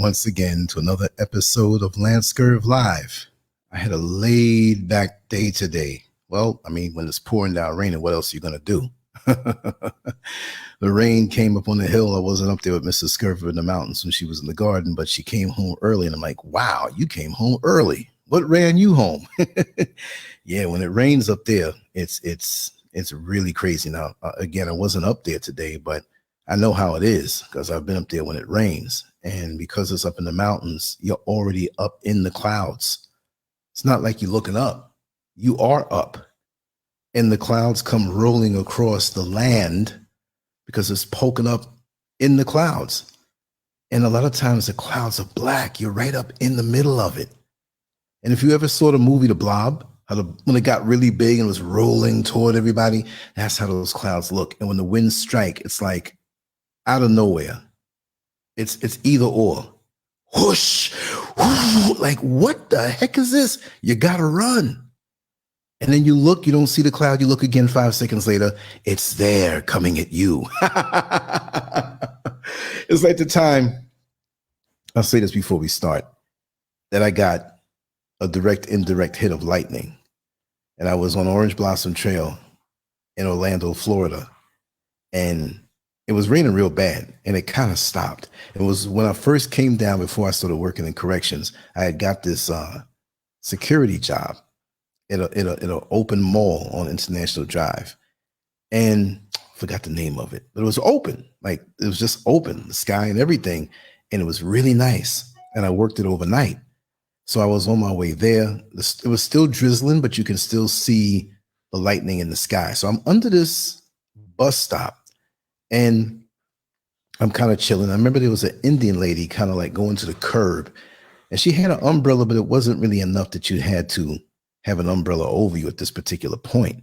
once again to another episode of LANCESCURV Live. I had a laid back day today. Well, I mean, when it's pouring down raining, what else are you going to do? The rain came up on the hill. I wasn't up there with Mrs. SCURV in the mountains when she was in the garden, but she came home early. And I'm like, wow, you came home early. What ran you home? Yeah, when it rains up there, it's really crazy. Now, again, I wasn't up there today, but I know how it is because I've been up there when it rains. And because it's up in the mountains, you're already up in the clouds. It's not like you're looking up. You are up. And the clouds come rolling across the land because it's poking up in the clouds. And a lot of times the clouds are black. You're right up in the middle of it. And if you ever saw the movie The Blob, when it got really big and was rolling toward everybody, that's how those clouds look. And when the winds strike, it's like out of nowhere. It's either or. Whoosh, whoosh, like what the heck is this? You gotta run. And then you look, you don't see the cloud. You look again 5 seconds later, it's there coming at you. It's like the time, I'll say this before we start, that I got a direct, indirect hit of lightning. And I was on Orange Blossom Trail in Orlando, Florida. And it was raining real bad, and it kind of stopped. It was when I first came down before I started working in corrections. I had got this security job in an open mall on International Drive, and I forgot the name of it, but it was open, like it was just open, the sky and everything, and it was really nice. And I worked it overnight, so I was on my way there. It was still drizzling, but you can still see the lightning in the sky. So I'm under this bus stop. And I'm kind of chilling. I remember there was an Indian lady kind of like going to the curb, and she had an umbrella, but it wasn't really enough that you had to have an umbrella over you at this particular point.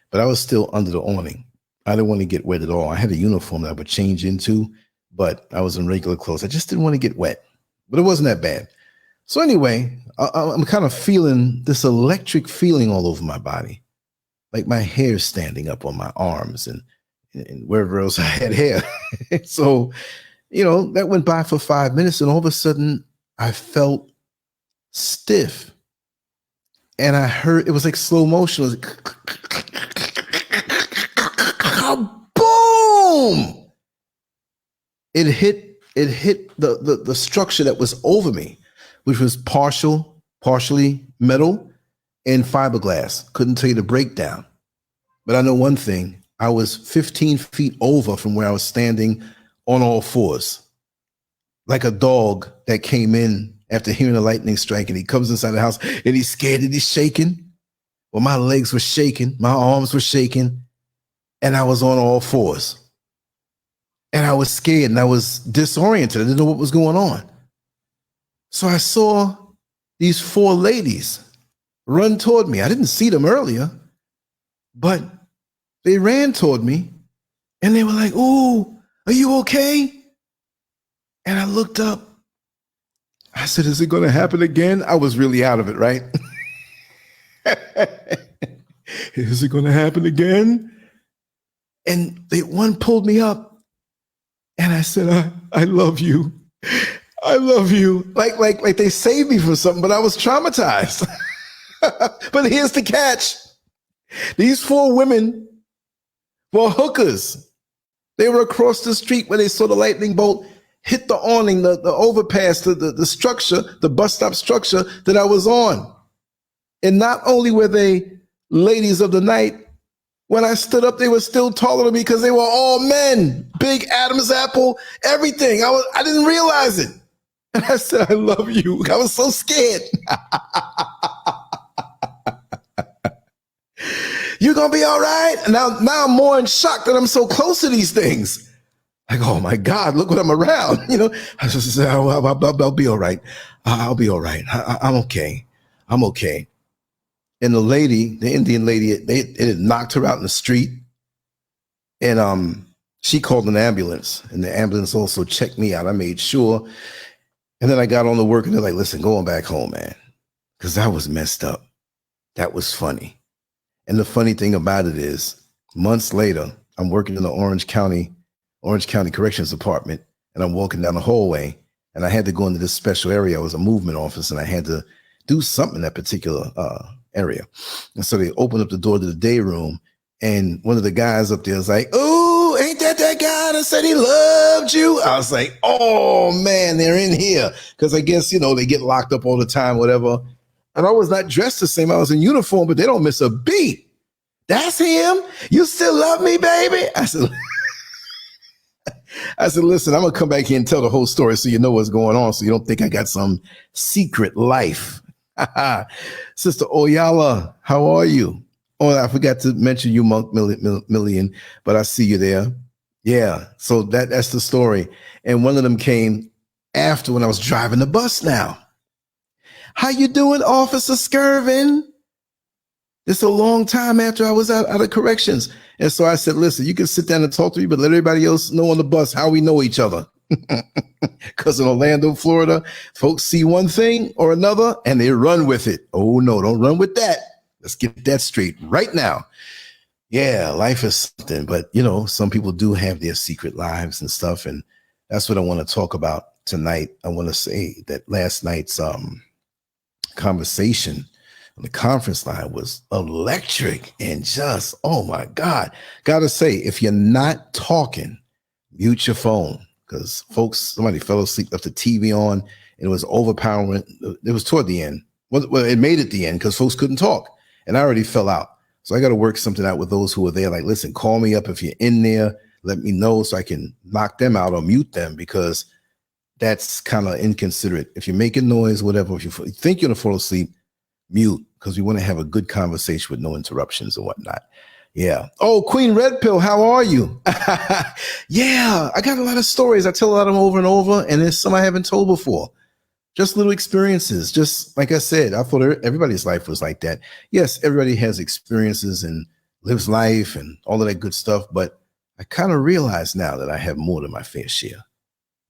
But I was still under the awning. I didn't want to get wet at all. I had a uniform that I would change into, but I was in regular clothes. I just didn't want to get wet, but it wasn't that bad. So anyway, I'm kind of feeling this electric feeling all over my body, like my hair standing up on my arms and wherever else I had hair. So, that went by for 5 minutes, and all of a sudden I felt stiff. And I heard, it was like slow motion. It was like, boom! It hit the structure that was over me, which was partially metal and fiberglass. Couldn't tell you the breakdown. But I know one thing. I was 15 feet over from where I was standing on all fours, like a dog that came in after hearing a lightning strike, and he comes inside the house and he's scared and he's shaking. Well, my legs were shaking, my arms were shaking, and I was on all fours. And I was scared and I was disoriented. I didn't know what was going on. So I saw these 4 ladies run toward me. I didn't see them earlier, but they ran toward me and they were like, "Ooh, are you okay?" And I looked up. I said, "Is it going to happen again?" I was really out of it, right? Is it going to happen again? And one pulled me up and I said, I love you. I love you. Like they saved me from something, but I was traumatized. But here's the catch. These 4 women were hookers. They were across the street where they saw the lightning bolt hit the awning, the overpass, the structure, the bus stop structure that I was on. And not only were they ladies of the night, when I stood up, they were still taller than me because they were all men, big Adam's apple, everything. I didn't realize it. And I said, "I love you." I was so scared. "You gonna be all right?" And now I'm more in shock that I'm so close to these things. Like, oh my God, look what I'm around. I just said, I'll be all right. I'll be all right. I'm okay. I'm okay. And the Indian lady, it knocked her out in the street. And she called an ambulance, and the ambulance also checked me out. I made sure. And then I got on to work, and they're like, "Listen, going back home, man, because that was messed up. That was funny." And the funny thing about it is, months later, I'm working in the Orange County Corrections Department, and I'm walking down the hallway, and I had to go into this special area. I was a movement office, and I had to do something in that particular area. And so they opened up the door to the day room, and one of the guys up there was like, "Oh, ain't that guy that said he loved you?" I was like, "Oh man, they're in here," because I guess they get locked up all the time, whatever. And I was not dressed the same. I was in uniform, but they don't miss a beat. That's him. You still love me, baby? I said, listen, I'm going to come back here and tell the whole story so you know what's going on, so you don't think I got some secret life. Sister Oyala, how are you? Oh, I forgot to mention you, Monk Million, but I see you there. Yeah, so that's the story. And one of them came after when I was driving the bus now. How you doing, Officer Scurvin? It's a long time after I was out of corrections. And so I said, listen, you can sit down and talk to me, but let everybody else know on the bus how we know each other. Because in Orlando, Florida, folks see one thing or another and they run with it. Oh, no, don't run with that. Let's get that straight right now. Yeah, life is something, but, some people do have their secret lives and stuff. And that's what I want to talk about tonight. I want to say that last night's conversation on the conference line was electric and just, oh my God. Gotta say, if you're not talking, mute your phone, because folks, somebody fell asleep, left the TV on, and it was overpowering. It was toward the end. Well, it made it the end because folks couldn't talk, and I already fell out. So I got to work something out with those who are there. Like, listen, call me up if you're in there. Let me know so I can knock them out or mute them, because that's kind of inconsiderate. If you're making noise, whatever, if you think you're going to fall asleep, mute, because we want to have a good conversation with no interruptions and whatnot. Yeah. Oh, Queen Red Pill, how are you? Yeah, I got a lot of stories. I tell a lot of them over and over, and there's some I haven't told before. Just little experiences. Just like I said, I thought everybody's life was like that. Yes, everybody has experiences and lives life and all of that good stuff, but I kind of realize now that I have more than my fair share.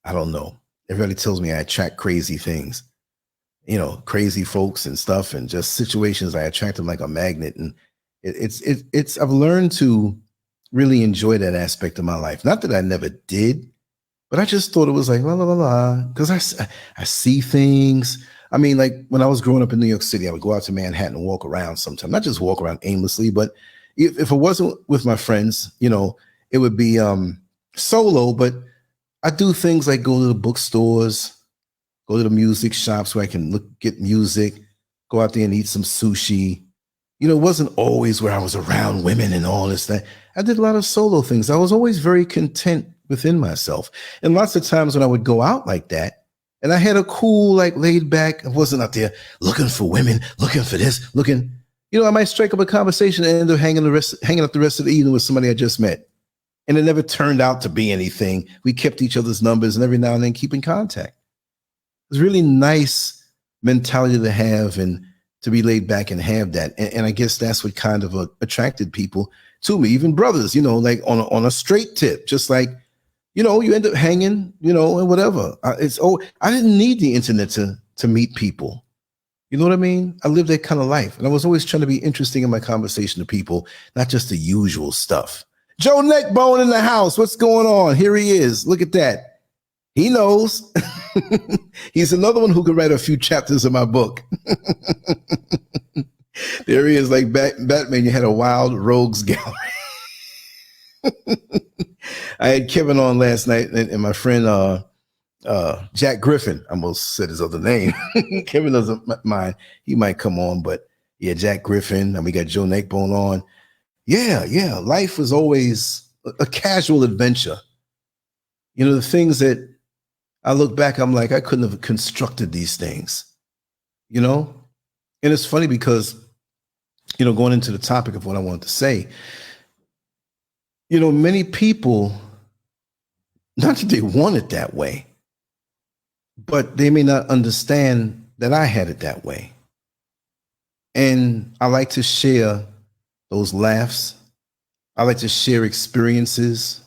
I don't know. Everybody tells me I attract crazy things. Crazy folks and stuff, and just situations. I attract them like a magnet, and it's. I've learned to really enjoy that aspect of my life. Not that I never did, but I just thought it was like la la la la, because I see things. I mean, like when I was growing up in New York City, I would go out to Manhattan and walk around sometimes. Not just walk around aimlessly, but if it wasn't with my friends, it would be solo. But I do things like go to the bookstores, go to the music shops where I can get music, go out there and eat some sushi. It wasn't always where I was around women and all this, that. I did a lot of solo things. I was always very content within myself. And lots of times when I would go out like that, and I had a cool, like laid back, I wasn't out there looking for women, looking for this, I might strike up a conversation and end up hanging up the rest of the evening with somebody I just met. And it never turned out to be anything. We kept each other's numbers and every now and then keep in contact. It's really nice mentality to have and to be laid back and have that. And I guess that's what kind of attracted people to me, even brothers, like on a straight tip, just like, you end up hanging, and whatever. I didn't need the internet to meet people. You know what I mean? I lived that kind of life. And I was always trying to be interesting in my conversation to people, not just the usual stuff. Joe Neckbone in the house. What's going on? Here he is. Look at that. He knows. He's another one who could write a few chapters of my book. There he is, like Batman. You had a wild rogues gallery. I had Kevin on last night, and my friend Jack Griffin. I almost said his other name. Kevin doesn't mind. He might come on, but yeah, Jack Griffin. And we got Joe Neckbone on. Yeah. Life was always a casual adventure. The things that I look back, I'm like, I couldn't have constructed these things, And it's funny because, going into the topic of what I wanted to say, many people, not that they want it that way, but they may not understand that I had it that way. And I like to share those laughs. I like to share experiences.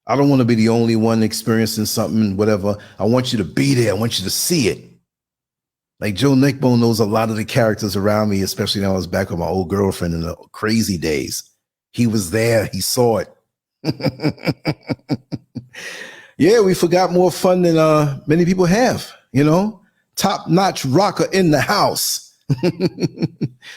I don't want to be the only one experiencing something, whatever. I want you to be there. I want you to see it. Like Joe Neckbone knows a lot of the characters around me, especially when I was back with my old girlfriend in the crazy days. He was there. He saw it. Yeah, we forgot more fun than many people have, you know. Top-notch rocker in the house.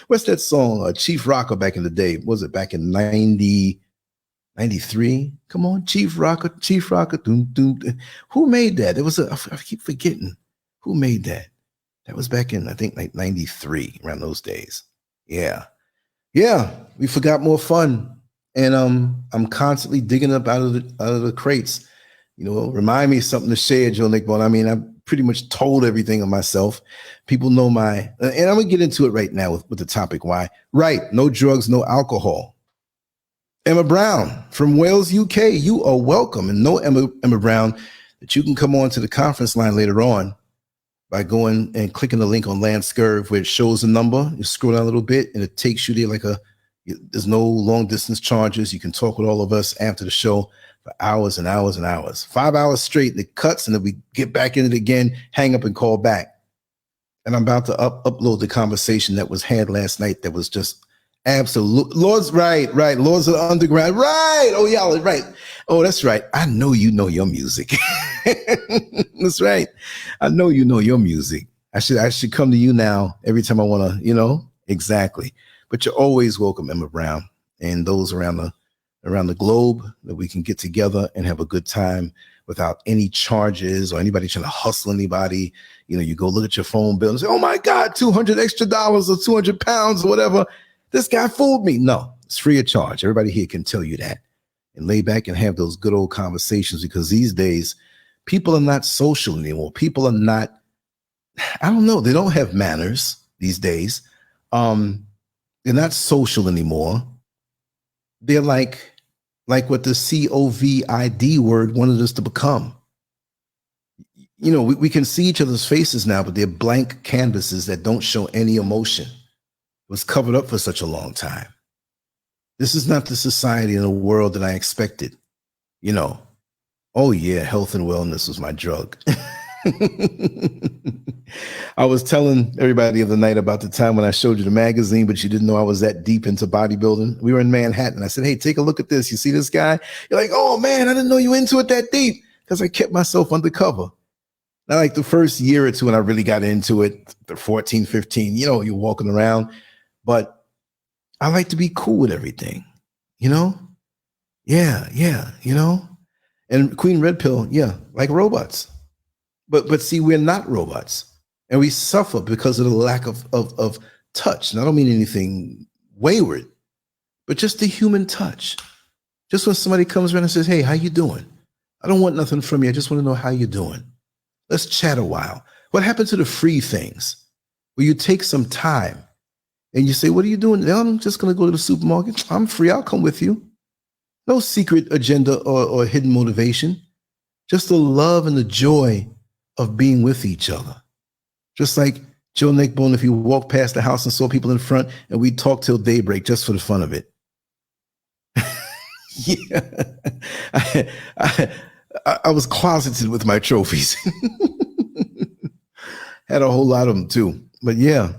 What's that song? Chief Rocker back in the day. Was it back in 93? Come on, Chief Rocker, Chief Rocker. Doom, doom, doom. Who made that? It was I keep forgetting. Who made that? That was back in, I think, like 93, around those days. Yeah. Yeah, we forgot more fun. And I'm constantly digging up out of the crates. You know, remind me of something to share, Joe Nickbone. I mean, I've pretty much told everything of myself. People know and I'm gonna get into it right now with the topic. Why? Right, no drugs, no alcohol. Emma Brown from Wales, UK, you are welcome. And know, Emma Brown, that you can come on to the conference line later on by going and clicking the link on LANCESCURV where it shows the number. You scroll down a little bit and it takes you there there's no long distance charges. You can talk with all of us after the show for hours and hours and hours. 5 hours straight, and it cuts, and then we get back in it again, hang up and call back. And I'm about to upload the conversation that was had last night that was just absolute. Lords, right. Lords of the Underground, right. Oh, yeah, right. Oh, that's right. I know you know your music. That's right. I know you know your music. I should come to you now every time I want to, you know, exactly. But you're always welcome, Emma Brown, and those around the globe, that we can get together and have a good time without any charges or anybody trying to hustle anybody. You know, you go look at your phone bill and say, oh my God, $200 extra or 200 pounds or whatever. This guy fooled me. No, it's free of charge. Everybody here can tell you that. And lay back and have those good old conversations, because these days people are not social anymore. People are not, I don't know, they don't have manners these days. They're not social anymore. They're like what the COVID word wanted us to become. You know, we can see each other's faces now, but they're blank canvases that don't show any emotion. It was covered up for such a long time. This is not the society and the world that I expected. You know, oh yeah, health and wellness was my drug. I was telling everybody the other night about the time when I showed you the magazine, but you didn't know I was that deep into bodybuilding. We were in Manhattan. I said, hey, take a look at this. You see this guy? You're like, oh man, I didn't know you into it that deep, because I kept myself undercover. Now, like the first year or two when I really got into it, the 14, 15, you know, you're walking around, but I like to be cool with everything, you know? Yeah, you know? And Queen Red Pill, yeah, like robots. But see, we're not robots, and we suffer because of the lack of touch. And I don't mean anything wayward, but just the human touch. Just when somebody comes around and says, hey, how you doing? I don't want nothing from you. I just want to know how you're doing. Let's chat a while. What happened to the free things where you take some time and you say, what are you doing? I'm just going to go to the supermarket. I'm free. I'll come with you. No secret agenda or hidden motivation. Just the love and the joy of being with each other. Just like Joe Nickbone, if you walk past the house and saw people in front and we talk till daybreak just for the fun of it. Yeah. I was closeted with my trophies. Had a whole lot of them too. But yeah,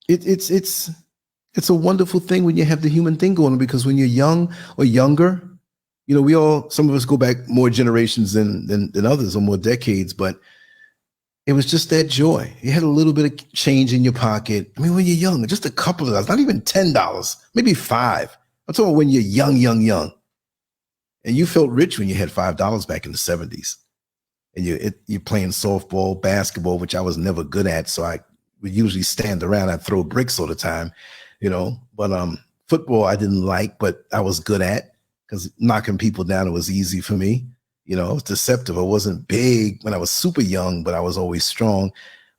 it's a wonderful thing when you have the human thing going on, because when you're young or younger, you know, some of us go back more generations than others, or more decades, but it was just that joy. You had a little bit of change in your pocket. I mean, when you're young, just a couple of dollars, not even $10, maybe $5. I'm talking about when you're young. And you felt rich when you had $5 back in the 70s. And you're playing softball, basketball, which I was never good at. So I would usually stand around. I'd throw bricks all the time, you know. But football I didn't like, but I was good at, because knocking people down, it was easy for me. You know, it was deceptive. I wasn't big when I was super young, but I was always strong.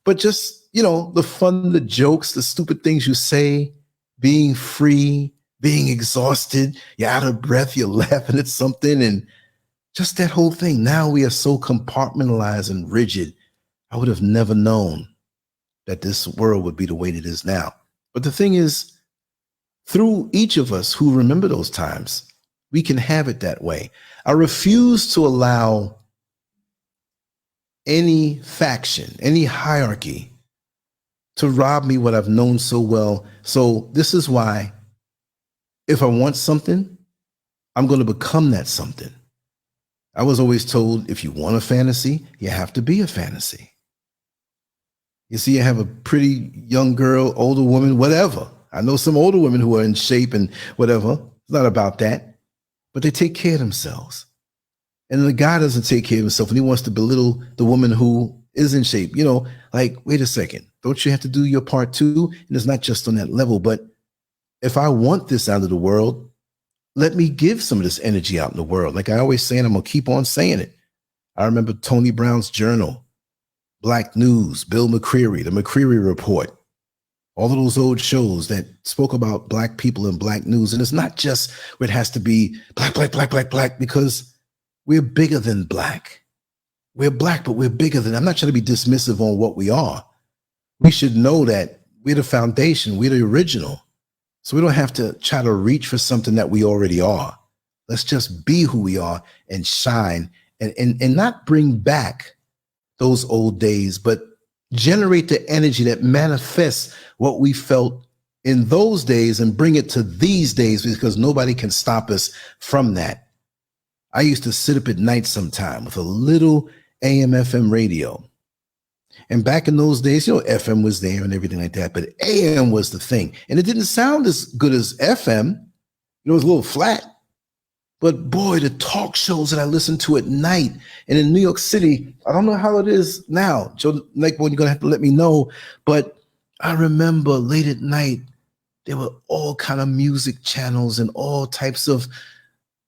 But just, you know, the fun, the jokes, the stupid things you say, being free, being exhausted, you're out of breath, you're laughing at something, and just that whole thing. Now we are so compartmentalized and rigid. I would have never known that this world would be the way it is now. But the thing is, through each of us who remember those times, we can have it that way. I refuse to allow any faction, any hierarchy to rob me what I've known so well. So this is why, if I want something, I'm going to become that something. I was always told if you want a fantasy, you have to be a fantasy. You see, you have a pretty young girl, older woman, whatever. I know some older women who are in shape and whatever. It's not about that. But they take care of themselves. And the guy doesn't take care of himself and he wants to belittle the woman who is in shape. You know, like, wait a second. Don't you have to do your part too? And it's not just on that level. But if I want this out of the world, let me give some of this energy out in the world. Like I always say, and I'm going to keep on saying it. I remember Tony Brown's Journal, Black News, Bill McCreary, the McCreary Report, all of those old shows that spoke about Black people and Black news. And it's not just where it has to be Black, Black, Black, Black, Black, because we're bigger than Black. We're Black, but we're bigger than. I'm not trying to be dismissive on what we are. We should know that we're the foundation, we're the original. So we don't have to try to reach for something that we already are. Let's just be who we are and shine and not bring back those old days, but generate the energy that manifests what we felt in those days and bring it to these days, because nobody can stop us from that. I used to sit up at night sometime with a little AM FM radio. And back in those days, you know, FM was there and everything like that, but AM was the thing. And it didn't sound as good as FM. You know, it was a little flat. But boy, the talk shows that I listened to at night, and in New York City, I don't know how it is now. Joe, like, when you're gonna have to let me know. But I remember late at night, there were all kind of music channels and all types of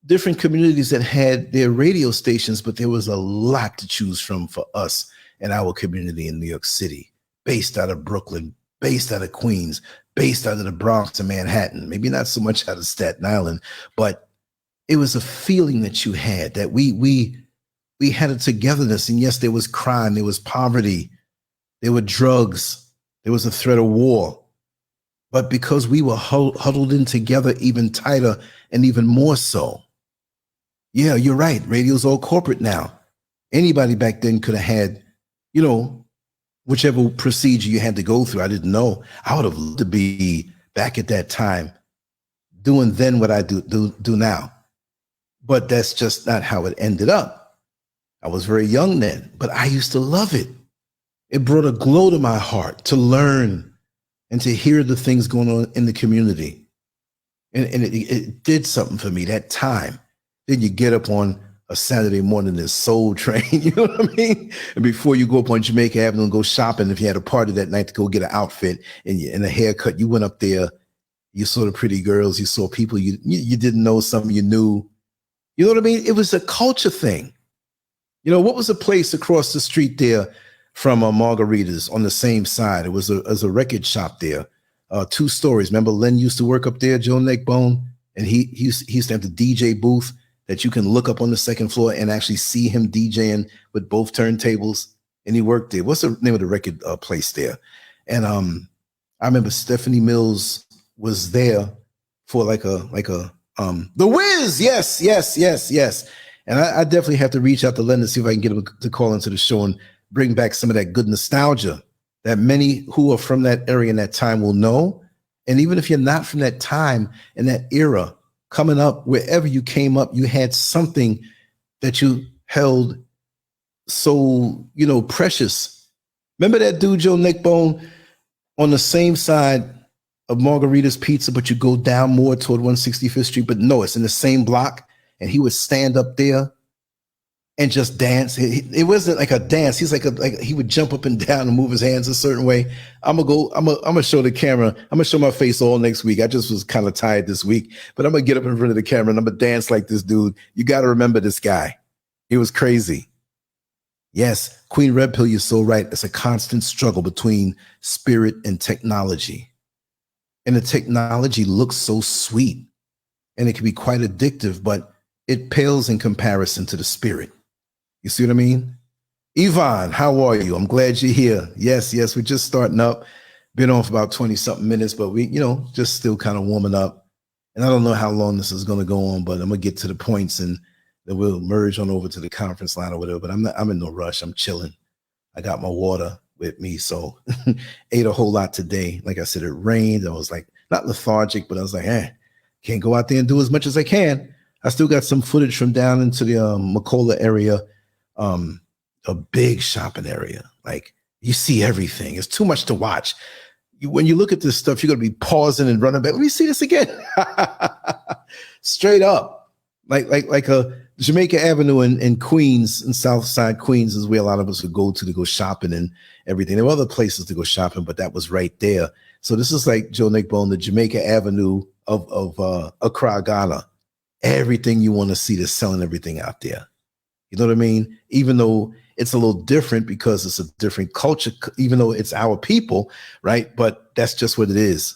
different communities that had their radio stations, but there was a lot to choose from for us and our community in New York City, based out of Brooklyn, based out of Queens, based out of the Bronx and Manhattan, maybe not so much out of Staten Island, but it was a feeling that you had that we had a togetherness. And yes, there was crime, there was poverty, there were drugs, there was a threat of war. But because we were huddled in together even tighter and even more so. Yeah, you're right. Radio's all corporate now. Anybody back then could have had, you know, whichever procedure you had to go through. I didn't know. I would have loved to be back at that time doing then what I do now. But that's just not how it ended up. I was very young then, but I used to love it. It brought a glow to my heart to learn and to hear the things going on in the community. And it did something for me that time. Then you get up on a Saturday morning, this Soul Train, you know what I mean? And before you go up on Jamaica Avenue and go shopping, if you had a party that night to go get an outfit and a haircut, you went up there, you saw the pretty girls, you saw people you didn't know, some you knew. You know what I mean? It was a culture thing. You know, what was a place across the street there from Margarita's on the same side? It was a record shop there, 2 stories. Remember Len used to work up there, Joe Neckbone? And he used to have the DJ booth that you can look up on the second floor and actually see him DJing with both turntables. And he worked there. What's the name of the record place there? And I remember Stephanie Mills was there for like a The Wiz, yes. And I definitely have to reach out to Len to see if I can get him to call into the show and bring back some of that good nostalgia that many who are from that area in that time will know. And even if you're not from that time and that era, coming up, wherever you came up, you had something that you held so, you know, precious. Remember that dude, Joe Neckbone, on the same side of Margarita's Pizza, but you go down more toward 165th Street, but no, it's in the same block. And he would stand up there and just dance. It wasn't like a dance. He's like he would jump up and down and move his hands a certain way. I'm gonna show the camera. I'm gonna show my face all next week. I just was kind of tired this week, but I'm gonna get up in front of the camera and I'm gonna dance like this dude. You got to remember this guy. He was crazy. Yes, Queen Red Pill, you're so right. It's a constant struggle between spirit and technology. And the technology looks so sweet and it can be quite addictive, but it pales in comparison to the spirit. You see what I mean? Yvonne, how are you? I'm glad you're here. Yes, we're just starting up. Been on for about 20 something minutes, but we, you know, just still kind of warming up. And I don't know how long this is going to go on, but I'm going to get to the points and then we'll merge on over to the conference line or whatever. But I'm in no rush. I'm chilling. I got my water with me. So ate a whole lot today. Like I said, it rained. I was like, not lethargic, but I was like, can't go out there and do as much as I can. I still got some footage from down into the Macola area, a big shopping area. Like, you see everything. It's too much to watch. When you look at this stuff, you're going to be pausing and running back. Let me see this again. Straight up. Like a Jamaica Avenue in Queens, in Southside Queens, is where a lot of us would go to go shopping and everything. There were other places to go shopping, but that was right there. So this is like Joe Nickbone, the Jamaica Avenue of Accra, Ghana. Everything you want to see, they're selling everything out there. You know what I mean? Even though it's a little different because it's a different culture, even though it's our people, right? But that's just what it is.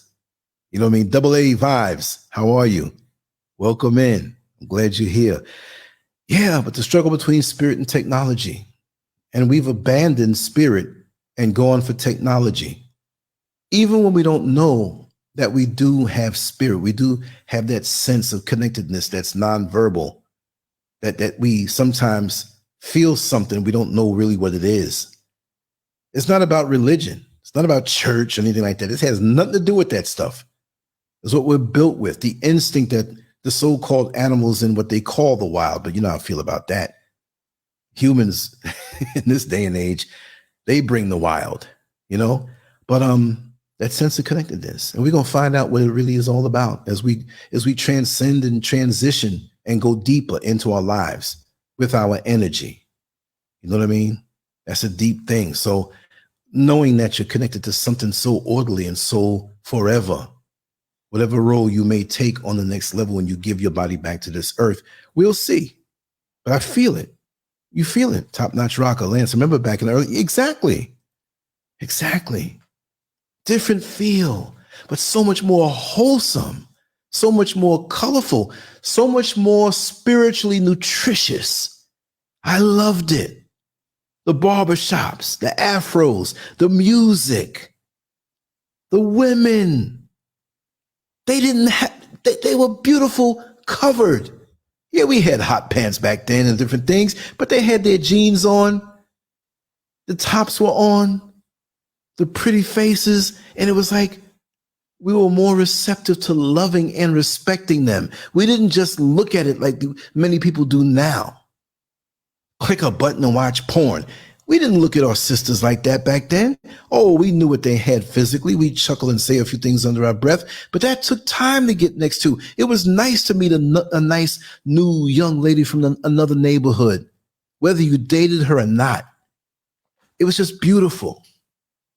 You know what I mean? Double A Vibes, how are you? Welcome in. I'm glad you're here. Yeah, but the struggle between spirit and technology. And we've abandoned spirit and gone for technology. Even when we don't know that we do have spirit, we do have that sense of connectedness that's nonverbal, that we sometimes feel something, we don't know really what it is. It's not about religion. It's not about church or anything like that. It has nothing to do with that stuff. It's what we're built with, the instinct that the so-called animals in what they call the wild, but you know how I feel about that. Humans in this day and age, they bring the wild, you know? But that sense of connectedness. And we're going to find out what it really is all about as we transcend and transition and go deeper into our lives with our energy. You know what I mean? That's a deep thing. So knowing that you're connected to something so orderly and so forever, whatever role you may take on the next level when you give your body back to this earth, we'll see. But I feel it. You feel it. Top-notch rocker, Lance. Remember back in the early, exactly. Different feel, but so much more wholesome, so much more colorful, so much more spiritually nutritious. I loved it. The barbershops, the afros, the music, the women. They were beautiful covered. Yeah, we had hot pants back then and different things, but they had their jeans on. The tops were on. The pretty faces, and it was like we were more receptive to loving and respecting them. We didn't just look at it like many people do now. Click a button and watch porn. We didn't look at our sisters like that back then. Oh, we knew what they had physically. We'd chuckle and say a few things under our breath, but that took time to get next to. It was nice to meet a nice new young lady from another neighborhood, whether you dated her or not. It was just beautiful.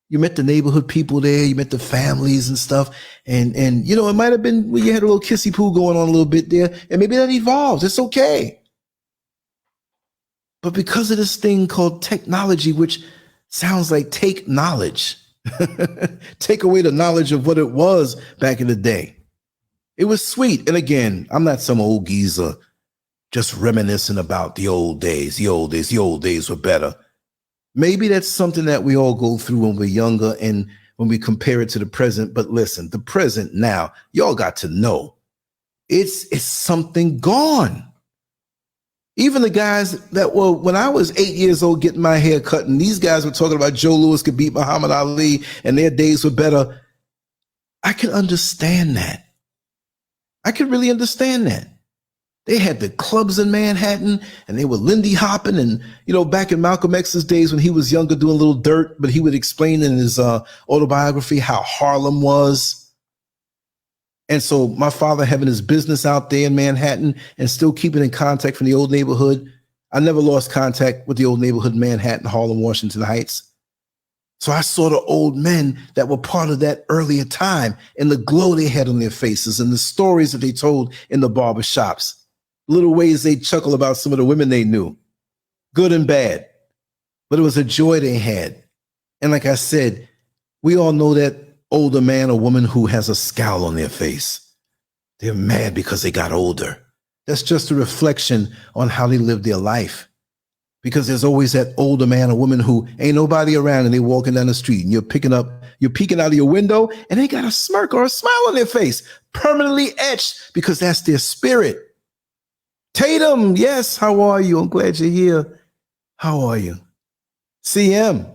You met the neighborhood people there, you met the families and stuff. And you know, it might have been where you had a little kissy poo going on a little bit there, and maybe that evolves. It's okay. But because of this thing called technology, which sounds like take knowledge, take away the knowledge of what it was back in the day. It was sweet. And again, I'm not some old geezer just reminiscing about the old days. The old days were better. Maybe that's something that we all go through when we're younger and when we compare it to the present. But listen, the present now, y'all got to know it's something gone. Even the guys that were, when I was 8 years old getting my hair cut, and these guys were talking about Joe Louis could beat Muhammad Ali and their days were better. I can understand that. I can really understand that. They had the clubs in Manhattan and they were Lindy hopping. And, you know, back in Malcolm X's days when he was younger doing a little dirt, but he would explain in his autobiography how Harlem was. And so my father having his business out there in Manhattan and still keeping in contact from the old neighborhood. I never lost contact with the old neighborhood in Manhattan, Harlem, Washington Heights. So I saw the old men that were part of that earlier time and the glow they had on their faces and the stories that they told in the barbershops. Little ways they chuckle about some of the women they knew, good and bad, but it was a joy they had. And like I said, we all know that older man or woman who has a scowl on their face. They're mad because they got older. That's just a reflection on how they lived their life. Because there's always that older man or woman who ain't nobody around and they walking down the street and you're peeking out of your window and they got a smirk or a smile on their face, permanently etched because that's their spirit. Tatum, yes, how are you? I'm glad you're here. How are you? CM,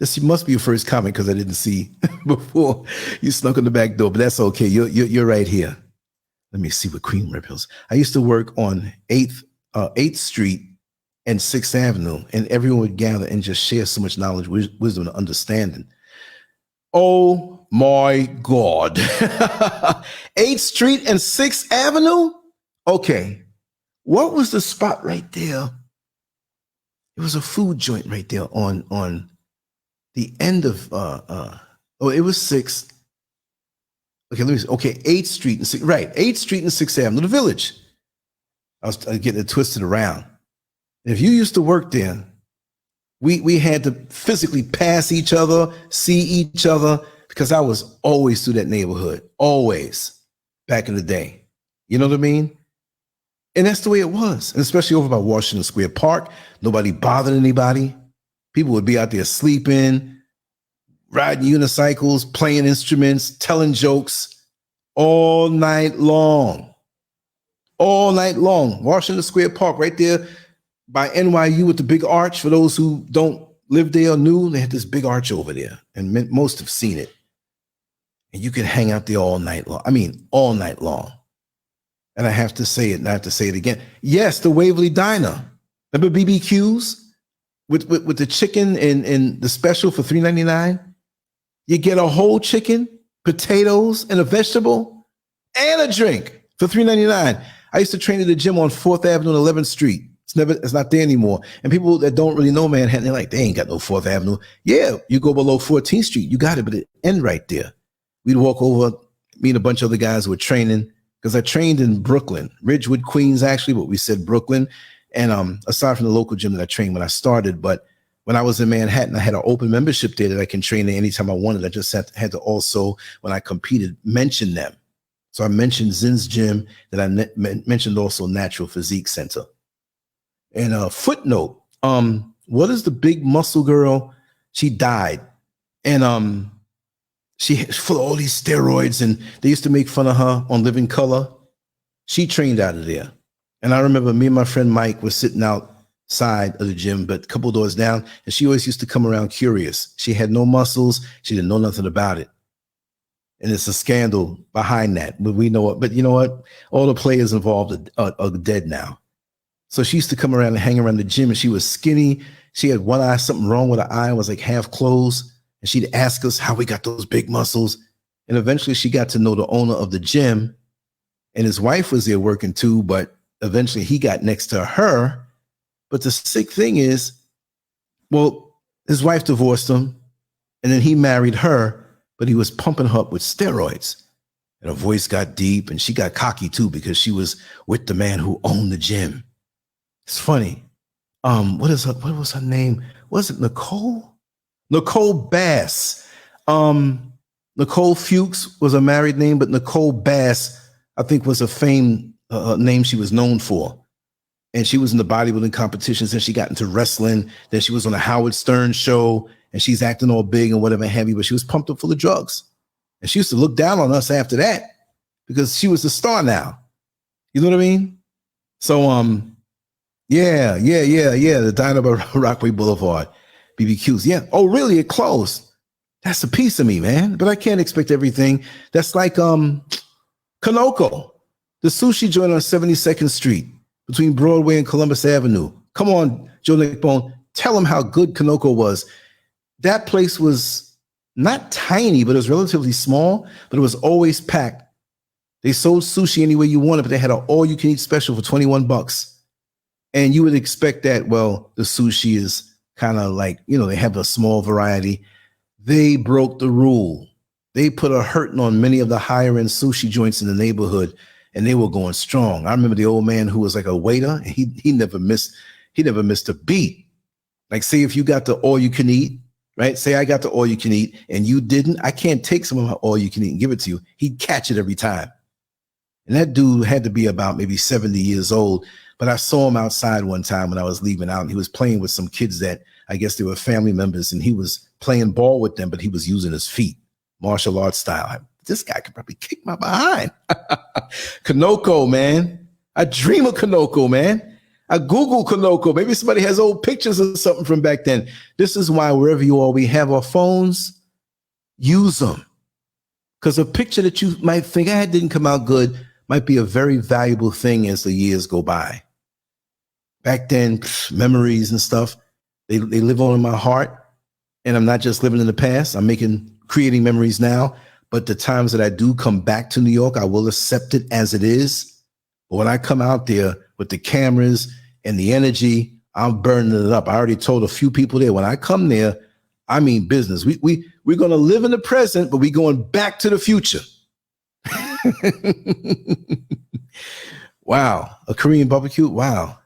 this must be your first comment because I didn't see before you snuck in the back door, but that's okay. You're right here. let me see what Cream Rib Hills. I used to work on 8th Street and 6th Avenue, and everyone would gather and just share so much knowledge, wisdom, and understanding. Oh my God. 8th Street and 6th Avenue? Okay. What was the spot right there? It was a food joint right there on the end of it was 6th. Okay, let me see. Okay, 8th Street and 6th, right. 8th Street and 6th Avenue, the Village. I was getting it twisted around. And if you used to work there, we had to physically pass each other, see each other, because I was always through that neighborhood, always, back in the day. You know what I mean? And that's the way it was, and especially over by Washington Square Park. Nobody bothered anybody. People would be out there sleeping, riding unicycles, playing instruments, telling jokes all night long. All night long. Washington Square Park, right there by NYU with the big arch. For those who don't live there or knew, they had this big arch over there, and most have seen it. And you could hang out there all night long. I mean, all night long. And I have to say it, and I have to say it again. Yes, the Waverly Diner. Remember BBQs with the chicken and the special for $3.99? You get a whole chicken, potatoes, and a vegetable, and a drink for $3.99. I used to train at the gym on 4th Avenue and 11th Street. It's not there anymore. And people that don't really know Manhattan, they're like, they ain't got no 4th Avenue. Yeah, you go below 14th Street, you got it, but it end right there. We'd walk over, meet a bunch of other guys who were training, because I trained in Brooklyn, Ridgewood, Queens, actually, but we said Brooklyn. And aside from the local gym that I trained when I started, but when I was in Manhattan, I had an open membership there that I can train in anytime I wanted. I just had to also, when I competed, mention them. So I mentioned Zin's Gym, that I mentioned also Natural Physique Center. And a footnote, what is the big muscle girl? She died. And she full of all these steroids, and they used to make fun of her on Living Color. She trained out of there. And I remember me and my friend Mike were sitting outside of the gym, but a couple doors down, and she always used to come around curious. She had no muscles. She didn't know nothing about it. And it's a scandal behind that. But we know it. But you know what? All the players involved are dead now. So she used to come around and hang around the gym, and she was skinny. She had one eye, something wrong with her eye, was like half closed. And she'd ask us how we got those big muscles. And eventually she got to know the owner of the gym, and his wife was there working too, but eventually he got next to her. But the sick thing is, well, his wife divorced him, and then he married her, but he was pumping her up with steroids. And her voice got deep, and she got cocky too, because she was with the man who owned the gym. It's funny. What was her name? Was it Nicole? Nicole Bass. Nicole Fuchs was a married name, but Nicole Bass, I think, was a famed name she was known for. And she was in the bodybuilding competitions, and she got into wrestling. Then she was on a Howard Stern show, and she's acting all big and whatever have you, but she was pumped up full of drugs. And she used to look down on us after that, because she was the star now. You know what I mean? So, yeah. The diner by Rockaway Boulevard. BBQs. Yeah. Oh, really? It closed. That's a piece of me, man. But I can't expect everything. That's like Kanoko, the sushi joint on 72nd Street between Broadway and Columbus Avenue. Come on, Joe Nickbone. Tell them how good Kanoko was. That place was not tiny, but it was relatively small, but it was always packed. They sold sushi any way you wanted, but they had an all-you-can-eat special for $21. And you would expect that, well, the sushi is kind of like, they have a small variety. They broke the rule. They put a hurting on many of the higher end sushi joints in the neighborhood, and they were going strong. I remember the old man who was like a waiter, and he never missed a beat. Like, say if you got the all you can eat, right? Say I got the all you can eat and you didn't, I can't take some of my all you can eat and give it to you. He'd catch it every time. And that dude had to be about maybe 70 years old. But I saw him outside one time when I was leaving out, and he was playing with some kids that I guess they were family members, and he was playing ball with them, but he was using his feet, martial arts style. This guy could probably kick my behind. Kanoko, man. I dream of Kanoko, man. I Google Kanoko. Maybe somebody has old pictures or something from back then. This is why wherever you are, we have our phones, use them. Because a picture that you might think didn't come out good, might be a very valuable thing as the years go by. Back then, memories and stuff, they live on in my heart. And I'm not just living in the past. I'm creating memories now. But the times that I do come back to New York, I will accept it as it is. But when I come out there with the cameras and the energy, I'm burning it up. I already told a few people there, when I come there, I mean business. We're going to live in the present, but we're going back to the future. Wow. A Korean barbecue? Wow.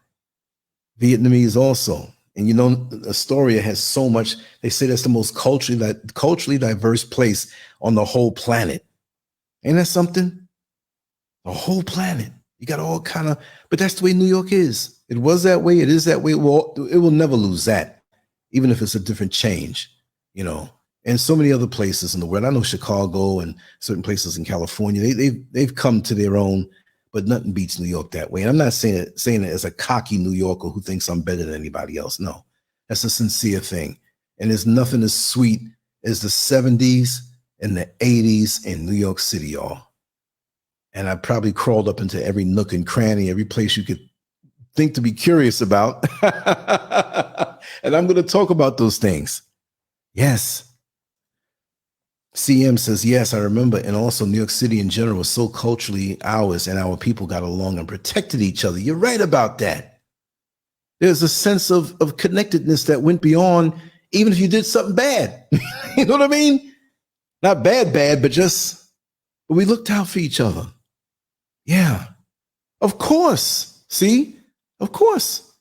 Vietnamese also. And you know, Astoria has so much. They say that's the most culturally diverse place on the whole planet. Ain't that something? The whole planet. You got all kind of, but that's the way New York is. It was that way. It is that way. Well, it will never lose that, even if it's a different change, you know. And so many other places in the world. I know Chicago and certain places in California. They've come to their own, but nothing beats New York that way. And I'm not saying it as a cocky New Yorker who thinks I'm better than anybody else. No, that's a sincere thing. And there's nothing as sweet as the 70s and the 80s in New York City, y'all. And I probably crawled up into every nook and cranny, every place you could think to be curious about. And I'm going to talk about those things. Yes. CM says, yes, I remember. And also New York City in general was so culturally ours, and our people got along and protected each other. You're right about that. There's a sense of connectedness that went beyond, even if you did something bad. You know what I mean? Not bad, but we looked out for each other. Yeah, of course. See, of course.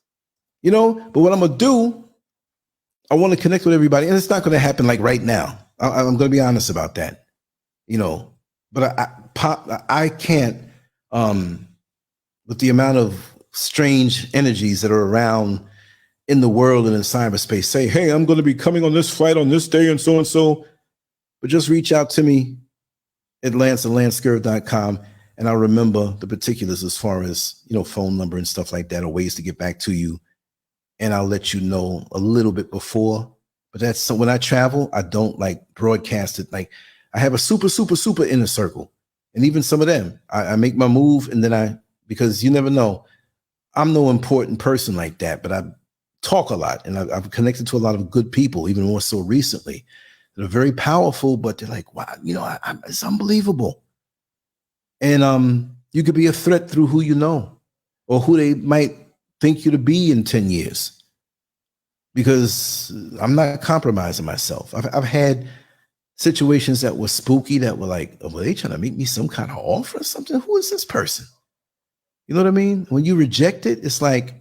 You know, but what I'm going to do, I want to connect with everybody. And it's not going to happen like right now. I'm going to be honest about that, you know, but I can't, with the amount of strange energies that are around in the world and in cyberspace, say, hey, I'm going to be coming on this flight on this day and so, but just reach out to me at lance@lancescurv.com, and I'll remember the particulars as far as, you know, phone number and stuff like that, or ways to get back to you. And I'll let you know a little bit before. But that's, so when I travel, I don't like broadcast it. Like, I have a super inner circle. And even some of them, I make my move, and then because you never know, I'm no important person like that, but I talk a lot, and I've connected to a lot of good people, even more so recently. They're very powerful, but they're like, wow, you know, it's unbelievable. And you could be a threat through who you know, or who they might think you to be in 10 years. Because I'm not compromising myself. I've had situations that were spooky, that were like, oh, were they trying to make me some kind of offer or something? Who is this person? You know what I mean? When you reject it, it's like,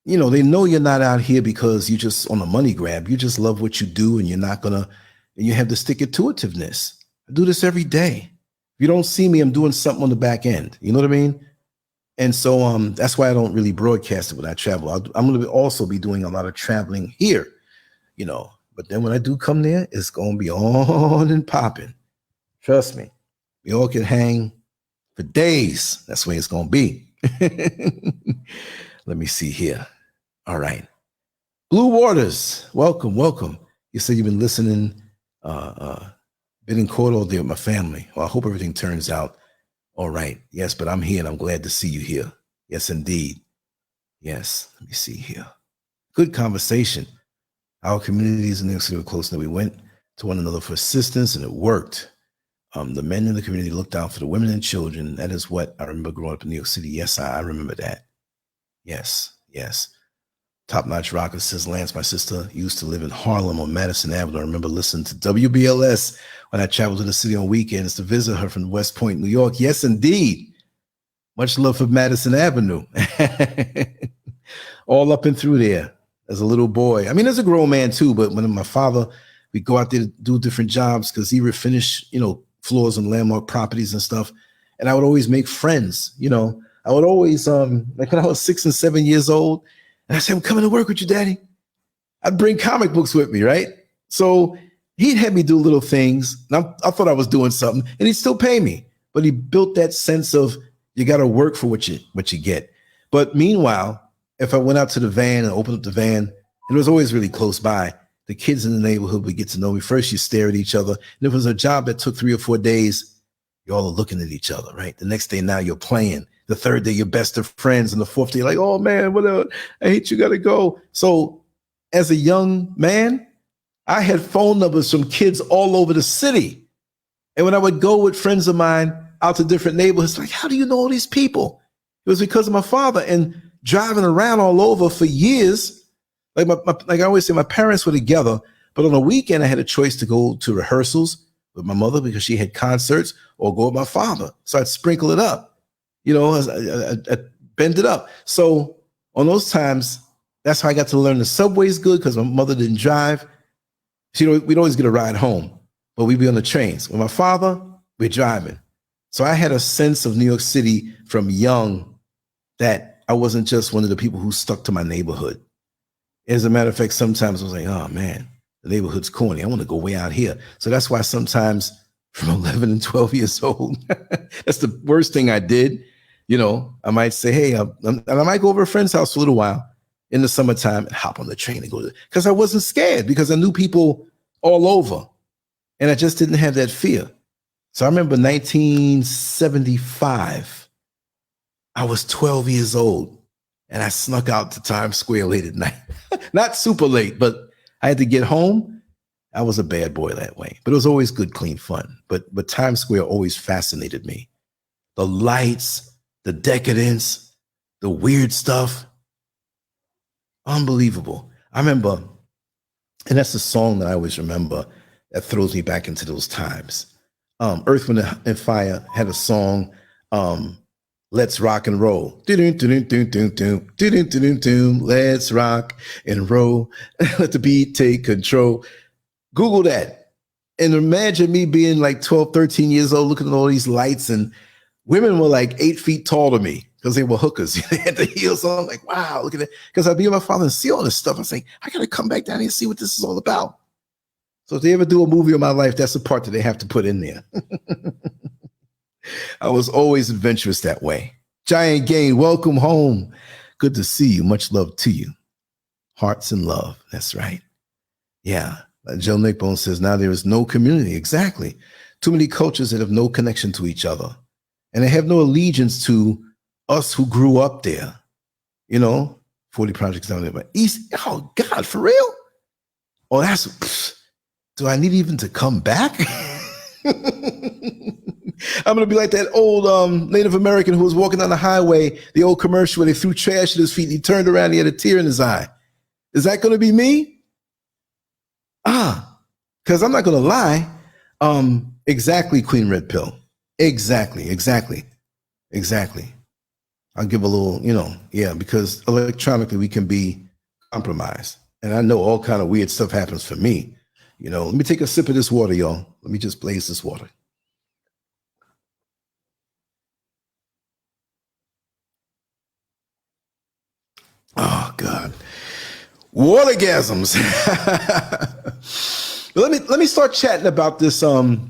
you know, they know you're not out here because you're just on a money grab. You just love what you do, and you're not gonna, and you have the stick-it-to-itiveness. I do this every day. If you don't see me, I'm doing something on the back end. You know what I mean? And so that's why I don't really broadcast it when I travel. I'm going to also be doing a lot of traveling here, you know. But then when I do come there, it's going to be on and popping. Trust me. We all can hang for days. That's the way it's going to be. Let me see here. All right. Blue Waters, welcome. You said you've been listening, been in court all day with my family. Well, I hope everything turns out all right. Yes, but I'm here, and I'm glad to see you here. Yes, indeed. Yes. Let me see here. Good conversation. Our communities in New York City were close, and we went to one another for assistance, and it worked. The men in the community looked out for the women and children. That is what I remember growing up in New York City. Yes, I remember that. Yes. Top Notch Rocker says, Lance, my sister used to live in Harlem on Madison Avenue. I remember listening to WBLS when I traveled to the city on weekends to visit her from West Point, New York. Yes, indeed. Much love for Madison Avenue. All up and through there as a little boy. I mean, as a grown man too, but when my father, we'd go out there to do different jobs because he refinish, you know, floors and landmark properties and stuff. And I would always make friends, you know. I would always, like when I was 6 and 7 years old, and I said, I'm coming to work with you, Daddy. I'd bring comic books with me, right? So he'd have me do little things. And I thought I was doing something, and he'd still pay me. But he built that sense of you got to work for what you get. But meanwhile, if I went out to the van and opened up the van, and it was always really close by, the kids in the neighborhood would get to know me. First, you stare at each other. And if it was a job that took 3 or 4 days, You all are looking at each other, right? The next day now you're playing. The third day you're best of friends. And the fourth day you're like, oh man, whatever. I hate you, gotta go. So as a young man, I had phone numbers from kids all over the city. And when I would go with friends of mine out to different neighborhoods, like, how do you know all these people? It was because of my father. And driving around all over for years, like I always say, my parents were together, but on the weekend I had a choice to go to rehearsals with my mother because she had concerts, or go with my father. So I'd sprinkle it up, you know, I bend it up. So on those times, that's how I got to learn the subway's good, because my mother didn't drive. We'd always get a ride home, but we'd be on the trains. With my father, we're driving. So I had a sense of New York City from young, that I wasn't just one of the people who stuck to my neighborhood. As a matter of fact, sometimes I was like, oh man, the neighborhood's corny. I want to go way out here. So that's why sometimes from 11 and 12 years old, that's the worst thing I did. You know, I might say, hey, and I might go over a friend's house for a little while in the summertime and hop on the train and go to, because I wasn't scared, because I knew people all over and I just didn't have that fear. So I remember 1975, I was 12 years old and I snuck out to Times Square late at night. Not super late, but I had to get home. I was a bad boy that way, but it was always good, clean fun. But Times Square always fascinated me. The lights, the decadence, the weird stuff. Unbelievable. I remember, and that's the song that I always remember that throws me back into those times. Earth, Wind and Fire had a song, Let's Rock and Roll. Let's rock and roll. Let the beat take control. Google that. And imagine me being like 12, 13 years old, looking at all these lights, and women were like 8 feet taller than me because they were hookers. They had the heels on. I'm like, wow, look at that. Because I'd be with my father and see all this stuff. I was like, I got to come back down here and see what this is all about. So if they ever do a movie of my life, that's the part that they have to put in there. I was always adventurous that way. Giant Gain, welcome home. Good to see you. Much love to you. Hearts and love. That's right. Yeah. Joe Nickbone says, now there is no community. Exactly. Too many cultures that have no connection to each other. And they have no allegiance to us who grew up there. You know, 40 projects down there. But East, oh God, for real? Oh, that's, do I need even to come back? I'm going to be like that old Native American who was walking down the highway, the old commercial where they threw trash at his feet and he turned around and he had a tear in his eye. Is that going to be me? Because I'm not going to lie. Exactly, Queen Red Pill. Exactly. I'll give a little, you know, yeah, because electronically we can be compromised. And I know all kind of weird stuff happens for me. You know, let me take a sip of this water, y'all. Let me just blaze this water. Oh God, watergasms. let me start chatting about this. And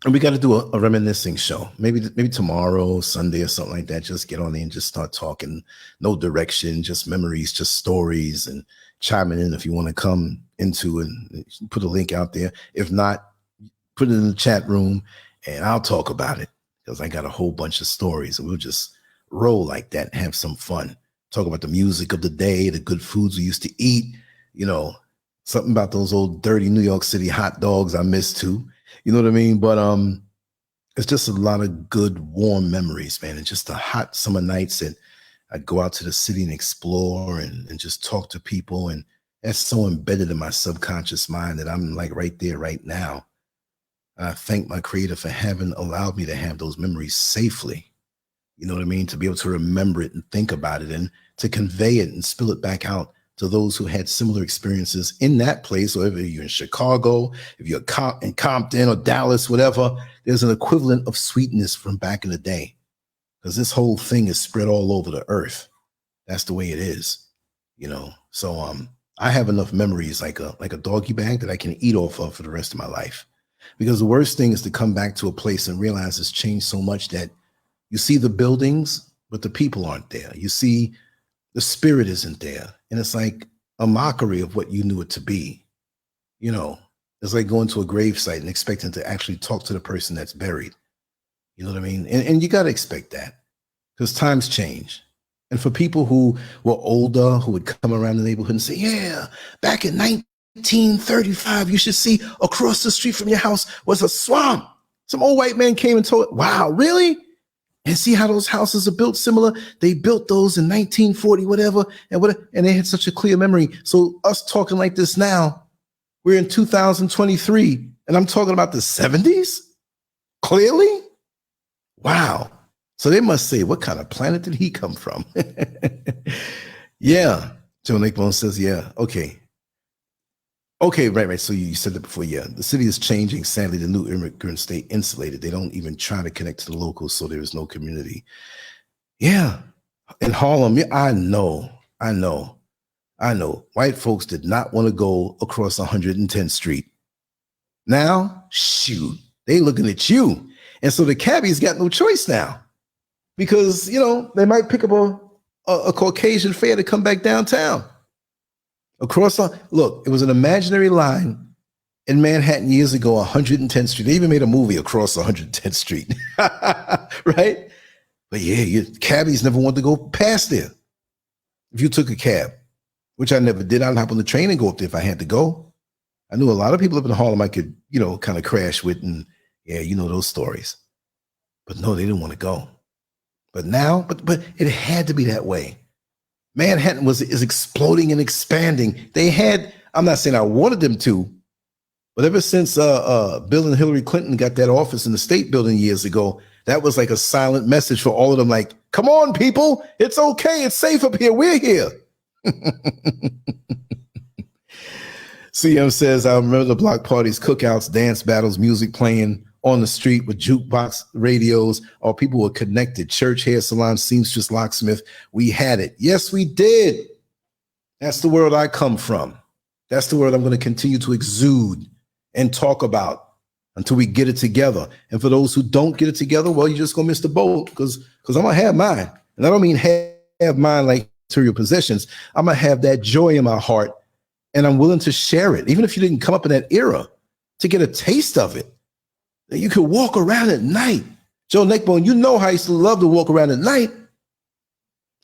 we got to do a reminiscing show. Maybe tomorrow, Sunday or something like that. Just get on there and just start talking. No direction, just memories, just stories, and chiming in if you want to come into it. Put a link out there. If not, put it in the chat room and I'll talk about it, because I got a whole bunch of stories and we'll just roll like that and have some fun. Talk about the music of the day, the good foods we used to eat, you know, something about those old dirty New York City hot dogs I miss too. You know what I mean? But it's just a lot of good, warm memories, man. And just the hot summer nights, and I'd go out to the city and explore and just talk to people. And that's so embedded in my subconscious mind that I'm like right there, right now. I thank my creator for having allowed me to have those memories safely. You know what I mean? To be able to remember it and think about it and to convey it and spill it back out to those who had similar experiences in that place. Or if you're in Chicago, if you're in Compton or Dallas, whatever, there's an equivalent of sweetness from back in the day, because this whole thing is spread all over the earth. That's the way it is, you know? So I have enough memories like a doggy bag that I can eat off of for the rest of my life. Because the worst thing is to come back to a place and realize it's changed so much that you see the buildings, but the people aren't there. You see the spirit isn't there. And it's like a mockery of what you knew it to be. You know, it's like going to a gravesite and expecting to actually talk to the person that's buried. You know what I mean? And you got to expect that because times change. And for people who were older, who would come around the neighborhood and say, yeah, back in 1935, you should see across the street from your house was a swamp. Some old white man came and told, wow, really? And see how those houses are built similar? They built those in 1940, whatever, and they had such a clear memory. So us talking like this now, we're in 2023, and I'm talking about the 70s? Clearly? Wow. So they must say, what kind of planet did he come from? Yeah. Joe Nickbone says, yeah, okay. Okay, right. So you said that before. Yeah, the city is changing. Sadly, the new immigrants stay insulated. They don't even try to connect to the locals, so there is no community. Yeah, in Harlem, yeah, I know. White folks did not want to go across 110th Street. Now, shoot, they looking at you. And so the cabbies got no choice now because, you know, they might pick up a Caucasian fare to come back downtown. Look, it was an imaginary line in Manhattan years ago, 110th Street. They even made a movie across 110th Street, right? But yeah, cabbies never wanted to go past there. If you took a cab, which I never did, I'd hop on the train and go up there if I had to go. I knew a lot of people up in Harlem I could, you know, kind of crash with, and yeah, you know those stories. But no, they didn't want to go. But now, but it had to be that way. Manhattan is exploding and expanding. They had, I'm not saying I wanted them to, but ever since Bill and Hillary Clinton got that office in the State Building years ago, that was like a silent message for all of them. Like, come on, people, it's okay, it's safe up here. We're here. CM says, I remember the block parties, cookouts, dance battles, music playing on the street with jukebox radios. All people were connected. Church, hair salon, seamstress, locksmith. We had it. Yes, we did. That's the world I come from. That's the world I'm going to continue to exude and talk about until we get it together. And for those who don't get it together, well, you're just going to miss the boat because I'm going to have mine. And I don't mean have mine like material possessions. I'm going to have that joy in my heart, and I'm willing to share it. Even if you didn't come up in that era, to get a taste of it. You could walk around at night. Joe Neckbone, you know how I used to love to walk around at night.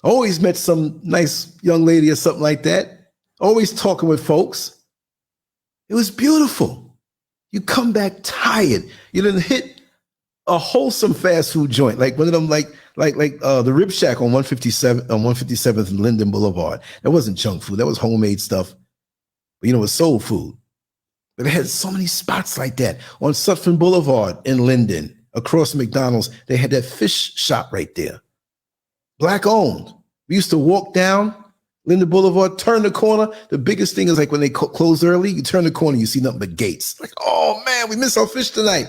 Always met some nice young lady or something like that. Always talking with folks. It was beautiful. You come back tired. You didn't hit a wholesome fast food joint, like one of them, like the Rib Shack on 157th and Linden Boulevard. That wasn't junk food. That was homemade stuff. But you know, it was soul food. But it had so many spots like that. On Sutphin Boulevard in Linden, across McDonald's, they had that fish shop right there. Black owned. We used to walk down Linden Boulevard, turn the corner. The biggest thing is like when they close early, you turn the corner, you see nothing but gates. Like, oh man, we missed our fish tonight.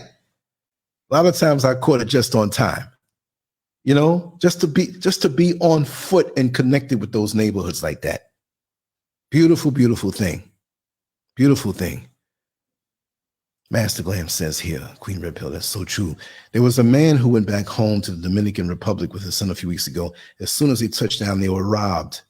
A lot of times I caught it just on time. You know, just to be on foot and connected with those neighborhoods like that. Beautiful, beautiful thing. Beautiful thing. Master Glam says here, Queen Red Pill, that's so true. There was a man who went back home to the Dominican Republic with his son a few weeks ago. As soon as they touched down, they were robbed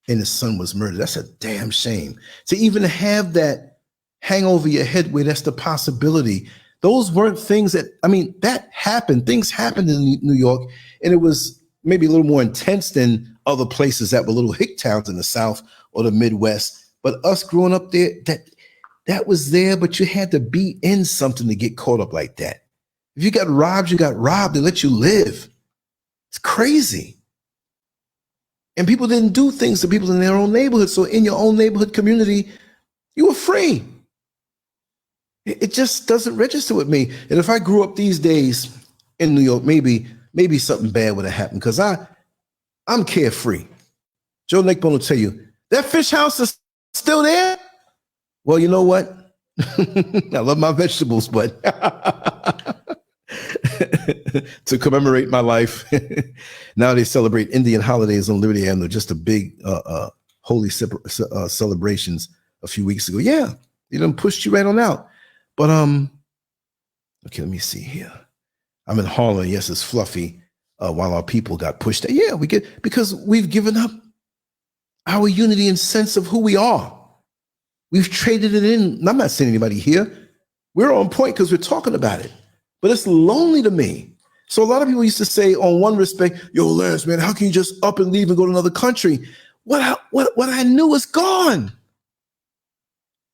and his son was murdered. That's a damn shame. To even have that hang over your head where that's the possibility. Those weren't things that, I mean, that happened. Things happened in New York, and it was maybe a little more intense than other places that were little hick towns in the South or the Midwest. But us growing up there, that was there, but you had to be in something to get caught up like that. If you got robbed, you got robbed. They let you live. It's crazy. And people didn't do things to people in their own neighborhood. So in your own neighborhood community, you were free. It just doesn't register with me. And if I grew up these days in New York, maybe something bad would have happened because I'm carefree. Joe Neckbone will tell you, that fish house is still there? Well, you know what? I love my vegetables, but to commemorate my life, now they celebrate Indian holidays on Liberty Avenue, just a big holy celebrations a few weeks ago. Yeah, they done pushed you right on out. But okay, let me see here. I'm in Harlem. Yes, it's fluffy. While our people got pushed. Yeah, we get because we've given up our unity and sense of who we are. We've traded it in. I'm not saying anybody here. We're on point because we're talking about it. But it's lonely to me So a lot of people used to say, on one respect, yo, Lance, man, how can you just up and leave and go to another country? What I knew is gone.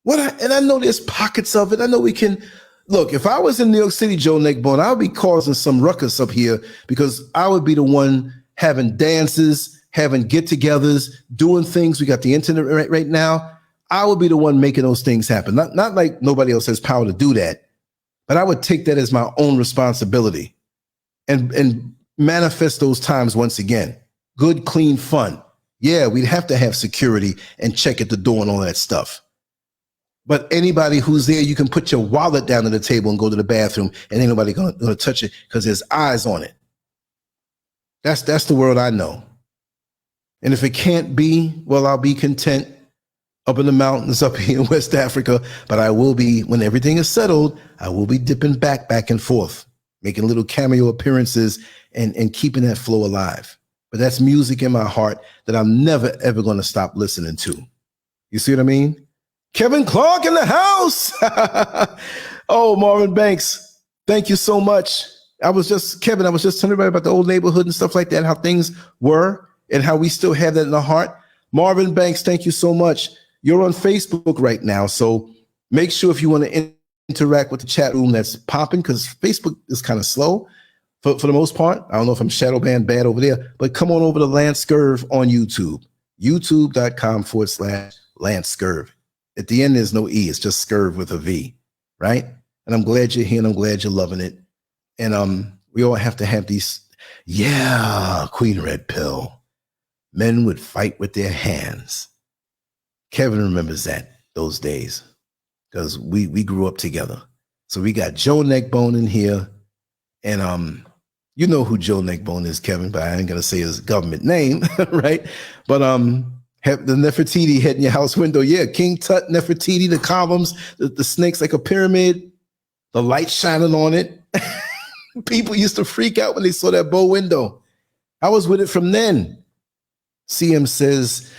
And I know there's pockets of it. I know we can look. If I was in New York City, Joe Neckbone, I would be causing some ruckus up here because I would be the one having dances, having get-togethers, doing things. We got the internet right now. I would be the one making those things happen. Not like nobody else has power to do that, but I would take that as my own responsibility and manifest those times once again. Good, clean fun. Yeah, we'd have to have security and check at the door and all that stuff. But anybody who's there, you can put your wallet down on the table and go to the bathroom, and ain't nobody gonna touch it because there's eyes on it. That's the world I know. And if it can't be, well, I'll be content up in the mountains up here in West Africa. But I will be, when everything is settled, I will be dipping back and forth, making little cameo appearances and keeping that flow alive. But that's music in my heart that I'm never, ever going to stop listening to. You see what I mean? Kevin Clark in the house. Oh, Marvin Banks, thank you so much. I was just telling everybody about the old neighborhood and stuff like that, how things were and how we still have that in our heart. Marvin Banks, thank you so much. You're on Facebook right now, so make sure if you want to interact with the chat room that's popping, because Facebook is kind of slow for the most part. I don't know if I'm shadow banned bad over there, but come on over to LANCESCURV on YouTube, youtube.com/LANCESCURV. At the end, there's no E. It's just SCURV with a V, right? And I'm glad you're here, and I'm glad you're loving it. And we all have to have these, Queen Red Pill. Men would fight with their hands. Kevin remembers those days, because we grew up together. So we got Joe Neckbone in here. And you know who Joe Neckbone is, Kevin, but I ain't going to say his government name, right? But have the Nefertiti head in your house window. Yeah, King Tut, Nefertiti, the columns, the snakes like a pyramid, the light shining on it. People used to freak out when they saw that bow window. I was with it from then. CM says,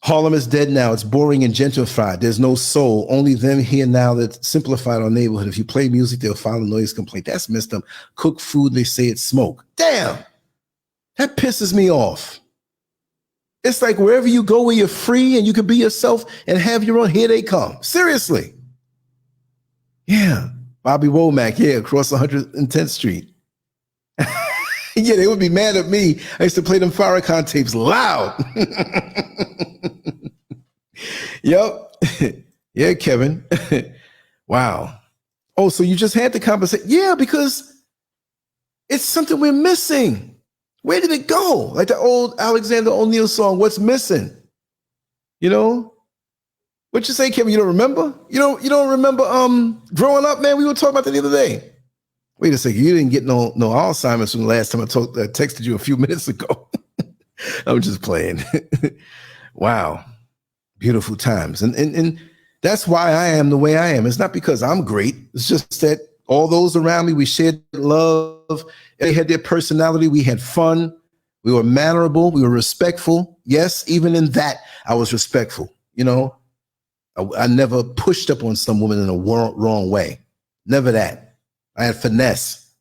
Harlem is dead now. It's boring and gentrified. There's no soul. Only them here now that simplified our neighborhood. If you play music, they'll file a noise complaint. That's messed up. Cook food, they say it's smoke. Damn. That pisses me off. It's like wherever you go where you're free and you can be yourself and have your own, here they come. Seriously. Yeah. Bobby Womack, across 110th Street. Yeah, they would be mad at me. I used to play them Farrakhan tapes loud. Yep. Yeah, Kevin. Wow. Oh, so you just had to compensate? Yeah, because it's something we're missing. Where did it go? Like the old Alexander O'Neal song, What's Missing? You know? What you say, Kevin? You don't remember? You don't remember growing up, man? We were talking about that the other day. Wait a second, you didn't get no Alzheimer's from the last time I texted you a few minutes ago. I'm just playing. Wow. Beautiful times. And that's why I am the way I am. It's not because I'm great. It's just that all those around me, we shared love. They had their personality. We had fun. We were mannerable. We were respectful. Yes, even in that, I was respectful. You know, I never pushed up on some woman in a wrong way. Never that. I had finesse.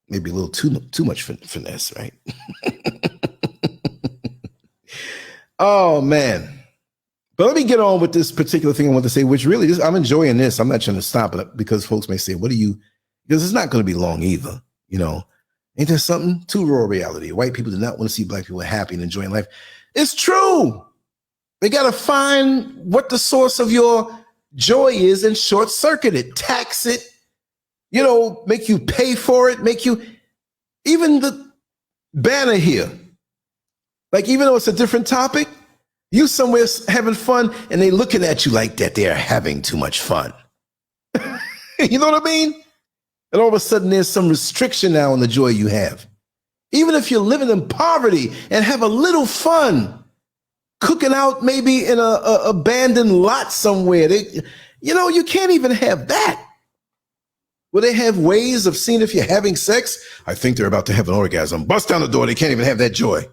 Maybe a little too much finesse, right? Oh, man. But let me get on with this particular thing I want to say, which really is, I'm enjoying this. I'm not trying to stop it because folks may say, because it's not going to be long either. You know, ain't there something to raw reality? White people do not want to see black people happy and enjoying life. It's true. They got to find what the source of your joy is and short circuit it, tax it, you know, make you pay for it, even the banner here. Like, even though it's a different topic, you somewhere having fun and they looking at you like that they're having too much fun. You know what I mean? And all of a sudden there's some restriction now on the joy you have. Even if you're living in poverty and have a little fun, cooking out maybe in a abandoned lot somewhere, you can't even have that. Well, they have ways of seeing if you're having sex. I think they're about to have an orgasm. Bust down the door. They can't even have that joy.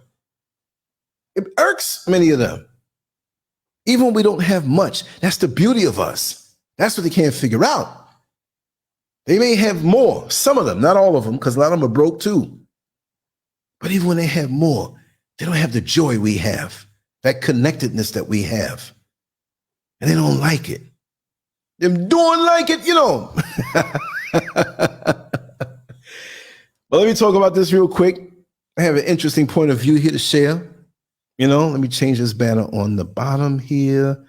It irks many of them. Even when we don't have much. That's the beauty of us. That's what they can't figure out. They may have more, some of them, not all of them, because a lot of them are broke too. But even when they have more, they don't have the joy we have, that connectedness that we have. And they don't like it. They don't like it, you know. But let me talk about this real quick. I have an interesting point of view here to share. You know, let me change this banner on the bottom here.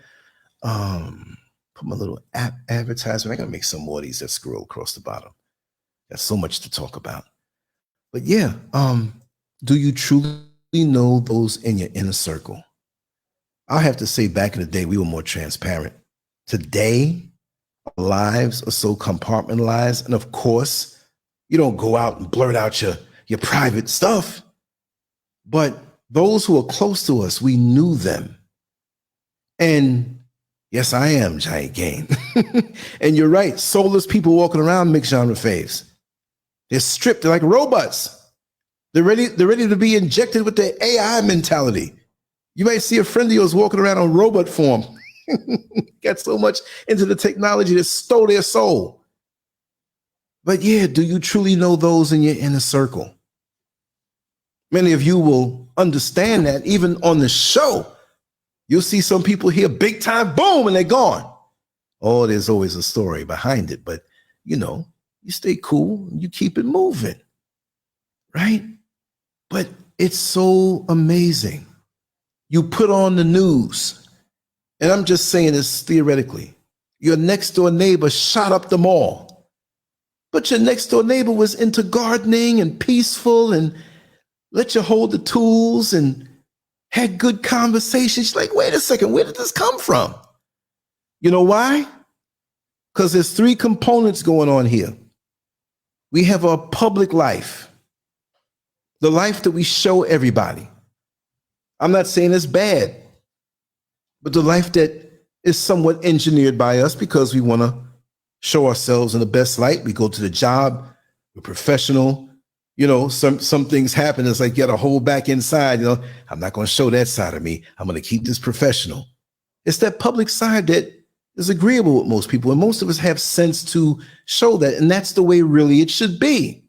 Put my little app advertisement. I gotta make some more of these that scroll across the bottom. Got so much to talk about. But yeah, do you truly know those in your inner circle? I have to say, back in the day, we were more transparent. Today, our lives are so compartmentalized. And of course, you don't go out and blurt out your private stuff. But those who are close to us, we knew them. And yes, I am Giant Game. And you're right, soulless people walking around mixed genre faves. They're stripped, they're like robots. They're ready to be injected with the AI mentality. You might see a friend of yours walking around on robot form. Got so much into the technology that stole their soul. But yeah, do you truly know those in your inner circle? Many of you will understand that even on the show. You'll see some people here, big time, boom, and they're gone. Oh, there's always a story behind it. But, you know, you stay cool, you keep it moving, right? But it's so amazing. You put on the news, and I'm just saying this theoretically. Your next door neighbor shot up the mall, but your next door neighbor was into gardening and peaceful and let you hold the tools and had good conversations. Like, wait a second, where did this come from? You know why? Because there's three components going on here. We have our public life, the life that we show everybody. I'm not saying it's bad, but the life that is somewhat engineered by us because we want to show ourselves in the best light. We go to the job, we're professional. You know, some things happen. It's like you got to hold back inside. You know, I'm not going to show that side of me. I'm going to keep this professional. It's that public side that is agreeable with most people. And most of us have sense to show that. And that's the way really it should be.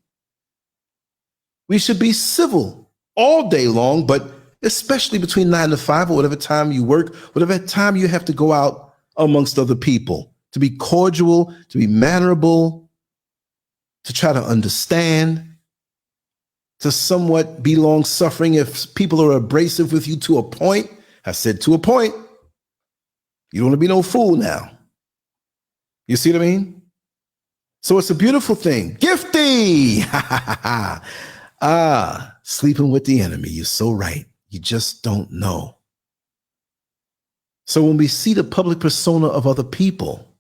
We should be civil all day long, but especially between 9 to 5 or whatever time you work, whatever time you have to go out amongst other people, to be cordial, to be mannerable, to try to understand, to somewhat be long-suffering if people are abrasive with you to a point. I said to a point. You don't want to be no fool now. You see what I mean? So it's a beautiful thing. Gifty! Sleeping with the enemy. You're so right. You just don't know. So when we see the public persona of other people,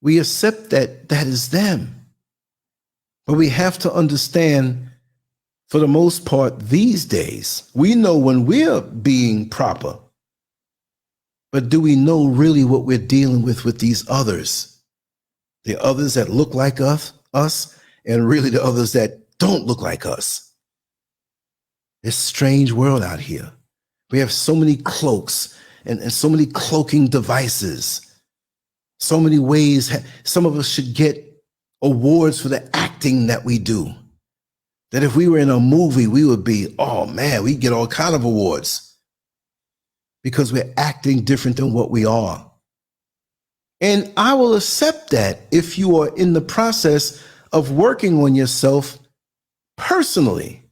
we accept that that is them. But we have to understand, for the most part, these days, we know when we're being proper. But do we know really what we're dealing with these others? The others that look like us, and really the others that don't look like us. It's a strange world out here. We have so many cloaks and so many cloaking devices. So many ways. Some of us should get awards for the acting that we do. That if we were in a movie, we would be, oh man, we get all kind of awards. Because we're acting different than what we are. And I will accept that if you are in the process of working on yourself personally.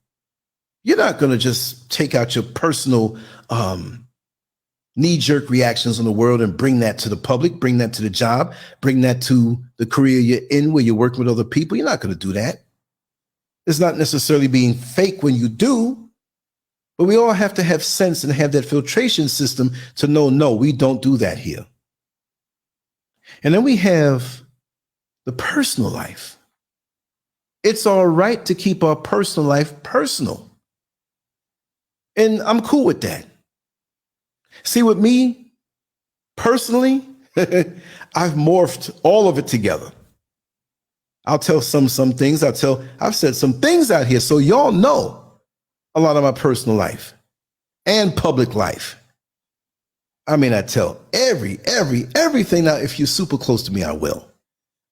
You're not going to just take out your personal knee-jerk reactions in the world and bring that to the public, bring that to the job, bring that to the career you're in where you're working with other people. You're not going to do that. It's not necessarily being fake when you do. But we all have to have sense and have that filtration system to know, no, we don't do that here. And then we have the personal life. It's all right to keep our personal life personal. And I'm cool with that. See, with me, personally, I've morphed all of it together. I'll tell some things. I've said some things out here so y'all know a lot of my personal life and public life. I mean, I tell everything. Now, if you're super close to me, I will.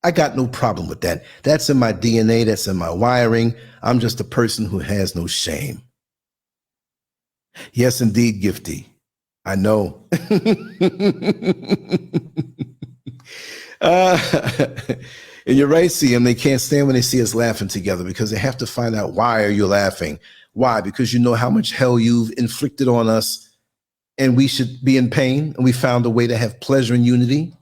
I got no problem with that. That's in my DNA. That's in my wiring. I'm just a person who has no shame. Yes, indeed, Gifty. I know. And you're right, CM. They can't stand when they see us laughing together because they have to find out, why are you laughing? Why? Because you know how much hell you've inflicted on us, and we should be in pain, and we found a way to have pleasure and unity.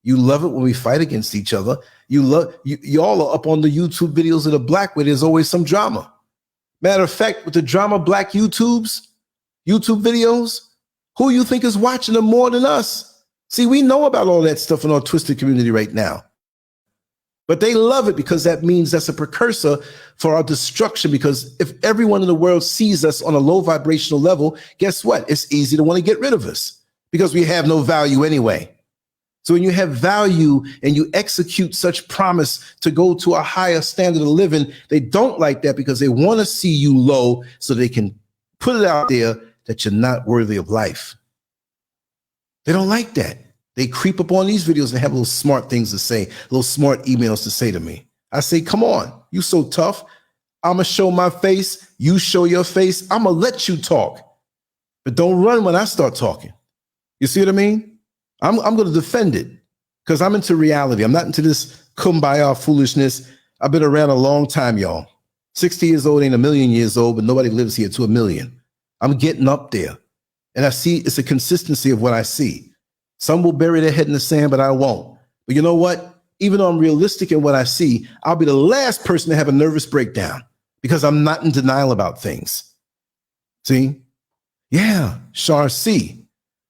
You love it when we fight against each other. Y'all are up on the YouTube videos of the black where there's always some drama. Matter of fact, with the drama black YouTube videos, who you think is watching them more than us? See, we know about all that stuff in our twisted community right now. But they love it because that means that's a precursor for our destruction. Because if everyone in the world sees us on a low vibrational level, guess what? It's easy to want to get rid of us because we have no value anyway. So when you have value and you execute such promise to go to a higher standard of living, they don't like that because they want to see you low so they can put it out there that you're not worthy of life. They don't like that. They creep up on these videos and have little smart things to say, little smart emails to say to me. I say, come on, you so tough. I'm going to show my face. You show your face. I'm going to let you talk. But don't run when I start talking. You see what I mean? I'm going to defend it because I'm into reality. I'm not into this kumbaya foolishness. I've been around a long time, y'all. 60 years old ain't a million years old, but nobody lives here to a million. I'm getting up there. And I see it's a consistency of what I see. Some will bury their head in the sand, but I won't. But you know what? Even though I'm realistic in what I see, I'll be the last person to have a nervous breakdown because I'm not in denial about things. See? Yeah, Char C.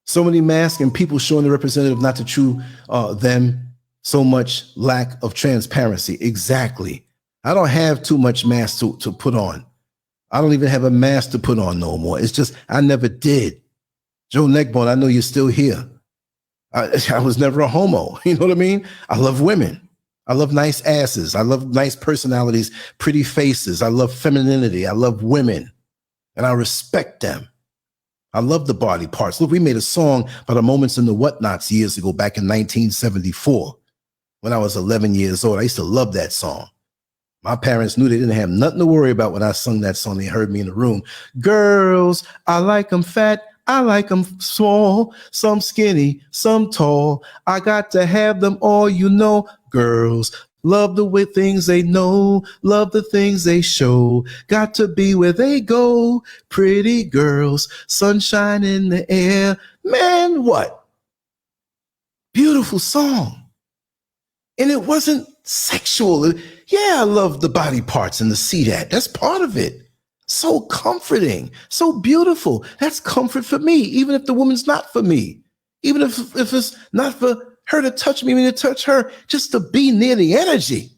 So many masks and people showing the representative not the true them. So much lack of transparency. Exactly. I don't have too much mask to put on. I don't even have a mask to put on no more. It's just, I never did. Joe Neckbone, I know you're still here. I was never a homo. You know what I mean? I love women. I love nice asses. I love nice personalities, pretty faces. I love femininity. I love women. And I respect them. I love the body parts. Look, we made a song about the moments in the whatnots years ago, back in 1974, when I was 11 years old. I used to love that song. My parents knew they didn't have nothing to worry about when I sung that song. They heard me in the room. Girls, I like them fat. I like them small, some skinny, some tall. I got to have them all, you know. Girls love the way things they know, love the things they show. Got to be where they go. Pretty girls, sunshine in the air. Man, what? Beautiful song. And it wasn't sexual. Yeah, I love the body parts and to see that. That's part of it. So comforting, so beautiful. That's comfort for me, even if the woman's not for me. Even if it's not for her to touch me, to touch her, just to be near the energy.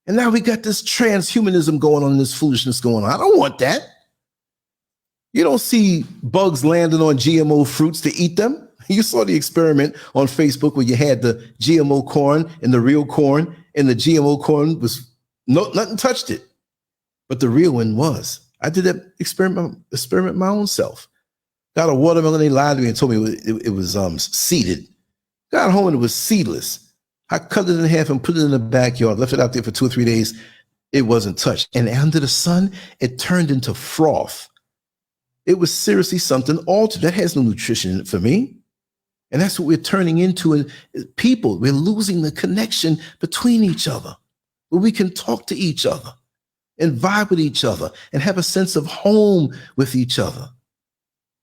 And now we got this transhumanism going on, this foolishness going on. I don't want that. You don't see bugs landing on GMO fruits to eat them. You saw the experiment on Facebook where you had the GMO corn and the real corn, and the GMO corn was nothing touched it. But the real one was. I did that experiment my own self. Got a watermelon, they lied to me and told me it was seeded. Got home and it was seedless. I cut it in half and put it in the backyard, left it out there for 2 or 3 days. It wasn't touched. And under the sun, it turned into froth. It was seriously something altered. That has no nutrition in it for me. And that's what we're turning into in people. We're losing the connection between each other, where we can talk to each other and vibe with each other and have a sense of home with each other.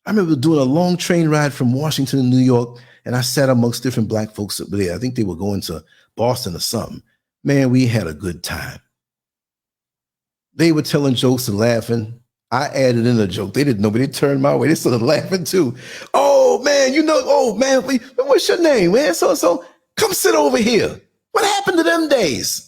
I remember doing a long train ride from Washington to New York, and I sat amongst different black folks up there. I think they were going to Boston or something. Man, we had a good time. They were telling jokes and laughing. I added in a joke. They didn't know, but they turned my way. They started laughing too. Oh, man, what's your name, man? So, come sit over here. What happened to them days?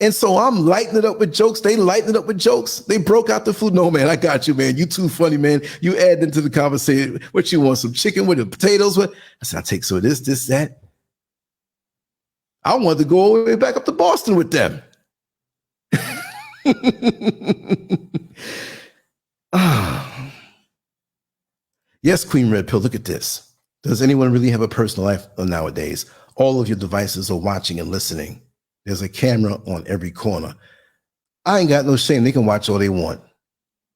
And so I'm lighting it up with jokes. They lighten it up with jokes. They broke out the food. No, man, I got you, man. You too funny, man. You add into the conversation. What you want, some chicken with the potatoes? What? I said, I'll take some of this, that. I wanted to go all the way back up to Boston with them. Yes, Queen Red Pill, look at this. Does anyone really have a personal life nowadays? all of your devices are watching and listening. There's a camera on every corner. I ain't got no shame. They can watch all they want.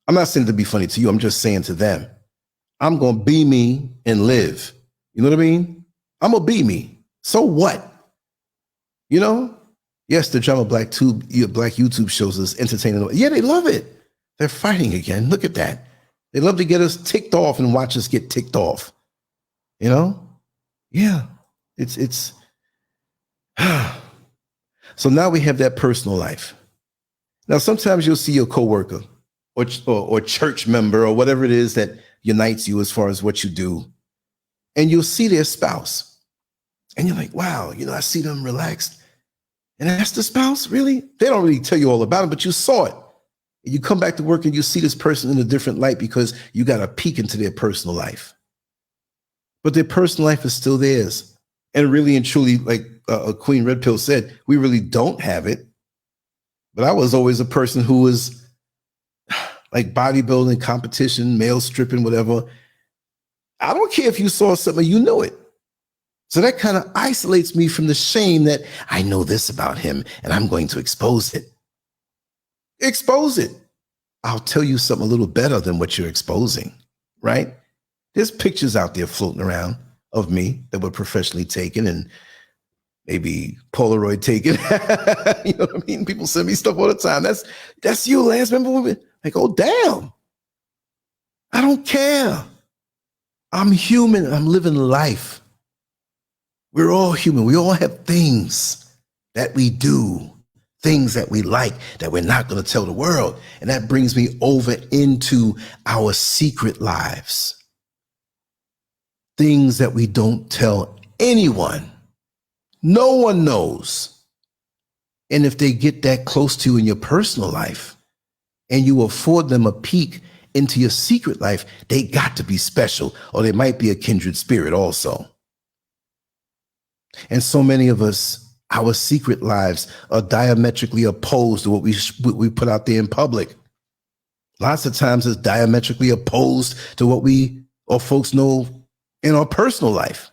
I'm not saying it to be funny to you. I'm just saying to them, I'm going to be me and live. You know what I mean? I'm going to be me. So what? You know? Yes, the drama black YouTube shows is entertaining. Yeah, they love it. They're fighting again. Look at that. They love to get us ticked off and watch us get ticked off. You know? Yeah. It's so now we have that personal life. Now, sometimes you'll see your coworker or church member or whatever it is that unites you as far as what you do, and you'll see their spouse. And you're like, wow, you know, I see them relaxed. And that's the spouse, really? They don't really tell you all about it, but you saw it. And you come back to work and you see this person in a different light because you got a peek into their personal life. But their personal life is still theirs. And really and truly, like Queen Red Pill said, we really don't have it. But I was always a person who was like bodybuilding, competition, male stripping, whatever. I don't care if you saw something, you knew it. So that kind of isolates me from the shame that I know this about him and I'm going to expose it. Expose it. I'll tell you something a little better than what you're exposing, right? There's pictures out there floating around of me that were professionally taken and maybe Polaroid taken. You know what I mean? People send me stuff all the time. That's you, Lance. Remember when we, like, oh, damn. I don't care. I'm human. I'm living life. We're all human. We all have things that we do, things that we like that we're not going to tell the world. And that brings me over into our secret lives. Things that we don't tell anyone. No one knows. And if they get that close to you in your personal life and you afford them a peek into your secret life, they got to be special, or they might be a kindred spirit also. And so many of us, our secret lives are diametrically opposed to what we put out there in public. Lots of times it's diametrically opposed to what we or folks know in our personal life.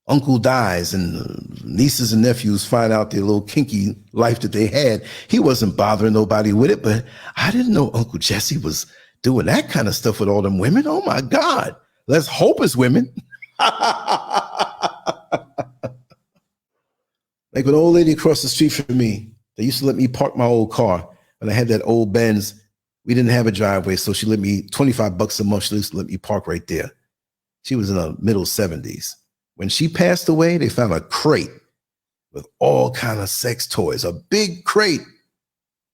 Uncle dies and nieces and nephews find out their little kinky life that they had. He wasn't bothering nobody with it, but I didn't know Uncle Jesse was doing that kind of stuff with all them women. Oh my God. Let's hope it's women. Like an old lady across the street from me, they used to let me park my old car. When I had that old Benz, we didn't have a driveway, so she let me $25 a month. She used to let me park right there. She was in the middle 70s. When she passed away, they found a crate with all kind of sex toys, a big crate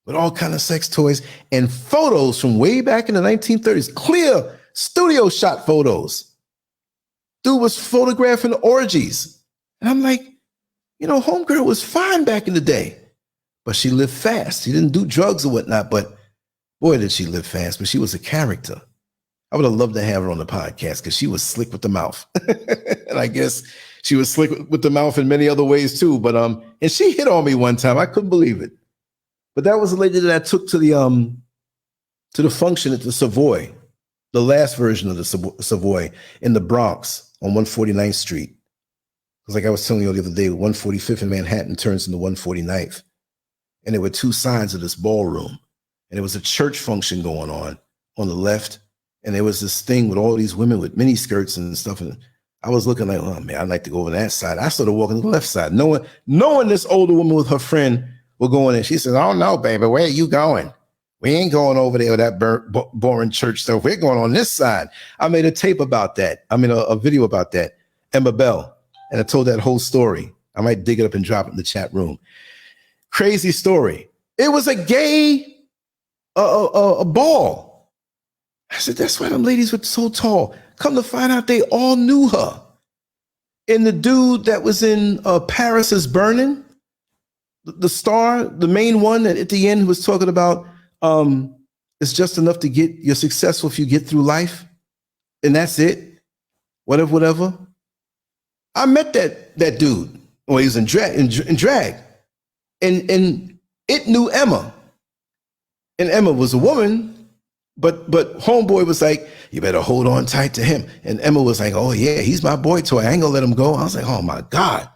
with all kind of sex toys and photos from way back in the 1930s, clear studio shot photos. Dude was photographing orgies. And I'm like, you know, homegirl was fine back in the day, but she lived fast. She didn't do drugs or whatnot, but boy, did she live fast, but she was a character. I would have loved to have her on the podcast because she was slick with the mouth. And I guess she was slick with the mouth in many other ways too. But and she hit on me one time. I couldn't believe it. But that was the lady that I took to the function at the Savoy, the last version of the Savoy in the Bronx on 149th Street. Because like I was telling you the other day, 145th in Manhattan turns into 149th. And there were two sides of this ballroom. And there was a church function going on the left. And there was this thing with all these women with mini skirts and stuff. And I was looking like, oh man, I'd like to go over that side. I started walking to the left side, knowing this older woman with her friend were going in. She says, oh no, baby, where are you going? We ain't going over there with that boring church stuff. We're going on this side. I made a tape about that. I mean, a video about that. Emma Bell. And I told that whole story. I might dig it up and drop it in the chat room. Crazy story. It was a gay a ball. I said, that's why them ladies were so tall. Come to find out, they all knew her. And the dude that was in Paris is Burning, the star, the main one that at the end was talking about it's just enough to get you're successful if you get through life. And that's it. Whatever. I met that dude. Well, he was in drag. And it knew Emma. And Emma was a woman, But homeboy was like, you better hold on tight to him. And Emma was like, oh yeah, he's my boy toy. I ain't gonna let him go. I was like, oh my God.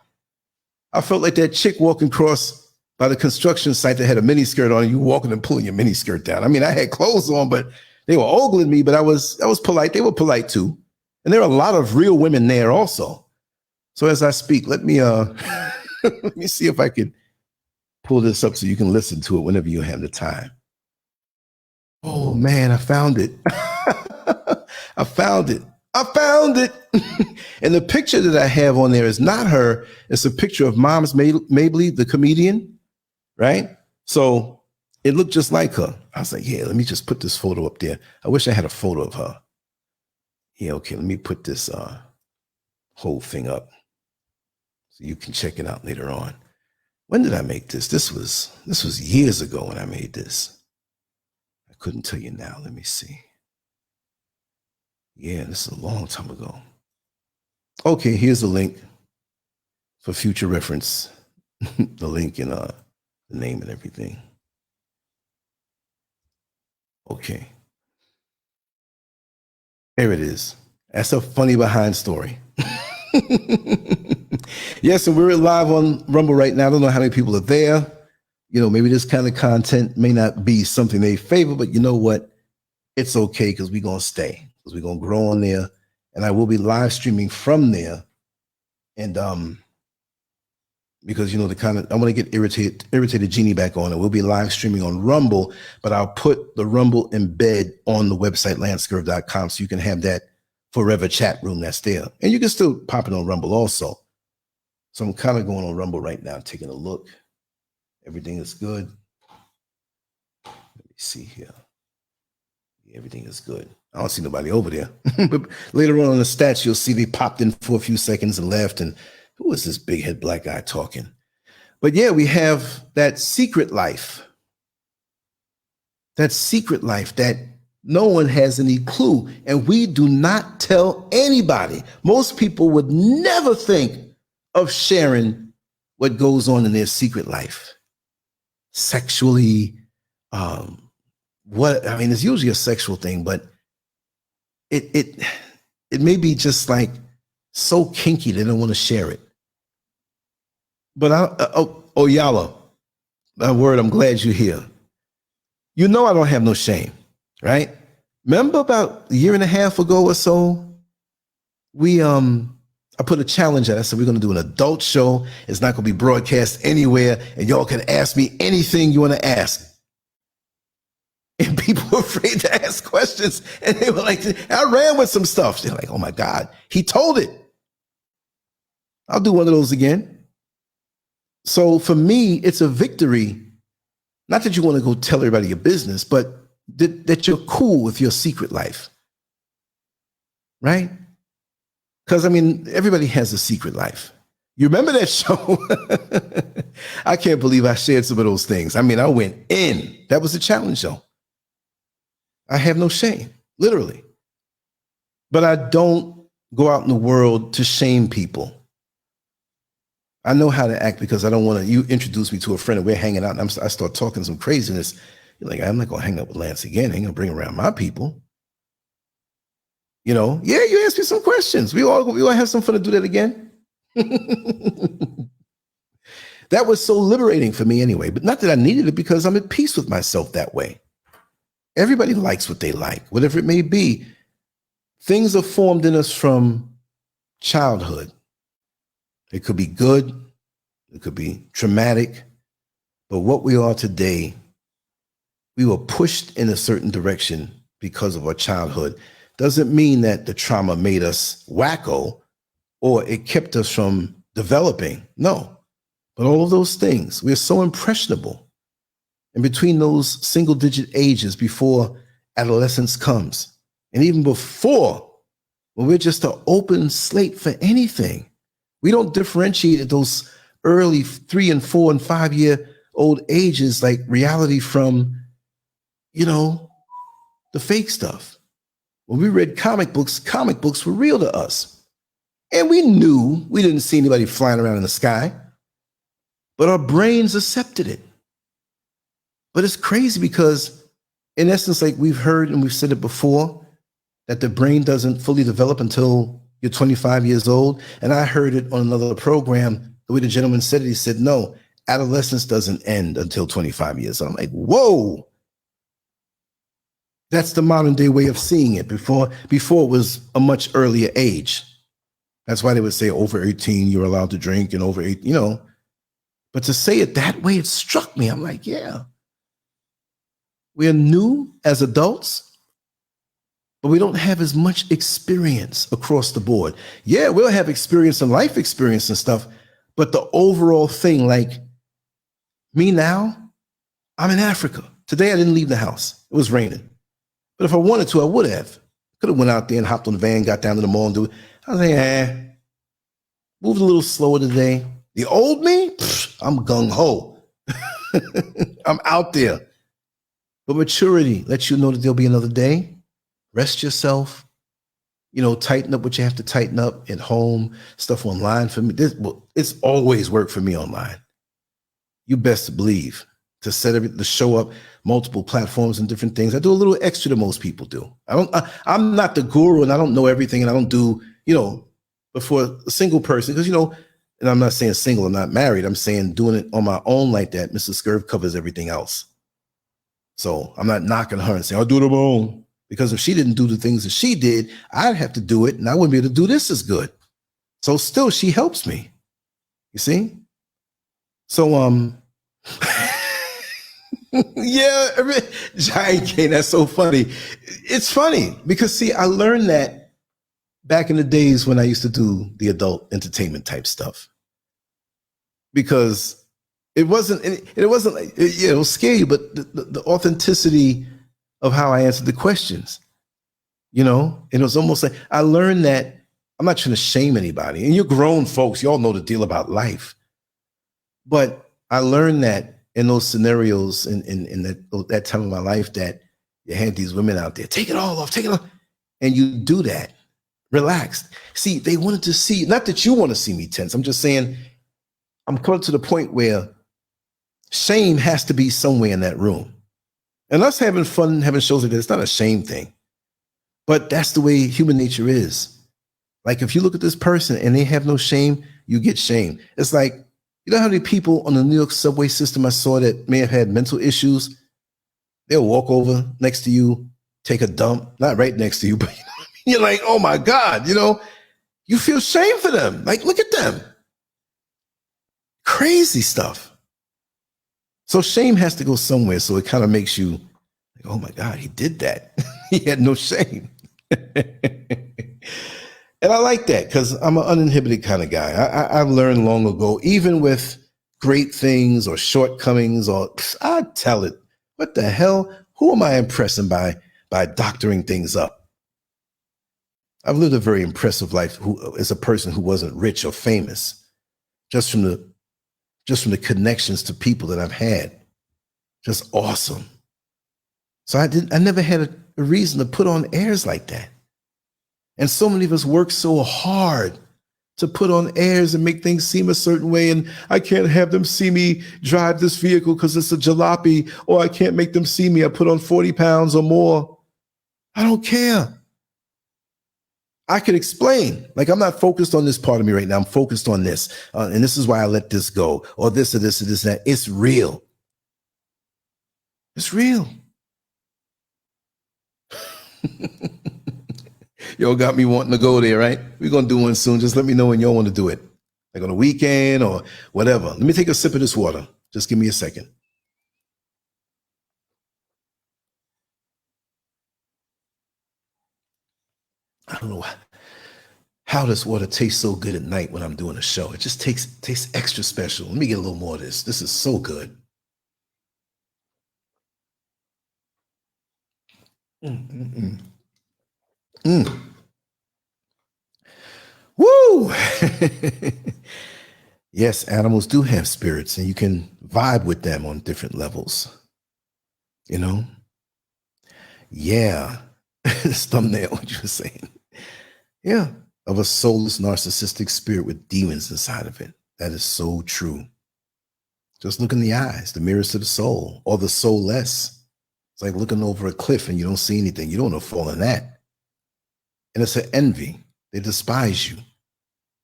I felt like that chick walking across by the construction site that had a mini skirt on, and you walking and pulling your mini skirt down. I mean, I had clothes on, but they were ogling me, but I was polite. They were polite too. And there are a lot of real women there also. So as I speak, let me let me see if I could pull this up so you can listen to it whenever you have the time. Oh man, I found it. I found it. I found it. And the picture that I have on there is not her. It's a picture of Moms Mabley, the comedian, right? So it looked just like her. I was like, yeah, let me just put this photo up there. I wish I had a photo of her. Yeah, okay, let me put this whole thing up so you can check it out later on. When did I make this? This was years ago when I made this. I couldn't tell you now. Let me see. Yeah, this is a long time ago. Okay, here's the link for future reference. The link and the name and everything. Okay. There it is. That's a funny behind story. Yes, and we're live on Rumble right now. I don't know how many people are there. You know, maybe this kind of content may not be something they favor, but you know what? It's okay because we're going to stay. Because we're going to grow on there. And I will be live streaming from there. And because, you know, I want to get irritated Genie back on. And we'll be live streaming on Rumble, but I'll put the Rumble embed on the website, LANCESCURV.com, so you can have that forever chat room that's there. And you can still pop it on Rumble also. So I'm kind of going on Rumble right now, taking a look. Everything is good. Let me see here. Yeah, everything is good. I don't see nobody over there. But later on in the stats, you'll see they popped in for a few seconds and left. And who is this big head black guy talking? But yeah, we have that secret life. That secret life that no one has any clue. And we do not tell anybody. Most people would never think of sharing what goes on in their secret life. Sexually, it's usually a sexual thing, but it may be just like so kinky they don't want to share it. But Yala, that word, I'm glad you're here. You know I don't have no shame, right? Remember about a year and a half ago or so, I put a challenge out. I said, we're going to do an adult show. It's not going to be broadcast anywhere, and y'all can ask me anything you want to ask. And people were afraid to ask questions. And they were like, I ran with some stuff. They're like, oh my God, he told it. I'll do one of those again. So for me, it's a victory. Not that you want to go tell everybody your business, but that you're cool with your secret life. Right? Because, I mean, everybody has a secret life. You remember that show? I can't believe I shared some of those things. I mean, I went in. That was the challenge show. I have no shame, literally. But I don't go out in the world to shame people. I know how to act because I don't want to, you introduce me to a friend and we're hanging out and I start talking some craziness. You're like, I'm not going to hang up with Lance again. I ain't going to bring around my people. You know, yeah, you ask me some questions. We all have some fun to do that again. That was so liberating for me anyway, but not that I needed it because I'm at peace with myself that way. Everybody likes what they like, whatever it may be. Things are formed in us from childhood. It could be good. It could be traumatic. But what we are today, we were pushed in a certain direction because of our childhood. Doesn't mean that the trauma made us wacko or it kept us from developing. No. But all of those things, we're so impressionable. And between those single digit ages before adolescence comes, and even before, when we're just an open slate for anything, we don't differentiate at those early 3 and 4 and 5 year old ages, like reality from, you know, the fake stuff. When we read comic books were real to us. And we knew we didn't see anybody flying around in the sky, but our brains accepted it. But it's crazy because in essence, like we've heard and we've said it before, that the brain doesn't fully develop until you're 25 years old. And I heard it on another program, the way the gentleman said it, he said, no, adolescence doesn't end until 25 years old. I'm like, whoa. That's the modern day way of seeing it. Before it was a much earlier age. That's why they would say over 18, you're allowed to drink, and over 18, you know. But to say it that way, it struck me. I'm like, yeah. We're new as adults, but we don't have as much experience across the board. Yeah, we'll have experience and life experience and stuff, but the overall thing, like me now, I'm in Africa. Today I didn't leave the house. It was raining. But if I wanted to, I would have. Could have went out there and hopped on the van, got down to the mall and do it. I was like, moved a little slower today. The old me, I'm gung-ho. I'm out there. But maturity lets you know that there'll be another day. Rest yourself. You know, tighten up what you have to tighten up at home. Stuff online for me. It's always worked for me online. You best believe to to show up multiple platforms and different things. I do a little extra than most people do. I'm not the guru and I don't know everything and I don't do, you know, but for a single person, because, you know, and I'm not saying single, I'm not married. I'm saying doing it on my own like that, Mrs. SCURV covers everything else. So I'm not knocking her and saying, I'll do it on my own. Because if she didn't do the things that she did, I'd have to do it and I wouldn't be able to do this as good. So still, she helps me. You see? So, yeah, Giant K, that's so funny. It's funny because, see, I learned that back in the days when I used to do the adult entertainment type stuff. Because it wasn't like, it will scare you, but the authenticity of how I answered the questions, you know, and it was almost like I learned that I'm not trying to shame anybody. And you're grown folks, you all know the deal about life. But I learned that in those scenarios in that time of my life that you had these women out there, take it all off, take it off. And you do that, relax. See, they wanted to see, not that you want to see me tense. I'm just saying, I'm coming to the point where shame has to be somewhere in that room. And us having fun, having shows like this, it's not a shame thing. But that's the way human nature is. Like if you look at this person and they have no shame, you get shame. It's like, you know how many people on the New York subway system I saw that may have had mental issues? They'll walk over next to you, take a dump, not right next to you, but you're like, oh my God, you know, you feel shame for them. Like, look at them. Crazy stuff. So shame has to go somewhere. So it kind of makes you like, oh my God, he did that. He had no shame. And I like that because I'm an uninhibited kind of guy. I've learned long ago, even with great things or shortcomings, or I tell it, what the hell? Who am I impressing by doctoring things up? I've lived a very impressive life as a person who wasn't rich or famous, just from the connections to people that I've had. Just awesome. So I never had a reason to put on airs like that. And so many of us work so hard to put on airs and make things seem a certain way. And I can't have them see me drive this vehicle because it's a jalopy, or I can't make them see me. I put on 40 pounds or more. I don't care. I could explain. Like, I'm not focused on this part of me right now. I'm focused on this. And this is why I let this go, or this, or this, or this, and that. It's real. It's real. Y'all got me wanting to go there, right? We're going to do one soon. Just let me know when y'all want to do it. Like on a weekend or whatever. Let me take a sip of this water. Just give me a second. I don't know how this water tastes so good at night when I'm doing a show. It just tastes extra special. Let me get a little more of this. This is so good. Woo! Yes, animals do have spirits, and you can vibe with them on different levels. You know? Yeah. This thumbnail, what you were saying. Yeah. Of a soulless, narcissistic spirit with demons inside of it. That is so true. Just look in the eyes, the mirrors to the soul, or the soulless. It's like looking over a cliff and you don't see anything. You don't want to fall in that. And it's an envy. They despise you,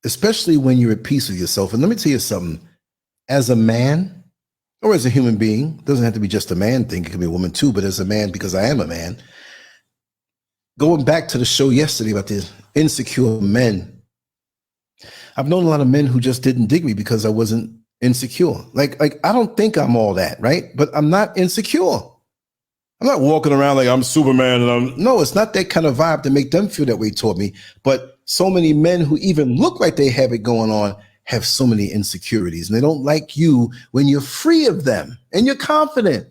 especially when you're at peace with yourself. And let me tell you something, as a man or as a human being, it doesn't have to be just a man thing. It could be a woman too, but as a man, because I am a man, going back to the show yesterday about the insecure men, I've known a lot of men who just didn't dig me because I wasn't insecure. Like I don't think I'm all that, right? But I'm not insecure. I'm not walking around like I'm Superman and no, it's not that kind of vibe to make them feel that way toward me. But so many men who even look like they have it going on have so many insecurities, and they don't like you when you're free of them and you're confident.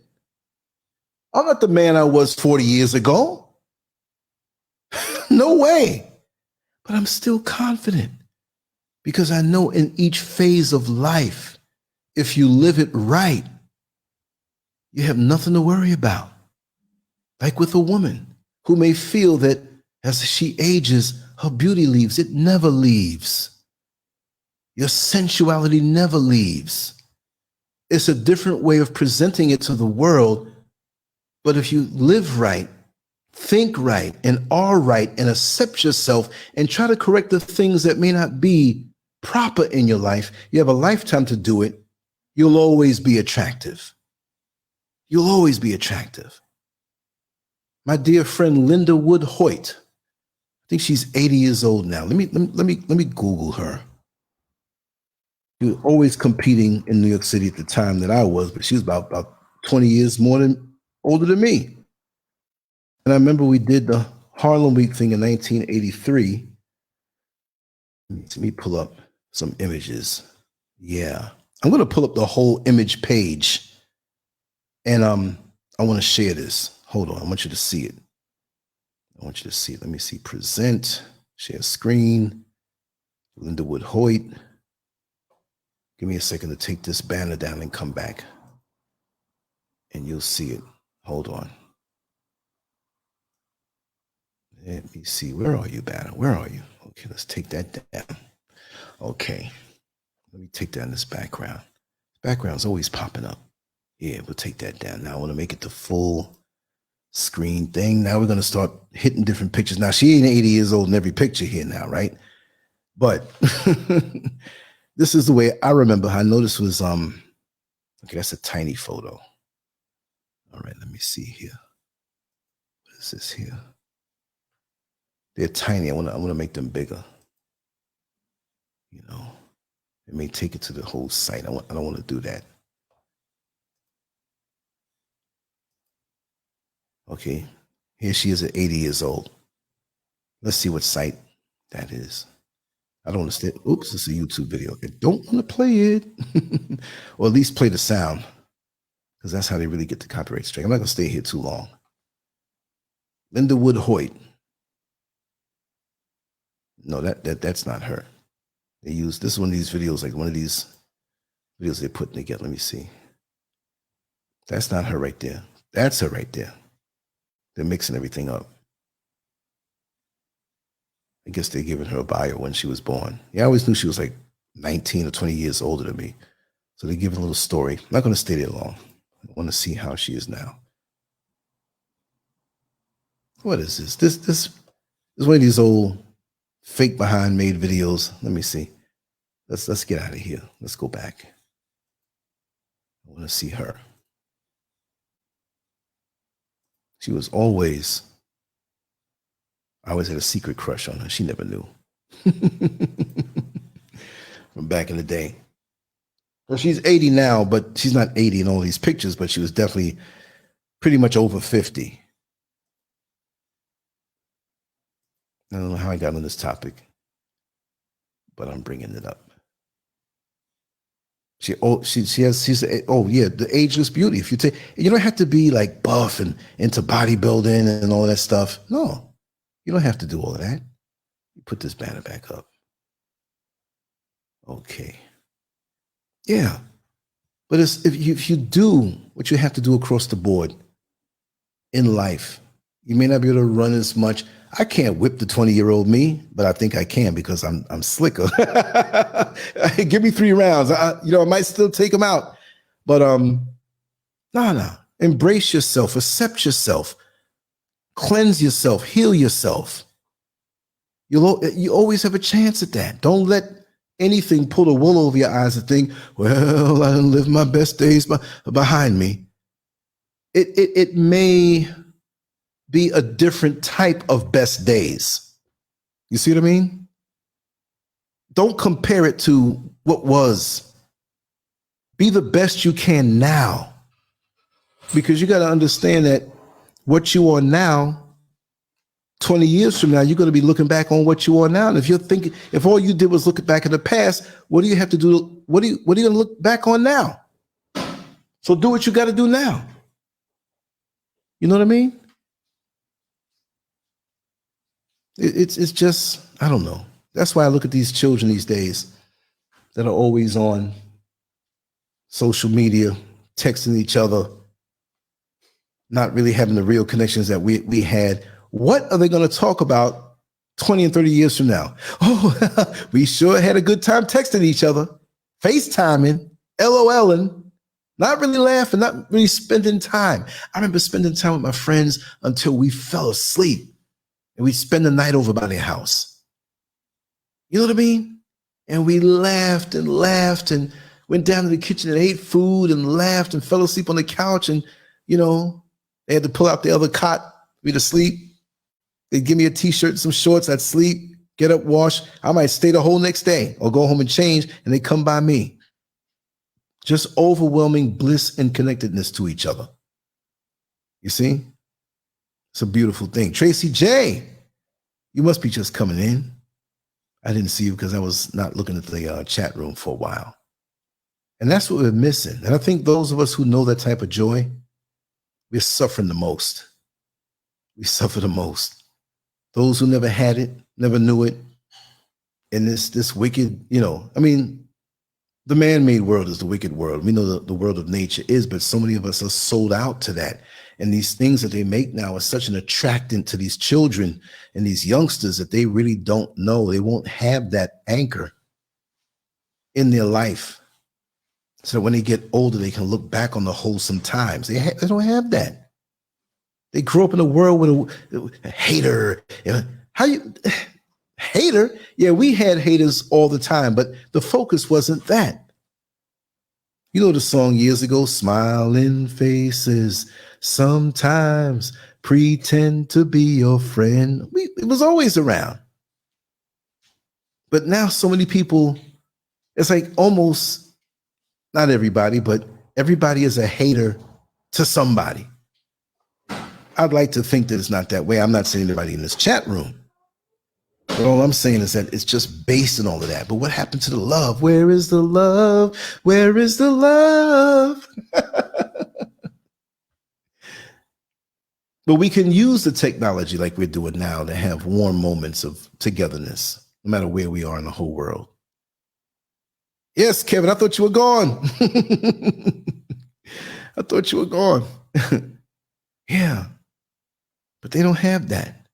I'm not the man I was 40 years ago. No way. But I'm still confident because I know in each phase of life, if you live it right, you have nothing to worry about. Like with a woman who may feel that as she ages, her beauty leaves. It never leaves. Your sensuality never leaves. It's a different way of presenting it to the world. But if you live right, think right, and are right, and accept yourself, and try to correct the things that may not be proper in your life, you have a lifetime to do it. You'll always be attractive. You'll always be attractive. My dear friend Linda Wood Hoyt, I think she's 80 years old now. Let me Google her. She was always competing in New York City at the time that I was, but she was about 20 years older than me. And I remember we did the Harlem Week thing in 1983. Let me pull up some images. Yeah, I'm going to pull up the whole image page, and I want to share this. Hold on, I want you to see it. I want you to see it. Let me see. Present, share screen. Linda Wood Hoyt. Give me a second to take this banner down and come back, and you'll see it. Hold on. Let me see. Where are you, banner? Where are you? Okay, let's take that down. Okay. Let me take down this background. Background's always popping up. Yeah, we'll take that down. Now I want to make it the full screen thing. Now we're going to start hitting different pictures. Now she ain't 80 years old in every picture here now, right? But this is the way I remember. I know this was, okay, that's a tiny photo. All right, let me see here. What is this here? They're tiny. I want to make them bigger. You know, it may take it to the whole site. I don't want to do that. Okay, here she is at 80 years old. Let's see what site that is. I don't understand. Oops, it's a YouTube video. I don't want to play it. Or at least play the sound, because that's how they really get the copyright strike. I'm not going to stay here too long. Linda Wood Hoyt. No, that's not her. They use, this is one of these videos, like one of these videos they're putting together. Let me see. That's not her right there. That's her right there. They're mixing everything up. I guess they're giving her a bio when she was born. Yeah, I always knew she was like 19 or 20 years older than me. So they give a little story. I'm not going to stay there long. I want to see how she is now. What is this? This is one of these old fake behind made videos. Let me see. Let's get out of here. Let's go back. I want to see her. She was always, I always had a secret crush on her. She never knew. From back in the day. Well, she's 80 now, but she's not 80 in all these pictures, but she was definitely pretty much over 50. I don't know how I got on this topic, but I'm bringing it up. She's the ageless beauty. If you take, you don't have to be like buff and into bodybuilding and all that stuff. No, you don't have to do all of that. You put this banner back up. Okay. Yeah, but it's, if you do what you have to do across the board in life, you may not be able to run as much. I can't whip the 20-year-old me, but I think I can because I'm slicker. Give me 3 rounds. I might still take him out, but no. Embrace yourself, accept yourself, cleanse yourself, heal yourself. You always have a chance at that. Don't let anything pull the wool over your eyes and think, well, I didn't live my best days behind me. It may be a different type of best days. You see what I mean? Don't compare it to what was. Be the best you can now. Because you got to understand that what you are now, 20 years from now, you're going to be looking back on what you are now. And if you're thinking, if all you did was look back at the past, what do you have to do? What are you going to look back on now? So do what you got to do now. You know what I mean? It's just, I don't know. That's why I look at these children these days that are always on social media, texting each other, not really having the real connections that we had. What are they going to talk about 20 and 30 years from now? Oh, we sure had a good time texting each other, FaceTiming, LOLing, not really laughing, not really spending time. I remember spending time with my friends until we fell asleep, and we'd spend the night over by their house. You know what I mean? And we laughed and went down to the kitchen and ate food and laughed and fell asleep on the couch. And, you know, they had to pull out the other cot for me to sleep. They'd give me a t-shirt and some shorts. I'd sleep, get up, wash. I might stay the whole next day or go home and change, and they come by me. Just overwhelming bliss and connectedness to each other. You see? It's a beautiful thing. Tracy J, you must be just coming in. I didn't see you because I was not looking at the chat room for a while. And that's what we're missing. And I think those of us who know that type of joy, we're suffering the most. We suffer the most. Those who never had it, never knew it, in this wicked, you know, I mean, the man-made world is the wicked world. We know the world of nature is, but so many of us are sold out to that. And these things that they make now are such an attractant to these children and these youngsters that they really don't know. They won't have that anchor in their life. So when they get older, they can look back on the wholesome times. They don't have that. They grew up in a world with a hater. How you hater? Yeah, we had haters all the time, but the focus wasn't that. You know the song years ago, smiling faces sometimes pretend to be your friend. It was always around. But now so many people, it's like almost, not everybody, but everybody is a hater to somebody. I'd like to think that it's not that way. I'm not saying everybody in this chat room. But all I'm saying is that it's just based on all of that. But what happened to the love? Where is the love? Where is the love? But we can use the technology like we're doing now to have warm moments of togetherness, no matter where we are in the whole world. Yes, Kevin, I thought you were gone. I thought you were gone. Yeah, but they don't have that.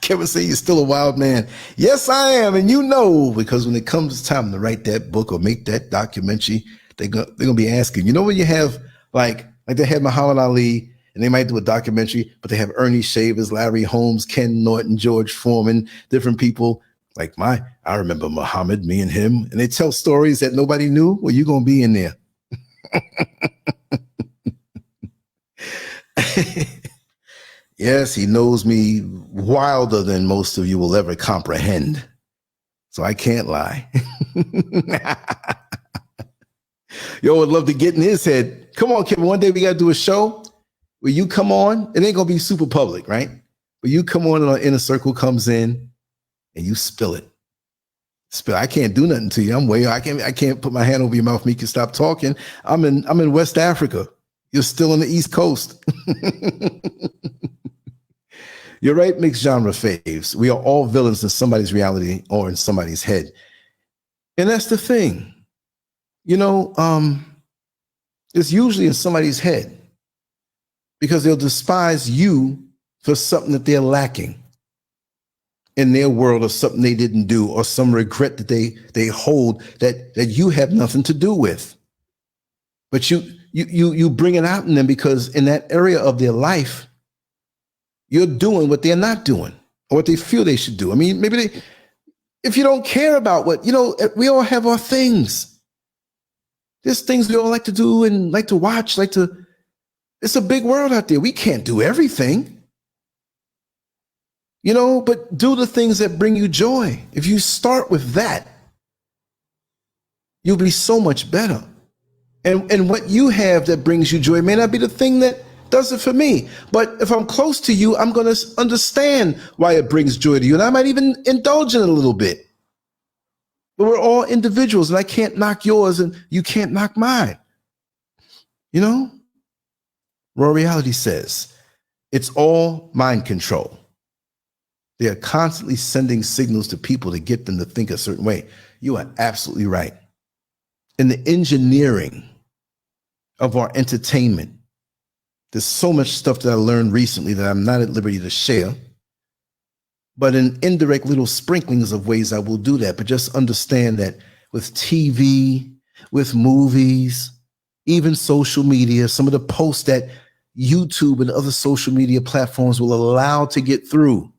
Kevin say you're still a wild man. Yes, I am, and you know, because when it comes time to write that book or make that documentary, they're gonna be asking. You know, when you have like they had Muhammad Ali, and they might do a documentary, but they have Ernie Shavers, Larry Holmes, Ken Norton, George Foreman, different people. Like I remember Muhammad, me and him, and they tell stories that nobody knew. Well, you're gonna be in there. Yes, he knows me wilder than most of you will ever comprehend. So I can't lie. Yo, would love to get in his head. Come on, Kevin, one day we got to do a show where you come on. It ain't going to be super public, right? But you come on and our inner circle comes in and you spill it. I can't do nothing to you. I'm way, I can't put my hand over your mouth, make you stop talking. I'm in West Africa. You're still on the East Coast. You're right, mixed genre faves. We are all villains in somebody's reality or in somebody's head. And that's the thing. You know, it's usually in somebody's head because they'll despise you for something that they're lacking in their world or something they didn't do or some regret that they hold that you have nothing to do with. But you bring it out in them, because in that area of their life, you're doing what they're not doing or what they feel they should do. I mean, maybe if you don't care about what, we all have our things. There's things we all like to do and like to watch, it's a big world out there. We can't do everything, but do the things that bring you joy. If you start with that, you'll be so much better. And what you have that brings you joy may not be the thing that does it for me. But if I'm close to you, I'm going to understand why it brings joy to you. And I might even indulge in it a little bit. But we're all individuals, and I can't knock yours and you can't knock mine. Raw reality says it's all mind control. They are constantly sending signals to people to get them to think a certain way. You are absolutely right. In the engineering of our entertainment, there's so much stuff that I learned recently that I'm not at liberty to share, but in indirect little sprinklings of ways I will do that. But just understand that with TV, with movies, even social media, some of the posts that YouTube and other social media platforms will allow to get through.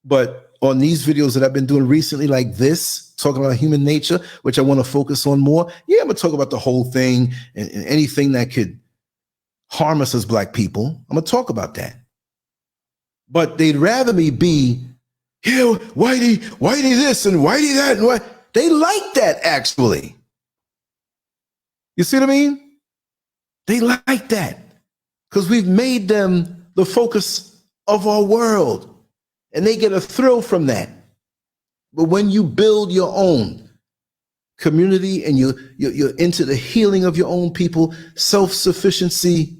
But on these videos that I've been doing recently, like this, talking about human nature, which I want to focus on more. Yeah, I'm going to talk about the whole thing and anything that could harm us as Black people. I'm going to talk about that. But they'd rather me be, Whitey this and Whitey that. And they like that, actually. You see what I mean? They like that because we've made them the focus of our world. And they get a thrill from that. But when you build your own community and you're into the healing of your own people, self-sufficiency,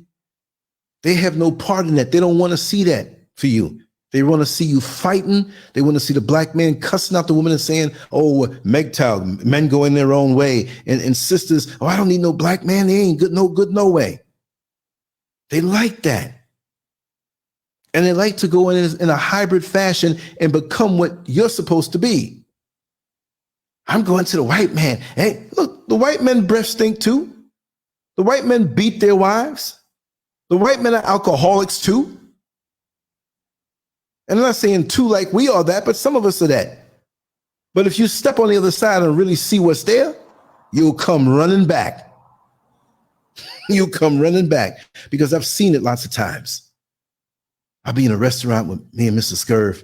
they have no part in that. They don't want to see that for you. They want to see you fighting. They want to see the Black man cussing out the woman and saying, oh, MGTOW, men go in their own way. And sisters, oh, I don't need no Black man. They ain't good, no way. They like that. And they like to go in a hybrid fashion and become what you're supposed to be. I'm going to the white man. Hey, look, the white men breath stink too. The white men beat their wives. The white men are alcoholics too. And I'm not saying too like we are that, but some of us are that. But if you step on the other side and really see what's there, you'll come running back. You'll come running back because I've seen it lots of times. I'll be in a restaurant with me and Mr. SCURV,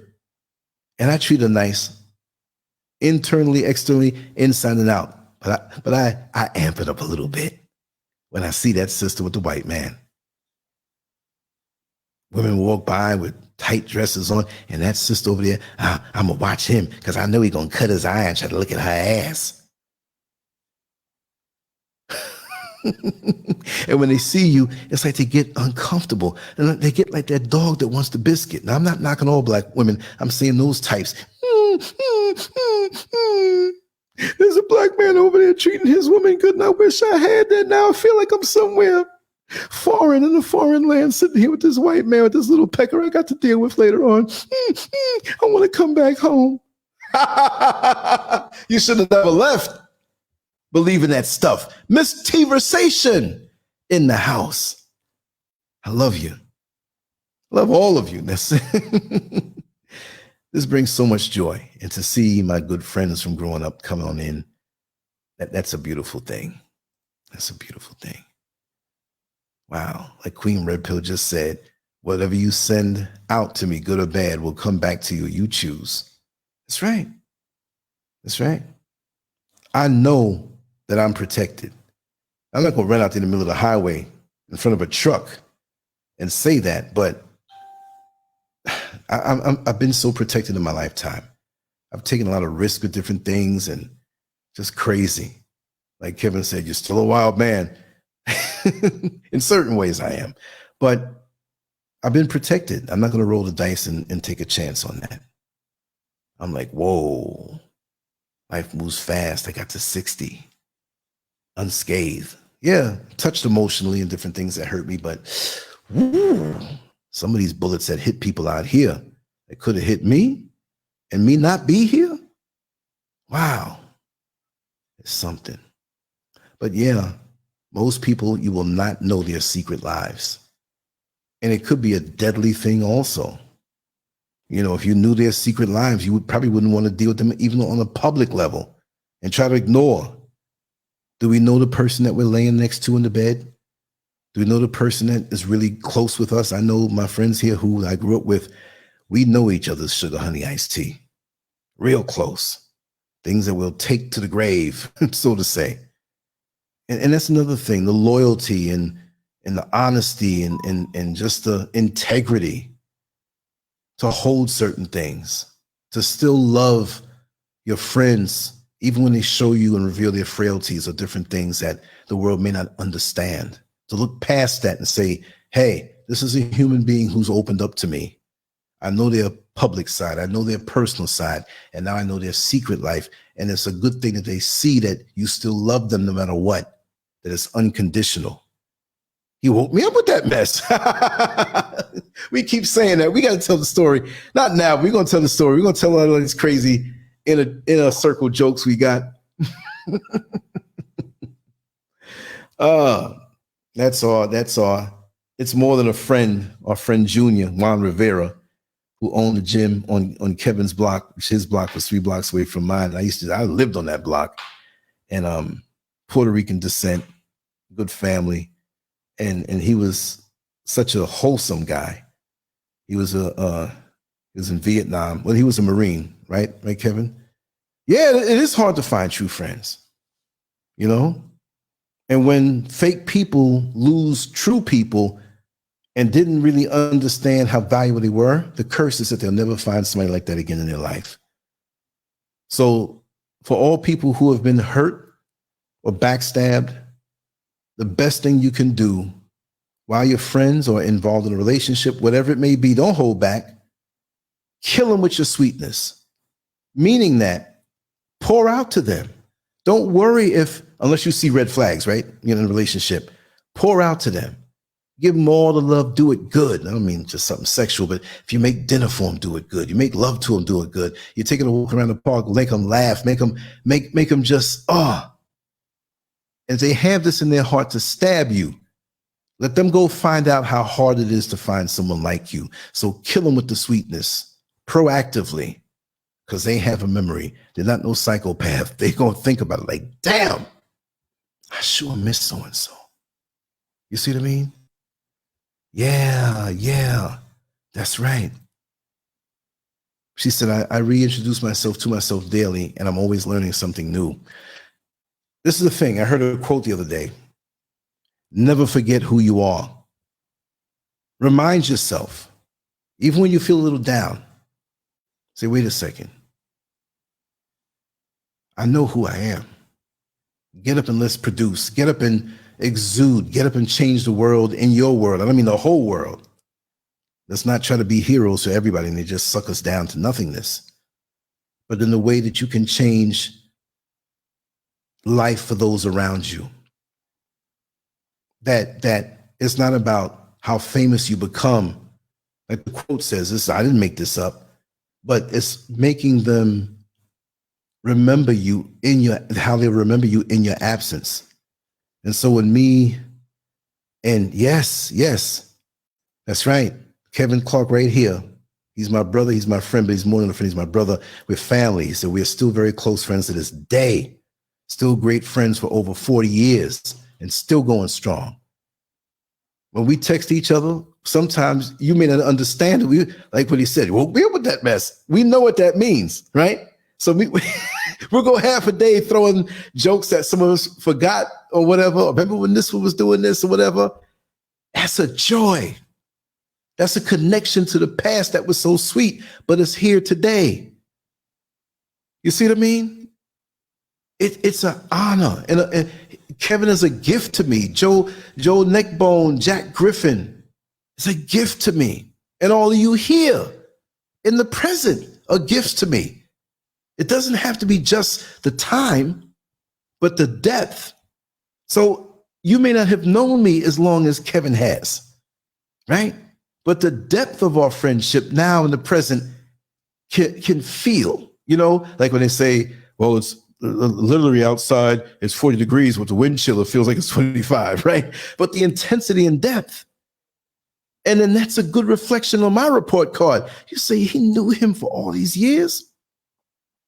and I treat her nice, internally, externally, inside and out. But I amp it up a little bit when I see that sister with the white man. Women walk by with tight dresses on, and that sister over there, I'm going to watch him because I know he's going to cut his eye and try to look at her ass. And when they see you, it's like they get uncomfortable. And they get like that dog that wants the biscuit. Now, I'm not knocking all Black women. I'm saying those types. There's a Black man over there treating his woman good, and I wish I had that. Now I feel like I'm somewhere foreign in a foreign land, sitting here with this white man with this little pecker I got to deal with later on. I want to come back home. You should have never left. Believe in that stuff. Miss T-versation in the house. I love you. Love all of you. This brings so much joy. And to see my good friends from growing up come on in, that's a beautiful thing. That's a beautiful thing. Wow. Like Queen Red Pill just said, whatever you send out to me, good or bad, will come back to you. You choose. That's right. That's right. I know that I'm protected. I'm not going to run out in the middle of the highway in front of a truck and say that, but I've been so protected in my lifetime. I've taken a lot of risks with different things and just crazy. Like Kevin said, you're still a wild man. In certain ways I am, but I've been protected. I'm not going to roll the dice and take a chance on that. I'm like, whoa, life moves fast. I got to 60. Unscathed. Yeah, touched emotionally and different things that hurt me, but woo, some of these bullets that hit people out here that could have hit me and me not be here. Wow, it's something. But yeah, Most people, you will not know their secret lives. And it could be a deadly thing also. You know, if you knew their secret lives, you probably wouldn't want to deal with them even on a public level and try to ignore. Do we know the person that we're laying next to in the bed? Do we know the person that is really close with us? I know my friends here who I grew up with, we know each other's sugar honey iced tea. Real close. Things that we'll take to the grave, so to say. And that's another thing, the loyalty and the honesty and just the integrity to hold certain things, to still love your friends, even when they show you and reveal their frailties or different things that the world may not understand. To look past that and say, hey, this is a human being who's opened up to me. I know their public side. I know their personal side. And now I know their secret life. And it's a good thing that they see that you still love them no matter what, that it's unconditional. He woke me up with that mess. We keep saying that. We got to tell the story. Not now. We're going to tell the story. We're going to tell all these crazy inner circle jokes we got. That's all. That's all. It's more than a friend. Our friend Junior, Juan Rivera, who owned the gym on Kevin's block. His block was 3 blocks away from mine. I lived on that block. And Puerto Rican descent, good family. And he was such a wholesome guy. He was in Vietnam. Well, he was a Marine, right? Right, Kevin? Yeah, it is hard to find true friends, you know? And when fake people lose true people and didn't really understand how valuable they were, the curse is that they'll never find somebody like that again in their life. So for all people who have been hurt or backstabbed, the best thing you can do while you're friends or involved in a relationship, whatever it may be, don't hold back. Kill them with your sweetness, meaning that pour out to them. Don't worry unless you see red flags, right? You're in a relationship, pour out to them. Give them all the love, do it good. I don't mean just something sexual, but if you make dinner for them, do it good. You make love to them, do it good. You take them a walk around the park, make them laugh, make them just, And they have this in their heart to stab you. Let them go find out how hard it is to find someone like you. So kill them with the sweetness proactively, because they have a memory. They're not no psychopath. They're going to think about it like, damn, I sure miss so-and-so. You see what I mean? Yeah, that's right. She said, I reintroduce myself to myself daily, and I'm always learning something new. This is the thing. I heard a quote the other day. Never forget who you are. Remind yourself, even when you feel a little down, say, wait a second. I know who I am. Get up and let's produce. Get up and exude. Get up and change the world in your world. I don't mean the whole world. Let's not try to be heroes to everybody and they just suck us down to nothingness. But in the way that you can change life for those around you. That it's not about how famous you become. Like the quote says, this, I didn't make this up, but it's making them remember you how they remember you in your absence. And so when me, and yes, that's right. Kevin Clark right here. He's my brother. He's my friend, but he's more than a friend. He's my brother. We're family. So we're still very close friends to this day. Still great friends for over 40 years and still going strong. When we text each other, sometimes you may not understand it. We, like what he said, well, we're with that mess. We know what that means, right? So we'll go half a day throwing jokes that some of us forgot or whatever. Or remember when this one was doing this or whatever? That's a joy. That's a connection to the past that was so sweet, but it's here today. You see what I mean? It's an honor. And Kevin is a gift to me. Joe Neckbone, Jack Griffin, it's a gift to me. And all of you here in the present are gifts to me. It doesn't have to be just the time, but the depth. So you may not have known me as long as Kevin has, right? But the depth of our friendship now in the present can feel, you know, like when they say, well, it's literally outside it's 40 degrees with the wind chill, it feels like it's 25, right? But the intensity and depth. And then that's a good reflection on my report card. You say he knew him for all these years?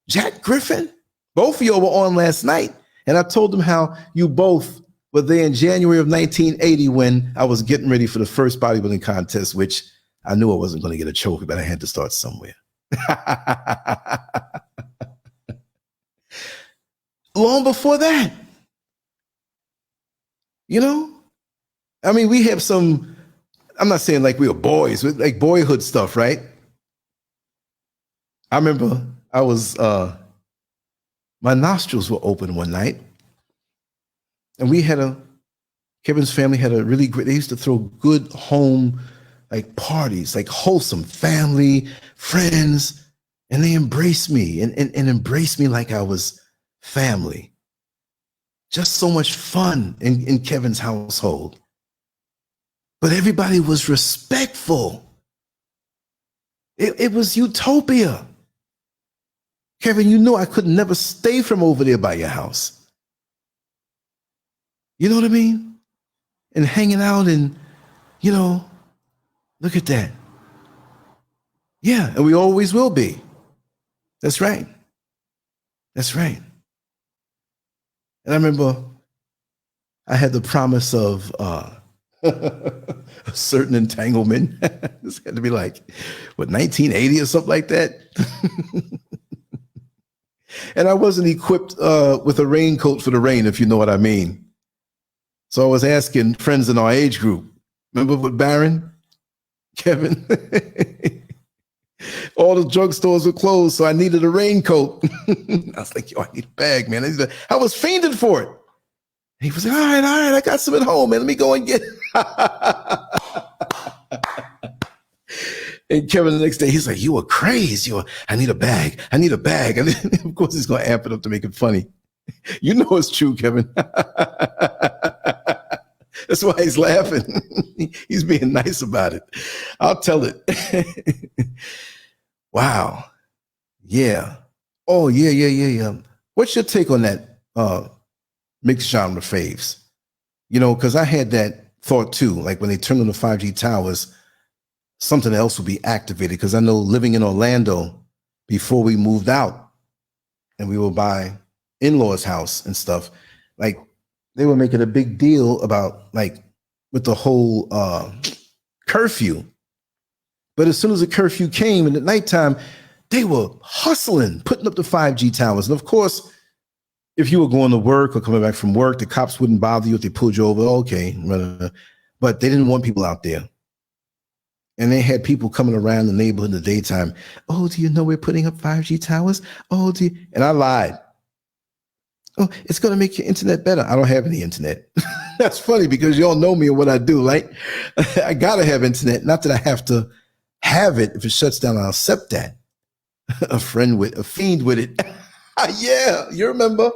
Jack Griffin? Both of you were on last night. And I told them how you both were there in January of 1980 when I was getting ready for the first bodybuilding contest, which I knew I wasn't going to get a trophy, but I had to start somewhere. Long before that, you know, I mean, we have some, I'm not saying like we were boys, but like boyhood stuff, right? I remember I was, my nostrils were open one night, and we had Kevin's family had a really great, they used to throw good home, like parties, like wholesome family, friends, and they embraced me and embraced me like I was family. Just so much fun in Kevin's household. But everybody was respectful. It was utopia. Kevin, you know I could never stay from over there by your house. You know what I mean? And hanging out and, you know, look at that. Yeah, and we always will be. That's right. That's right. And I remember I had the promise of a certain entanglement. This had to be like, what, 1980 or something like that? And I wasn't equipped with a raincoat for the rain, if you know what I mean. So I was asking friends in our age group, remember with Barron, Kevin? All the drugstores were closed, so I needed a raincoat. I was like, yo, I need a bag, man. I was fiending for it. And he was like, all right, I got some at home, man. Let me go and get it. And Kevin the next day, he's like, you were crazy. I need a bag. I need a bag. And then, of course, he's going to amp it up to make it funny. You know it's true, Kevin. That's why he's laughing. He's being nice about it. I'll tell it. Wow. Yeah. Oh, yeah. What's your take on that mixed genre faves? You know, because I had that thought too. Like when they turned on the 5G towers, something else would be activated. Because I know living in Orlando, before we moved out and we were by in-laws' house and stuff, like they were making a big deal about like with the whole curfew. But as soon as the curfew came and at nighttime, they were hustling, putting up the 5G towers. And of course, if you were going to work or coming back from work, the cops wouldn't bother you if they pulled you over. Okay. But they didn't want people out there. And they had people coming around the neighborhood in the daytime. Oh, do you know we're putting up 5G towers? Oh, and I lied. Oh, it's going to make your internet better. I don't have any internet. That's funny because you all know me and what I do, right? I got to have internet. Not that I have to have it. If it shuts down, I'll accept that. A fiend with it. Yeah, you remember?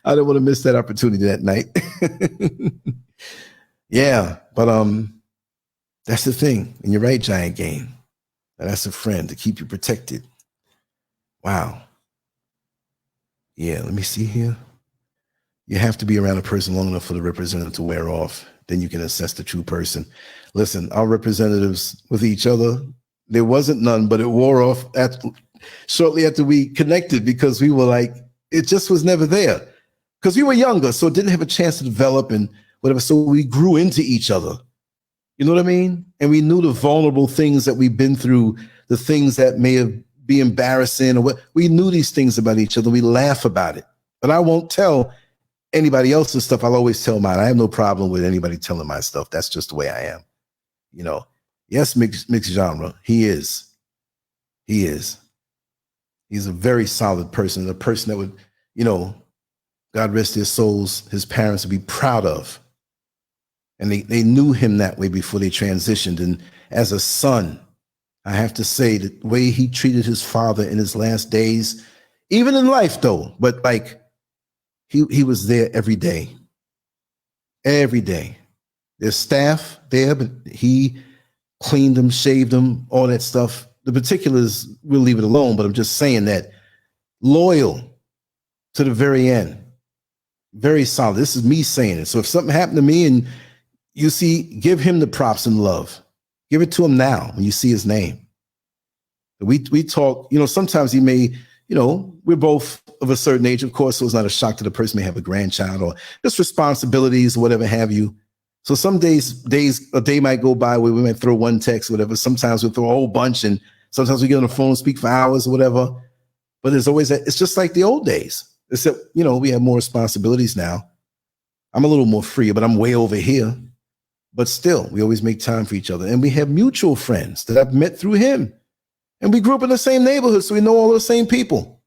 I didn't want to miss that opportunity that night. Yeah, but that's the thing. And you're right, Giant Game. That's a friend to keep you protected. Wow. Yeah, let me see here. You have to be around a person long enough for the representative to wear off. Then you can assess the true person. Listen, our representatives with each other, there wasn't none, but it wore off shortly after we connected because we were like, it just was never there. Because we were younger, so it didn't have a chance to develop and whatever. So we grew into each other. You know what I mean? And we knew the vulnerable things that we've been through, the things that may have be embarrassing or what. We knew these things about each other. We laugh about it. But I won't tell anybody else's stuff. I'll always tell mine. I have no problem with anybody telling my stuff. That's just the way I am. You know, yes, mixed genre. He is. He's a very solid person, a person that would, you know, God rest their souls, his parents would be proud of. And they knew him that way before they transitioned. And as a son, I have to say the way he treated his father in his last days, even in life though, but like he was there every day. Every day. There's staff there, but he cleaned them, shaved them, all that stuff. The particulars, we'll leave it alone, but I'm just saying that loyal to the very end. Very solid. This is me saying it. So if something happened to me and you see, give him the props and love. Give it to him now when you see his name. We talk, you know, sometimes he may, you know, we're both of a certain age, of course, so it's not a shock to the person may have a grandchild or just responsibilities or whatever have you. So some days, a day might go by where we might throw one text, whatever. Sometimes we'll throw a whole bunch, and sometimes we get on the phone, speak for hours or whatever. But there's always that. It's just like the old days, except, you know, we have more responsibilities now. I'm a little more free, but I'm way over here. But still, we always make time for each other. And we have mutual friends that I've met through him. And we grew up in the same neighborhood, so we know all the same people.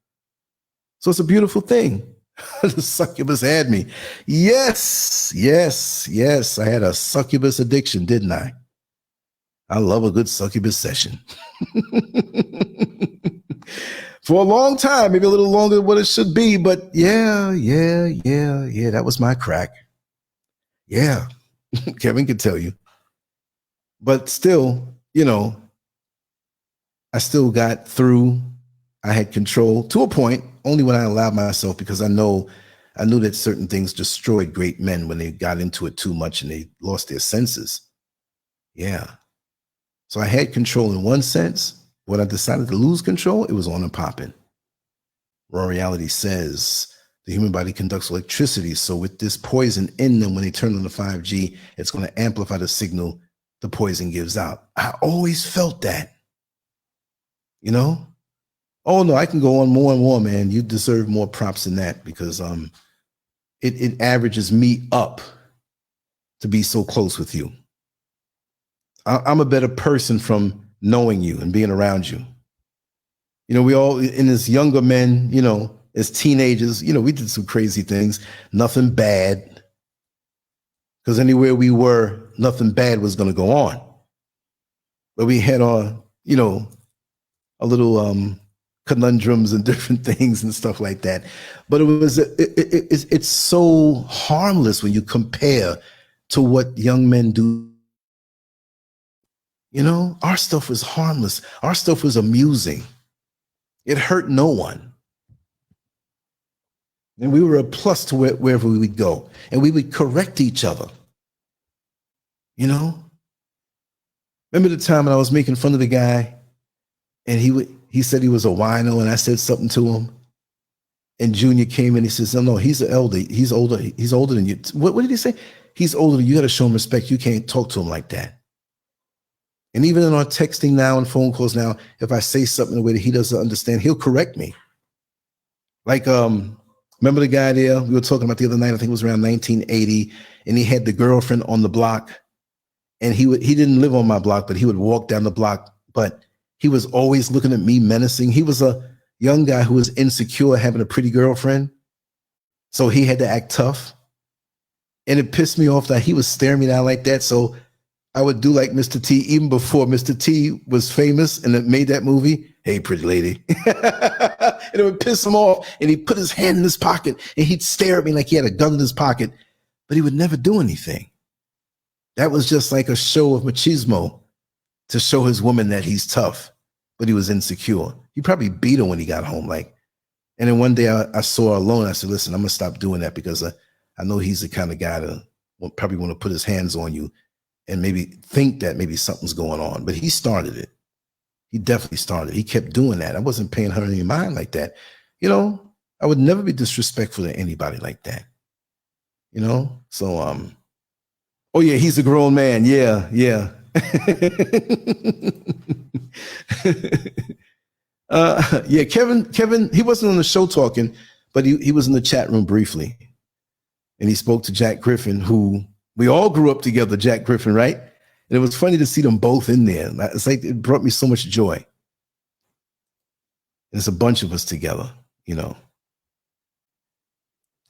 So it's a beautiful thing. The succubus had me. Yes, yes, yes. I had a succubus addiction, didn't I? I love a good succubus session. For a long time, maybe a little longer than what it should be, but yeah, that was my crack. Yeah, Kevin can tell you. But still, you know, I still got through. I had control to a point, only when I allowed myself, because I knew that certain things destroyed great men when they got into it too much and they lost their senses. Yeah. So I had control in one sense. When I decided to lose control, it was on and popping. Raw reality says the human body conducts electricity. So with this poison in them, when they turn on the 5G, it's going to amplify the signal the poison gives out. I always felt that. You know? Oh no, I can go on more and more, man. You deserve more props than that, because it averages me up to be so close with you. I'm a better person from knowing you and being around you. You know, we all, in as younger men, you know, as teenagers, you know, we did some crazy things, nothing bad. Because anywhere we were, nothing bad was going to go on. But we had our, you know, a little conundrums and different things and stuff like that. But it's so harmless when you compare to what young men do. You know, our stuff was harmless. Our stuff was amusing. It hurt no one. And we were a plus to wherever we would go. And we would correct each other. You know? Remember the time when I was making fun of the guy and he said he was a wino, and I said something to him. And Junior came in, he says, no, he's an elder. He's older than you. What did he say? He's older than you. You got to show him respect. You can't talk to him like that. And even in our texting now and phone calls now, if I say something in a way that he doesn't understand, he'll correct me. Like, remember the guy there we were talking about the other night? I think it was around 1980, and he had the girlfriend on the block, and he didn't live on my block, but he would walk down the block, but he was always looking at me menacing. He was a young guy who was insecure having a pretty girlfriend, so he had to act tough, and it pissed me off that he was staring me down like that. So I would do like Mr. T, even before Mr. T was famous and it made that movie. Hey, pretty lady. And it would piss him off. And he'd put his hand in his pocket and he'd stare at me like he had a gun in his pocket, but he would never do anything. That was just like a show of machismo to show his woman that he's tough, but he was insecure. He probably beat her when he got home. Like, and then one day I saw her alone. I said, listen, I'm going to stop doing that, because I know he's the kind of guy to probably want to put his hands on you and maybe think that maybe something's going on. But he started it. He definitely started. He kept doing that. I wasn't paying her any mind like that. You know, I would never be disrespectful to anybody like that. You know? So, oh yeah, he's a grown man. Yeah. Yeah, Kevin, he wasn't on the show talking, but he was in the chat room briefly. And he spoke to Jack Griffin, who we all grew up together, Jack Griffin, right? And it was funny to see them both in there. It's like, it brought me so much joy. There's a bunch of us together, you know.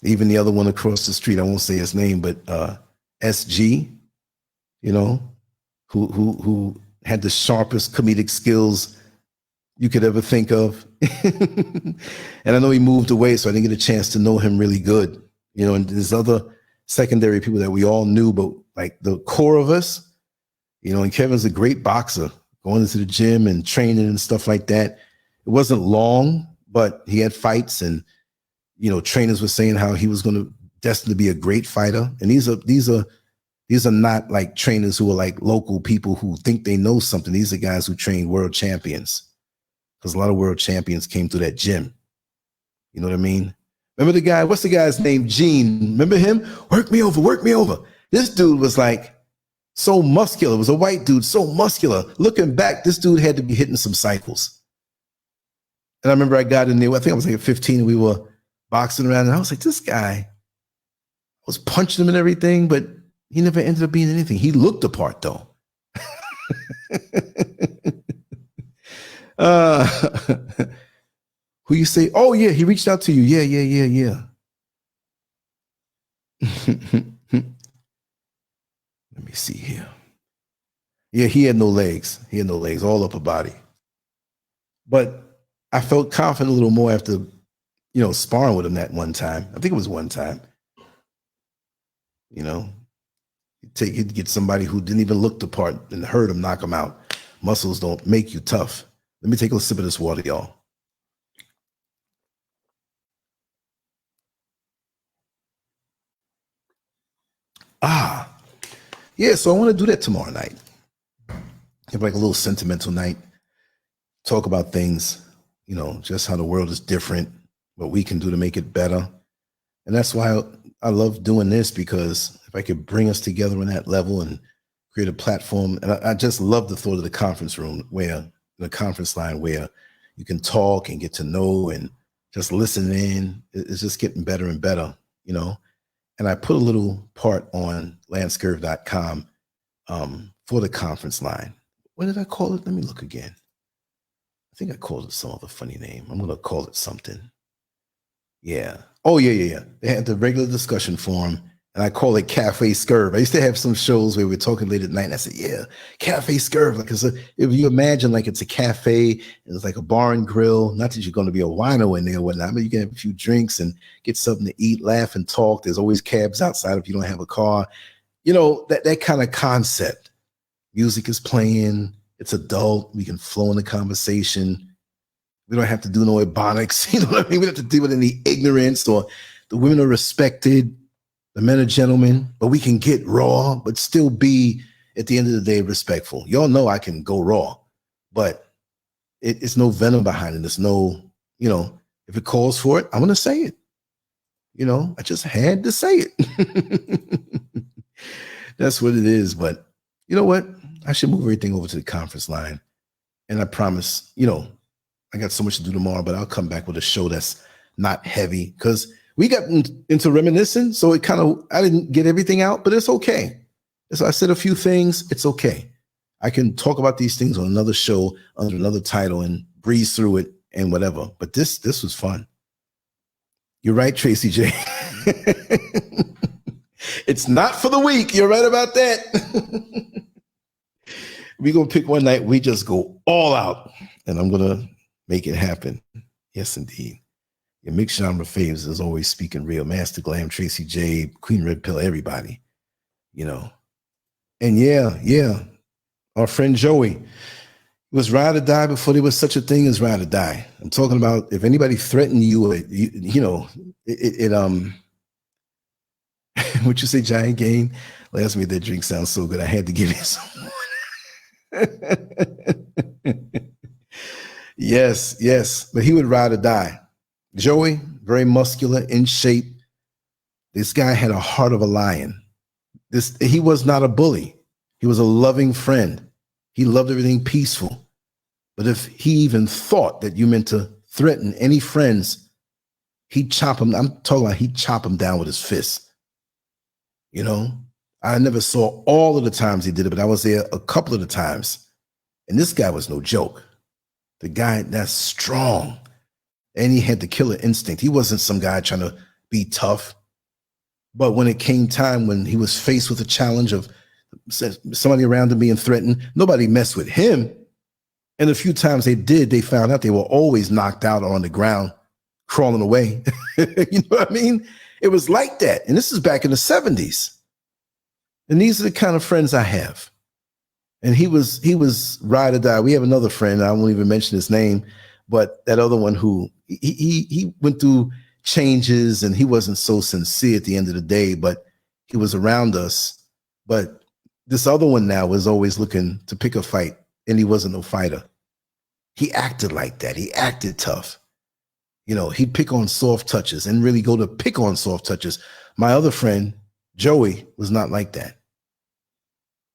Even the other one across the street, I won't say his name, but SG, you know, who had the sharpest comedic skills you could ever think of. And I know he moved away, so I didn't get a chance to know him really good. You know, and there's other secondary people that we all knew, but like the core of us, you know, and Kevin's a great boxer, going into the gym and training and stuff like that. It wasn't long, but he had fights, and trainers were saying how he was going to destined to be a great fighter. And these are not like trainers who are like local people who think they know something. These are guys who train world champions, because a lot of world champions came through that gym. You know what I mean? Remember the guy, what's the guy's name? Gene. Remember him? Work me over, work me over. This dude was like so muscular. It was a white dude, so muscular. Looking back, this dude had to be hitting some cycles. And I remember I got in there, I think I was like 15, and we were boxing around, and I was like, this guy, I was punching him and everything, but he never ended up being anything. He looked the part, though. Who you say? Oh, yeah, he reached out to you. Yeah. Let me see here. Yeah, he had no legs. He had no legs, all upper body. But I felt confident a little more after, sparring with him that one time. I think it was one time. You'd get somebody who didn't even look the part and hurt him, knock him out. Muscles don't make you tough. Let me take a sip of this water, y'all. Yeah, so I want to do that tomorrow night. Have like a little sentimental night. Talk about things, just how the world is different, what we can do to make it better. And that's why I love doing this, because if I could bring us together on that level and create a platform, and I just love the thought of the conference room, the conference line where you can talk and get to know and just listen in. It's just getting better and better, And I put a little part on LANCESCURV.com for the conference line. What did I call it? Let me look again. I think I called it some other funny name. I'm going to call it something. Yeah. Oh, yeah. They had the regular discussion forum, and I call it Cafe SCURV. I used to have some shows where we were talking late at night, and I said, yeah, Cafe SCURV. Like, if you imagine like it's a cafe, and it's like a bar and grill, not that you're going to be a wino in there or whatnot, but you can have a few drinks and get something to eat, laugh, and talk. There's always cabs outside if you don't have a car. That kind of concept. Music is playing. It's adult. We can flow in the conversation. We don't have to do no ebonics. You know what I mean? We don't have to deal with any ignorance, or the women are respected. The men are gentlemen, but we can get raw, but still be, at the end of the day, respectful. Y'all know I can go raw, but it's no venom behind it. There's no, if it calls for it, I'm going to say it. I just had to say it. That's what it is. But you know what? I should move everything over to the conference line. And I promise, I got so much to do tomorrow, but I'll come back with a show that's not heavy, because we got into reminiscing. So I didn't get everything out, but it's okay. So I said a few things. It's okay. I can talk about these things on another show under another title and breeze through it and whatever. But this was fun. You're right, Tracy J. It's not for the weak. You're right about that. We're going to pick one night. We just go all out, and I'm going to make it happen. Yes, indeed. Your mixed genre faves is always speaking real. Master Glam, Tracy J, Queen Red Pill, everybody, And yeah. Our friend Joey was ride or die before there was such a thing as ride or die. I'm talking about if anybody threatened you, what you say, Giant Game? Last week that drink sounds so good. I had to give you some. Yes. But he would ride or die. Joey, very muscular, in shape. This guy had a heart of a lion. He was not a bully. He was a loving friend. He loved everything peaceful. But if he even thought that you meant to threaten any friends, he'd chop him. I'm talking about he'd chop him down with his fist. I never saw all of the times he did it, but I was there a couple of the times. And this guy was no joke. The guy that's strong. And he had the killer instinct. He wasn't some guy trying to be tough. But when it came time when he was faced with a challenge of somebody around him being threatened, nobody messed with him. And the few times they did, they found out they were always knocked out or on the ground, crawling away. You know what I mean? It was like that. And this is back in the 70s. And these are the kind of friends I have. And he was ride or die. We have another friend, I won't even mention his name, But that other one who he went through changes and he wasn't so sincere at the end of the day, but he was around us. But this other one now was always looking to pick a fight, and he wasn't no fighter. He acted like that. He acted tough. You know, he'd pick on soft touches and really go to pick on soft touches. My other friend, Joey, was not like that.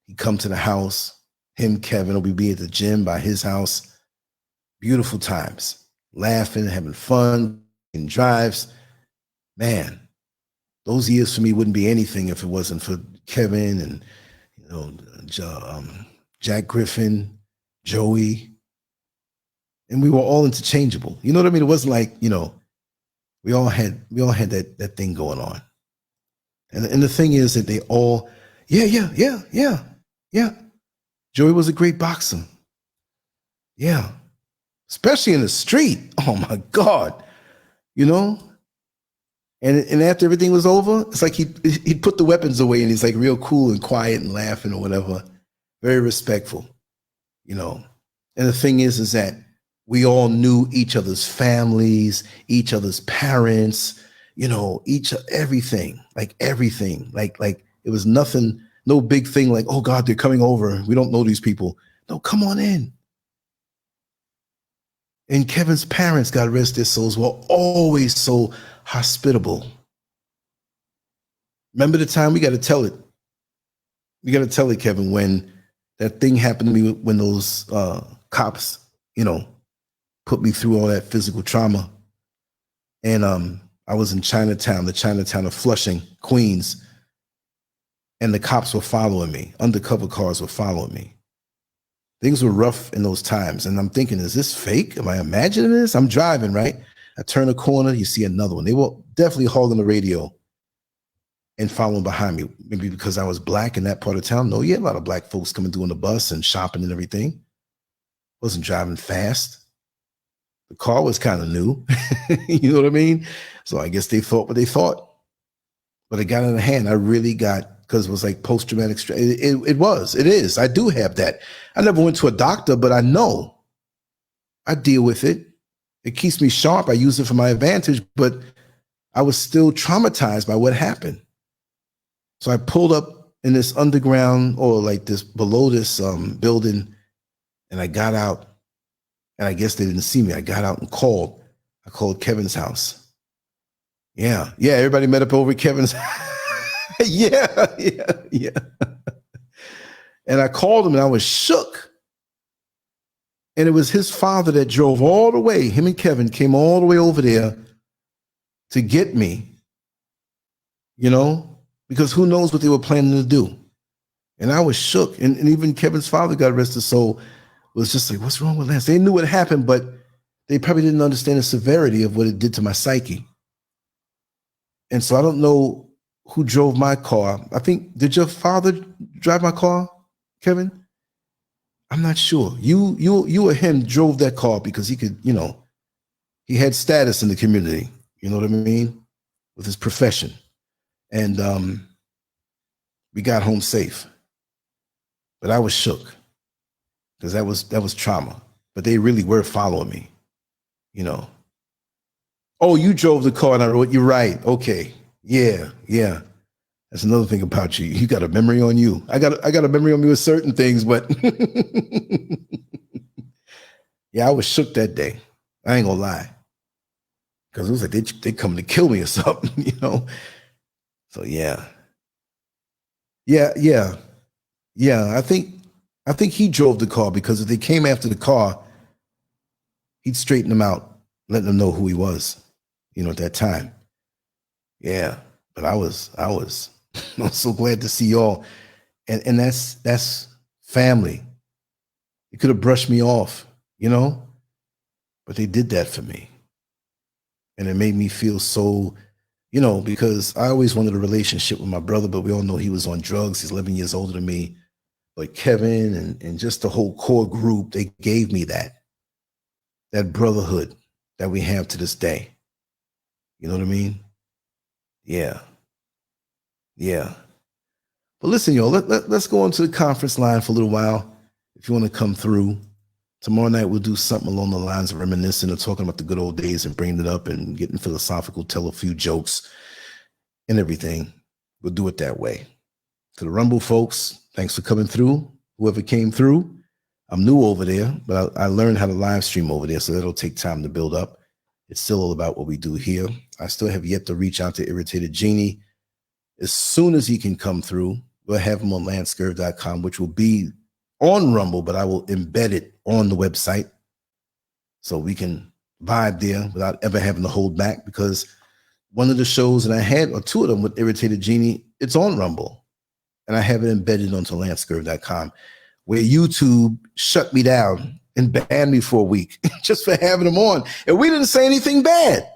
He'd come to the house, him, Kevin, or we'd be at the gym by his house. Beautiful times, laughing, having fun, and drives. Man, those years for me wouldn't be anything if it wasn't for Kevin and, you know, Jack Griffin, Joey. And we were all interchangeable. You know what I mean? It wasn't like, you know, we all had that thing going on. And the thing is that they all, yeah. Joey was a great boxer. Yeah. Especially in the street. Oh my God. You know? And after everything was over, it's like he'd put the weapons away and he's like real cool and quiet and laughing or whatever. Very respectful, you know. And the thing is that we all knew each other's families, each other's parents, you know, everything. Like it was nothing, no big thing like, oh God, they're coming over. We don't know these people. No, come on in. And Kevin's parents, God rest their souls, were always so hospitable. Remember the time, we got to tell it. We got to tell it, Kevin, when that thing happened to me, when those cops, you know, put me through all that physical trauma. And I was in Chinatown, the Chinatown of Flushing, Queens, and the cops were following me. Undercover cars were following me. Things were rough in those times. And I'm thinking, is this fake? Am I imagining this? I'm driving, right? I turn a corner, you see another one. They were definitely holding the radio and following behind me. Maybe because I was black in that part of town. No, you had a lot of black folks coming through on the bus and shopping and everything. Wasn't driving fast. The car was kind of new. You know what I mean? So I guess they thought what they thought. But it got in the hand. I really got, because it was like post-traumatic stress. It is. I do have that. I never went to a doctor, but I know. I deal with it. It keeps me sharp. I use it for my advantage, but I was still traumatized by what happened. So I pulled up in this underground, or like this below this building, and I got out, and I guess they didn't see me. I got out and called. I called Kevin's house. Yeah. Everybody met up over at Kevin's. Yeah. And I called him and I was shook. And it was his father that drove all the way. Him and Kevin came all the way over there to get me, you know, because who knows what they were planning to do. And I was shook. And even Kevin's father, God rest his soul, was just like, what's wrong with Lance? They knew what happened, but they probably didn't understand the severity of what it did to my psyche. And so I don't know who drove my car. I think, did your father drive my car, Kevin? I'm not sure. You or him drove that car because he could, you know, he had status in the community. You know what I mean? With his profession. And we got home safe. But I was shook because that was trauma. But they really were following me, you know. Oh, you drove the car and I wrote, you're right. Okay. Yeah. That's another thing about you. You got a memory on you. I got a memory on me with certain things, but yeah, I was shook that day. I ain't gonna lie. Because it was like they coming to kill me or something, you know? So yeah. I think he drove the car, because if they came after the car, he'd straighten them out, letting them know who he was, you know, at that time. Yeah. But I was I'm so glad to see y'all. And that's family. They could have brushed me off, you know, but they did that for me. And it made me feel so, you know, because I always wanted a relationship with my brother, but we all know he was on drugs. He's 11 years older than me. But Kevin and just the whole core group, they gave me that brotherhood that we have to this day. You know what I mean? Yeah. But listen, y'all, let's go into the conference line for a little while. If you want to come through, Tomorrow night, we'll do something along the lines of reminiscing and talking about the good old days and bringing it up and getting philosophical, tell a few jokes and everything. We'll do it that way. To the Rumble folks, thanks for coming through. Whoever came through, I'm new over there, but I learned how to live stream over there, so that'll take time to build up. It's still all about what we do here. I still have yet to reach out to Irritated Genie. As soon as he can come through, we'll have him on LANCESCURV.com, which will be on Rumble, but I will embed it on the website so we can vibe there without ever having to hold back, because one of the shows that I had, or two of them with Irritated Genie, it's on Rumble, and I have it embedded onto LANCESCURV.com, where YouTube shut me down and banned me for a week just for having them on. And we didn't say anything bad.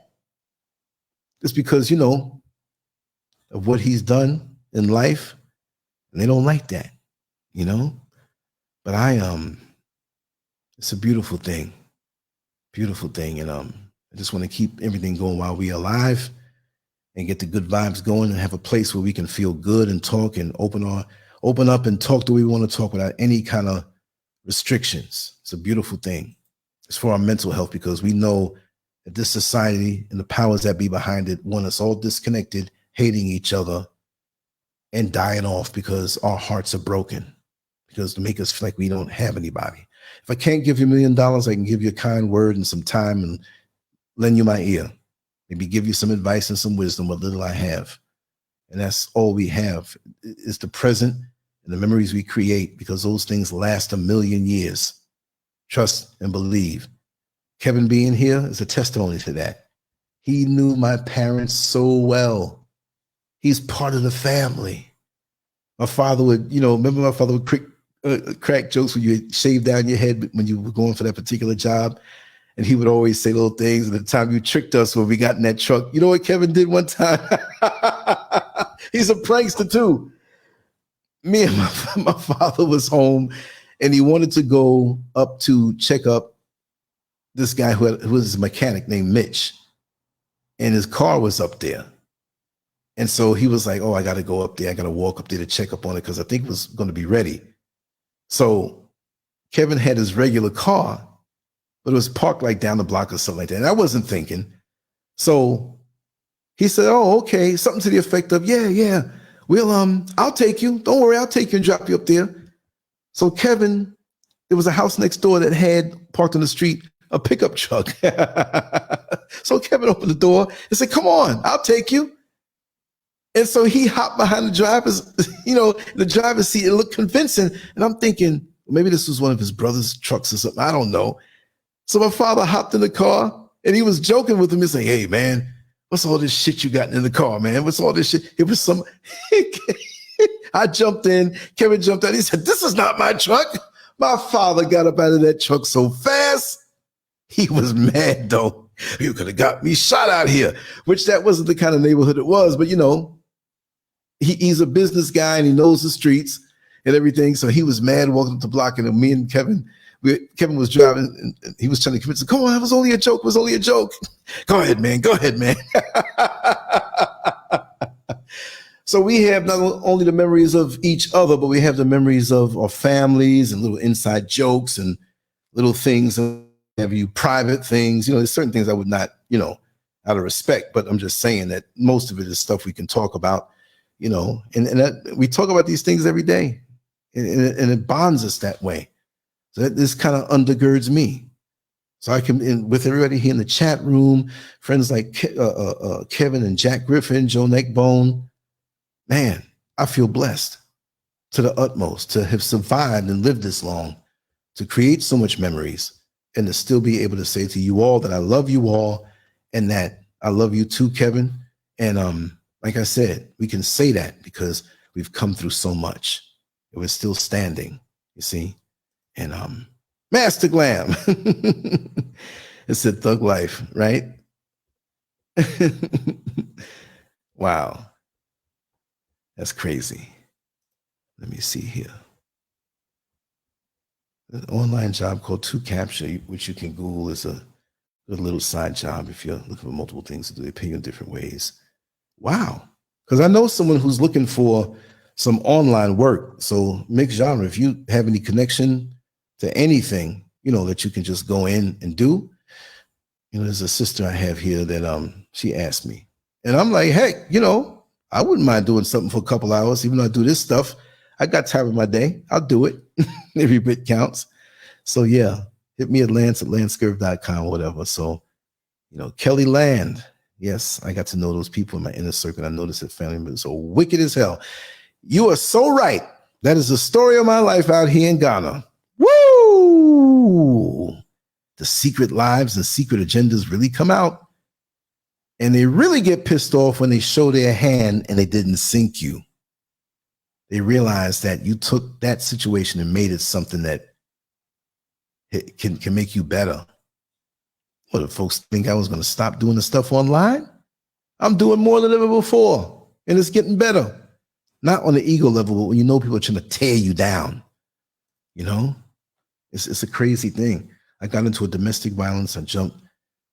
It's because, you know, of what he's done in life, and they don't like that, you know? But it's a beautiful thing, and I just want to keep everything going while we're alive and get the good vibes going and have a place where we can feel good and talk and open up and talk the way we want to talk without any kind of restrictions. It's a beautiful thing. It's for our mental health, because we know that this society and the powers that be behind it want us all disconnected, hating each other, and dying off because our hearts are broken, because to make us feel like we don't have anybody. If I can't give you $1 million, I can give you a kind word and some time and lend you my ear. Maybe give you some advice and some wisdom, what little I have. And that's all we have, is the present and the memories we create, because those things last 1,000,000 years. Trust and believe. Kevin being here is a testimony to that. He knew my parents so well. He's part of the family. My father would, you know, remember my father would crack jokes when you shaved down your head when you were going for that particular job. And he would always say little things. And the time you tricked us when we got in that truck, you know what Kevin did one time? He's a prankster too. Me and my father was home, and he wanted to go up to check up this guy who was a mechanic named Mitch, and his car was up there. And so he was like, oh, I got to go up there. I got to walk up there to check up on it, because I think it was going to be ready. So Kevin had his regular car, but it was parked like down the block or something like that. And I wasn't thinking. So he said, oh, okay. Something to the effect of, yeah. Well, I'll take you. Don't worry. I'll take you and drop you up there. So Kevin, there was a house next door that had parked on the street a pickup truck. So Kevin opened the door and said, come on, I'll take you. And so he hopped behind the driver's seat. It looked convincing. And I'm thinking, maybe this was one of his brother's trucks or something. I don't know. So my father hopped in the car, and he was joking with him. He's like, hey, man, what's all this shit you got in the car, man? What's all this shit? It was some... I jumped in. Kevin jumped out. He said, this is not my truck. My father got up out of that truck so fast. He was mad, though. You could have got me shot out here, which that wasn't the kind of neighborhood it was. But, you know, he's a business guy, and he knows the streets and everything. So he was mad walking up the block, and me and Kevin was driving, and he was trying to convince him, come on, it was only a joke. It was only a joke. Go ahead, man. So we have not only the memories of each other, but we have the memories of our families and little inside jokes and little things, have you private things. You know, there's certain things I would not, you know, out of respect, but I'm just saying that most of it is stuff we can talk about, you know, and that, we talk about these things every day, and it bonds us that way. So that this kind of undergirds me. So I can, with everybody here in the chat room, friends like Kevin and Jack Griffin, Joe Neckbone, man, I feel blessed to the utmost to have survived and lived this long, to create so much memories, and to still be able to say to you all that I love you all, and that I love you too, Kevin. And like I said, we can say that because we've come through so much, and we're still standing, you see. And Master Glam, it's a thug life, right? Wow. That's crazy. Let me see here. An online job called 2Capture, which you can Google, is a good little side job if you're looking for multiple things to do. They pay you in different ways. Wow. Because I know someone who's looking for some online work. So mixed genre, if you have any connection to anything, that you can just go in and do. There's a sister I have here that she asked me, and I'm like, heck, I wouldn't mind doing something for a couple hours, even though I do this stuff. I got time in my day. I'll do it. Every bit counts. So yeah, hit me at LANCEscurv.com or whatever. So, Kelly Land. Yes, I got to know those people in my inner circle. I noticed that family members are wicked as hell. You are so right. That is the story of my life out here in Ghana. Woo! The secret lives and secret agendas really come out. And they really get pissed off when they show their hand and they didn't sink you. They realize that you took that situation and made it something that can make you better. What, if folks think I was going to stop doing the stuff online? I'm doing more than ever before, and it's getting better. Not on the ego level, but when people are trying to tear you down. It's a crazy thing. I got into a domestic violence. I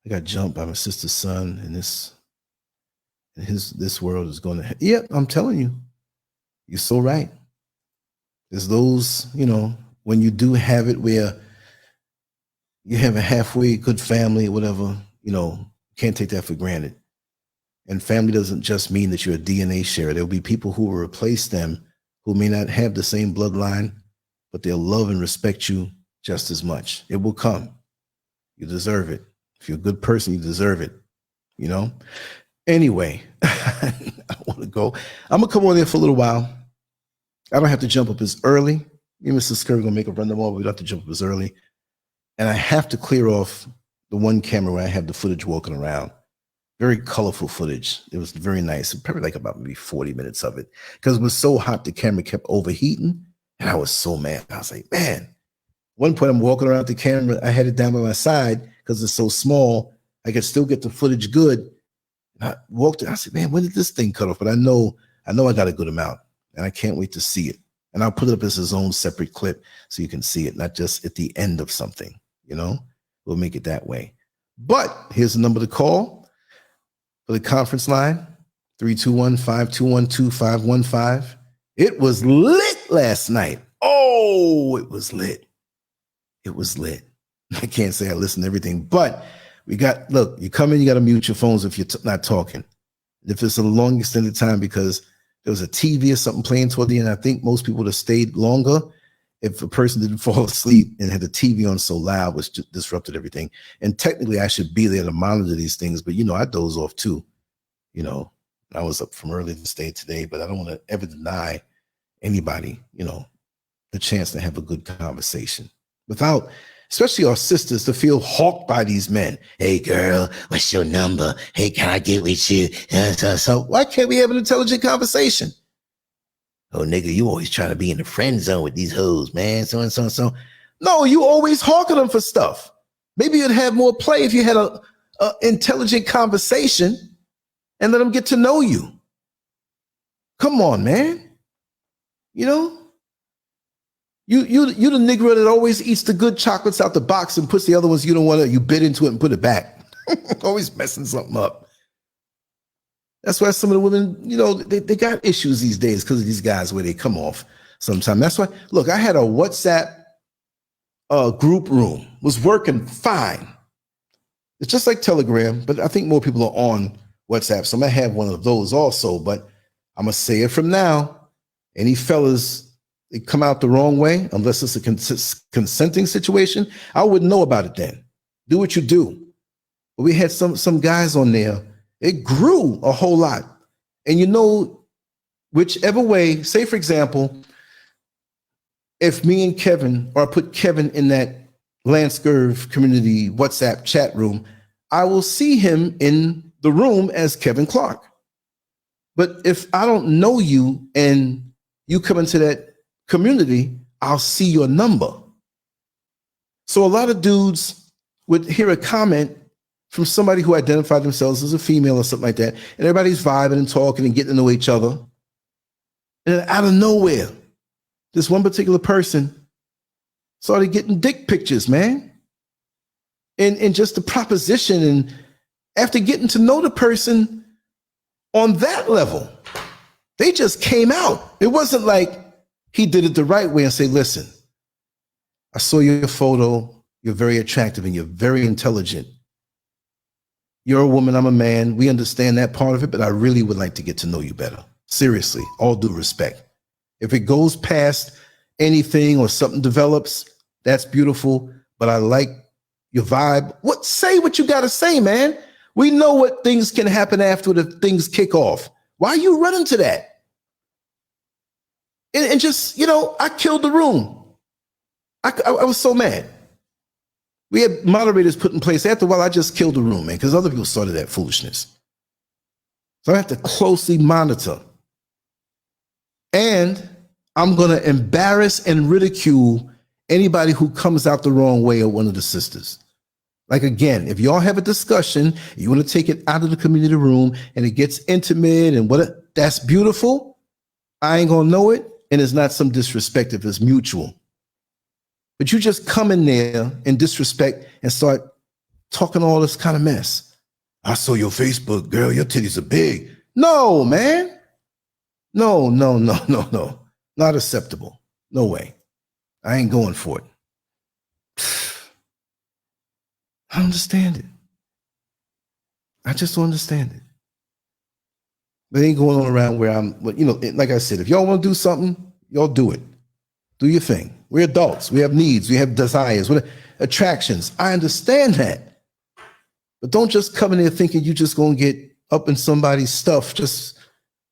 got jumped by my sister's son, and this world is going to. Yeah, I'm telling you, you're so right. There's those, when you do have it where you have a halfway good family, whatever, can't take that for granted. And family doesn't just mean that you're a DNA sharer. There'll be people who will replace them who may not have the same bloodline, but they'll love and respect you just as much. It will come. You deserve it. If you're a good person, you deserve it. Anyway, I want to go. I'm going to come on there for a little while. I don't have to jump up as early. Me and Mr. Scurv are going to make a run tomorrow, but we don't have to jump up as early. And I have to clear off the one camera where I have the footage walking around. Very colorful footage. It was very nice. Probably like about maybe 40 minutes of it. Because it was so hot, the camera kept overheating. And I was so mad. I was like, man. One point I'm walking around the camera. I had it down by my side because it's so small. I could still get the footage good. And I walked in. I said, man, when did this thing cut off? But I know I got a good amount. And I can't wait to see it. And I'll put it up as its own separate clip so you can see it, not just at the end of something. We'll make it that way. But here's the number to call for the conference line, 321-521-2515. It was lit last night. Oh, it was lit. It was lit. I can't say I listened to everything, but look, you come in, you got to mute your phones if you're not talking. If it's a long extended time because there was a TV or something playing toward the end, I think most people would have stayed longer. If a person didn't fall asleep and had the TV on so loud, which disrupted everything. And technically I should be there to monitor these things, but I doze off too. I was up from early to stay today, but I don't want to ever deny anybody, the chance to have a good conversation without, especially our sisters, to feel hawked by these men. Hey girl, what's your number? Hey, can I get with you? So why can't we have an intelligent conversation? Oh, nigga, you always trying to be in the friend zone with these hoes, man. So and so and so. No, you always hawking them for stuff. Maybe you'd have more play if you had a intelligent conversation and let them get to know you. Come on, man. You the Negro that always eats the good chocolates out the box and puts the other ones you don't want to, you bit into it and put it back. Always messing something up. That's why some of the women, they got issues these days because of these guys where they come off sometimes. That's why, look, I had a WhatsApp group room, was working fine. It's just like Telegram, but I think more people are on WhatsApp. So I might have one of those also, but I'm going to say it from now. Any fellas, they come out the wrong way, unless it's a consenting situation, I wouldn't know about it then. Do what you do. But we had some guys on there. It grew a whole lot. And whichever way, say for example, if me and Kevin, or I put Kevin in that LANCESCURV community WhatsApp chat room, I will see him in the room as Kevin Clark. But if I don't know you and you come into that community, I'll see your number. So a lot of dudes would hear a comment from somebody who identified themselves as a female or something like that, and everybody's vibing and talking and getting to know each other. And then out of nowhere, this one particular person started getting dick pictures, man. And just the proposition. And after getting to know the person on that level, they just came out. It wasn't like he did it the right way and say, listen, I saw your photo, You're very attractive and you're very intelligent. You're a woman, I'm a man. We understand that part of it, but I really would like to get to know you better. Seriously, all due respect. If it goes past anything or something develops, that's beautiful, but I like your vibe. Say what you got to say, man. We know what things can happen after the things kick off. Why are you running to that? And just, I killed the room. I was so mad. We had moderators put in place. After a while, I just killed the room, man, because other people started that foolishness. So I have to closely monitor. And I'm going to embarrass and ridicule anybody who comes out the wrong way of one of the sisters. Like, again, if y'all have a discussion, you want to take it out of the community room and it gets intimate and that's beautiful. I ain't going to know it. And it's not some disrespect if it's mutual. But you just come in there and disrespect and start talking all this kind of mess. I saw your Facebook, girl, your titties are big. No, man. No. Not acceptable. No way. I ain't going for it. I don't understand it. I just don't understand it. But it ain't going on around where like I said, if y'all want to do something, y'all do it. Do your thing. We're adults. We have needs. We have desires. We have attractions. I understand that. But don't just come in there thinking you're just going to get up in somebody's stuff just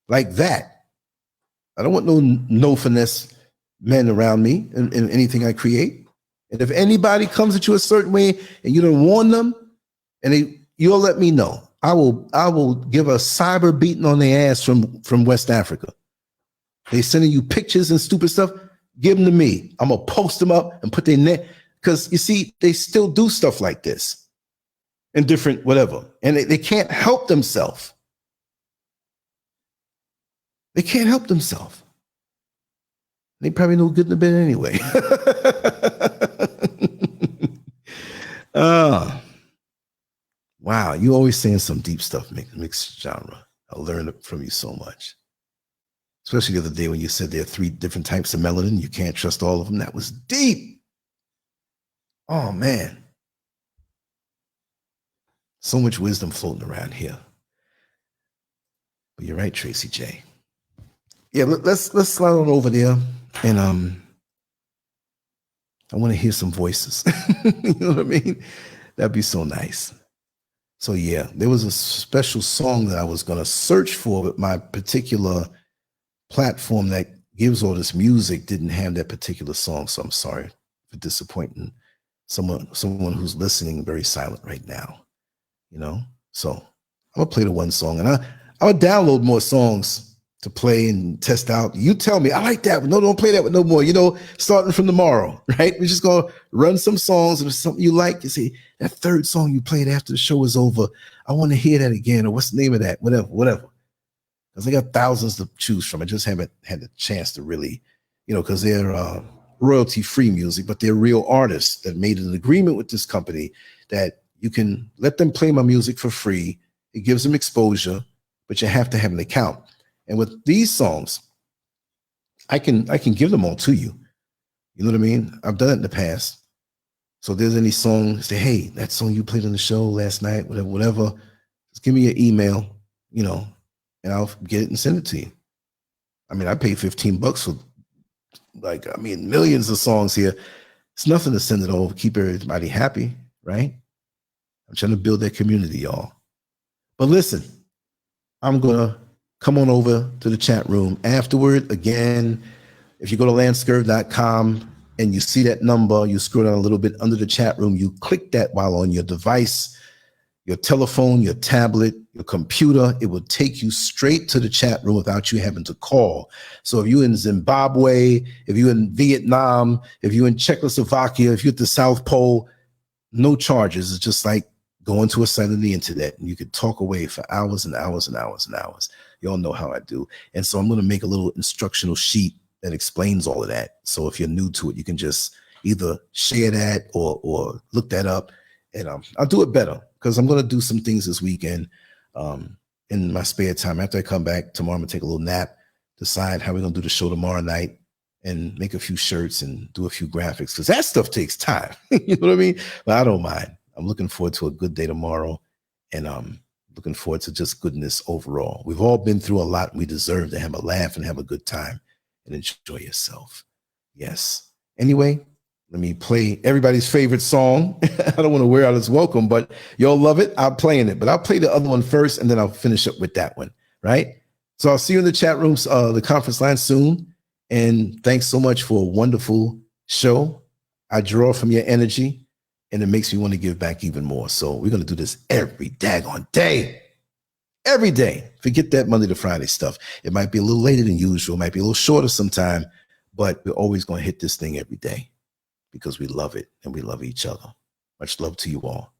like that. I don't want no finesse men around me in anything I create. And if anybody comes at you a certain way and you don't warn them, and you'll let me know. I will give a cyber beating on their ass from West Africa. They sending you pictures and stupid stuff. Give them to me. I'm going to post them up and put their name. Because, you see, they still do stuff like this in different whatever. And they can't help themselves. They can't help themselves. They probably no good in the bed anyway. Wow, you always saying some deep stuff, mixed genre. I learned from you so much. Especially the other day when you said there are 3 different types of melanin. You can't trust all of them. That was deep. Oh, man. So much wisdom floating around here. But you're right, Tracy J. Yeah, let's slide on over there. And I want to hear some voices. You know what I mean? That'd be so nice. So, yeah, there was a special song that I was going to search for, but my particular platform that gives all this music didn't have that particular song. So I'm sorry for disappointing someone who's listening very silent right now, So I'm gonna play the one song, and I'm gonna download more songs to play and test out. You tell me, I like that. No, don't play that with no more, starting from tomorrow, right? We're just gonna run some songs. If it's something you like, you say, that third song you played after the show is over, I want to hear that again, or what's the name of that? Whatever. Because I got thousands to choose from. I just haven't had the chance to really, because they're royalty-free music, but they're real artists that made an agreement with this company that you can let them play my music for free. It gives them exposure, but you have to have an account. And with these songs, I can give them all to you. You know what I mean? I've done it in the past. So if there's any song, say, hey, that song you played on the show last night, whatever, just give me your email, and I'll get it and send it to you. I mean, I paid $15 for millions of songs here. It's nothing to send it over, keep everybody happy, right? I'm trying to build that community, y'all. But listen, I'm going to come on over to the chat room afterward. Again, if you go to LANCESCURV.com and you see that number, you scroll down a little bit under the chat room, you click that while on your device, your telephone, your tablet, your computer, it will take you straight to the chat room without you having to call. So if you're in Zimbabwe, if you're in Vietnam, if you're in Czechoslovakia, if you're at the South Pole, no charges. It's just like going to a site on the internet and you could talk away for hours and hours and hours and hours. You all know how I do. And so I'm going to make a little instructional sheet that explains all of that. So if you're new to it, you can just either share that or look that up. And I'll do it better because I'm going to do some things this weekend in my spare time. After I come back tomorrow, I'm going to take a little nap, decide how we're going to do the show tomorrow night. and make a few shirts and do a few graphics, because that stuff takes time. You know what I mean? But I don't mind. I'm looking forward to a good day tomorrow, and looking forward to just goodness overall. We've all been through a lot. We deserve to have a laugh and have a good time and enjoy yourself. Yes. Anyway, let me play everybody's favorite song. I don't want to wear out his welcome, but y'all love it. I'm playing it, but I'll play the other one first, and then I'll finish up with that one, right? So I'll see you in the chat rooms, the conference line soon. And thanks so much for a wonderful show. I draw from your energy, and it makes me want to give back even more. So we're going to do this every daggone day. Every day. Forget that Monday to Friday stuff. It might be a little later than usual. It might be a little shorter sometime, but we're always going to hit this thing every day because we love it and we love each other. Much love to you all.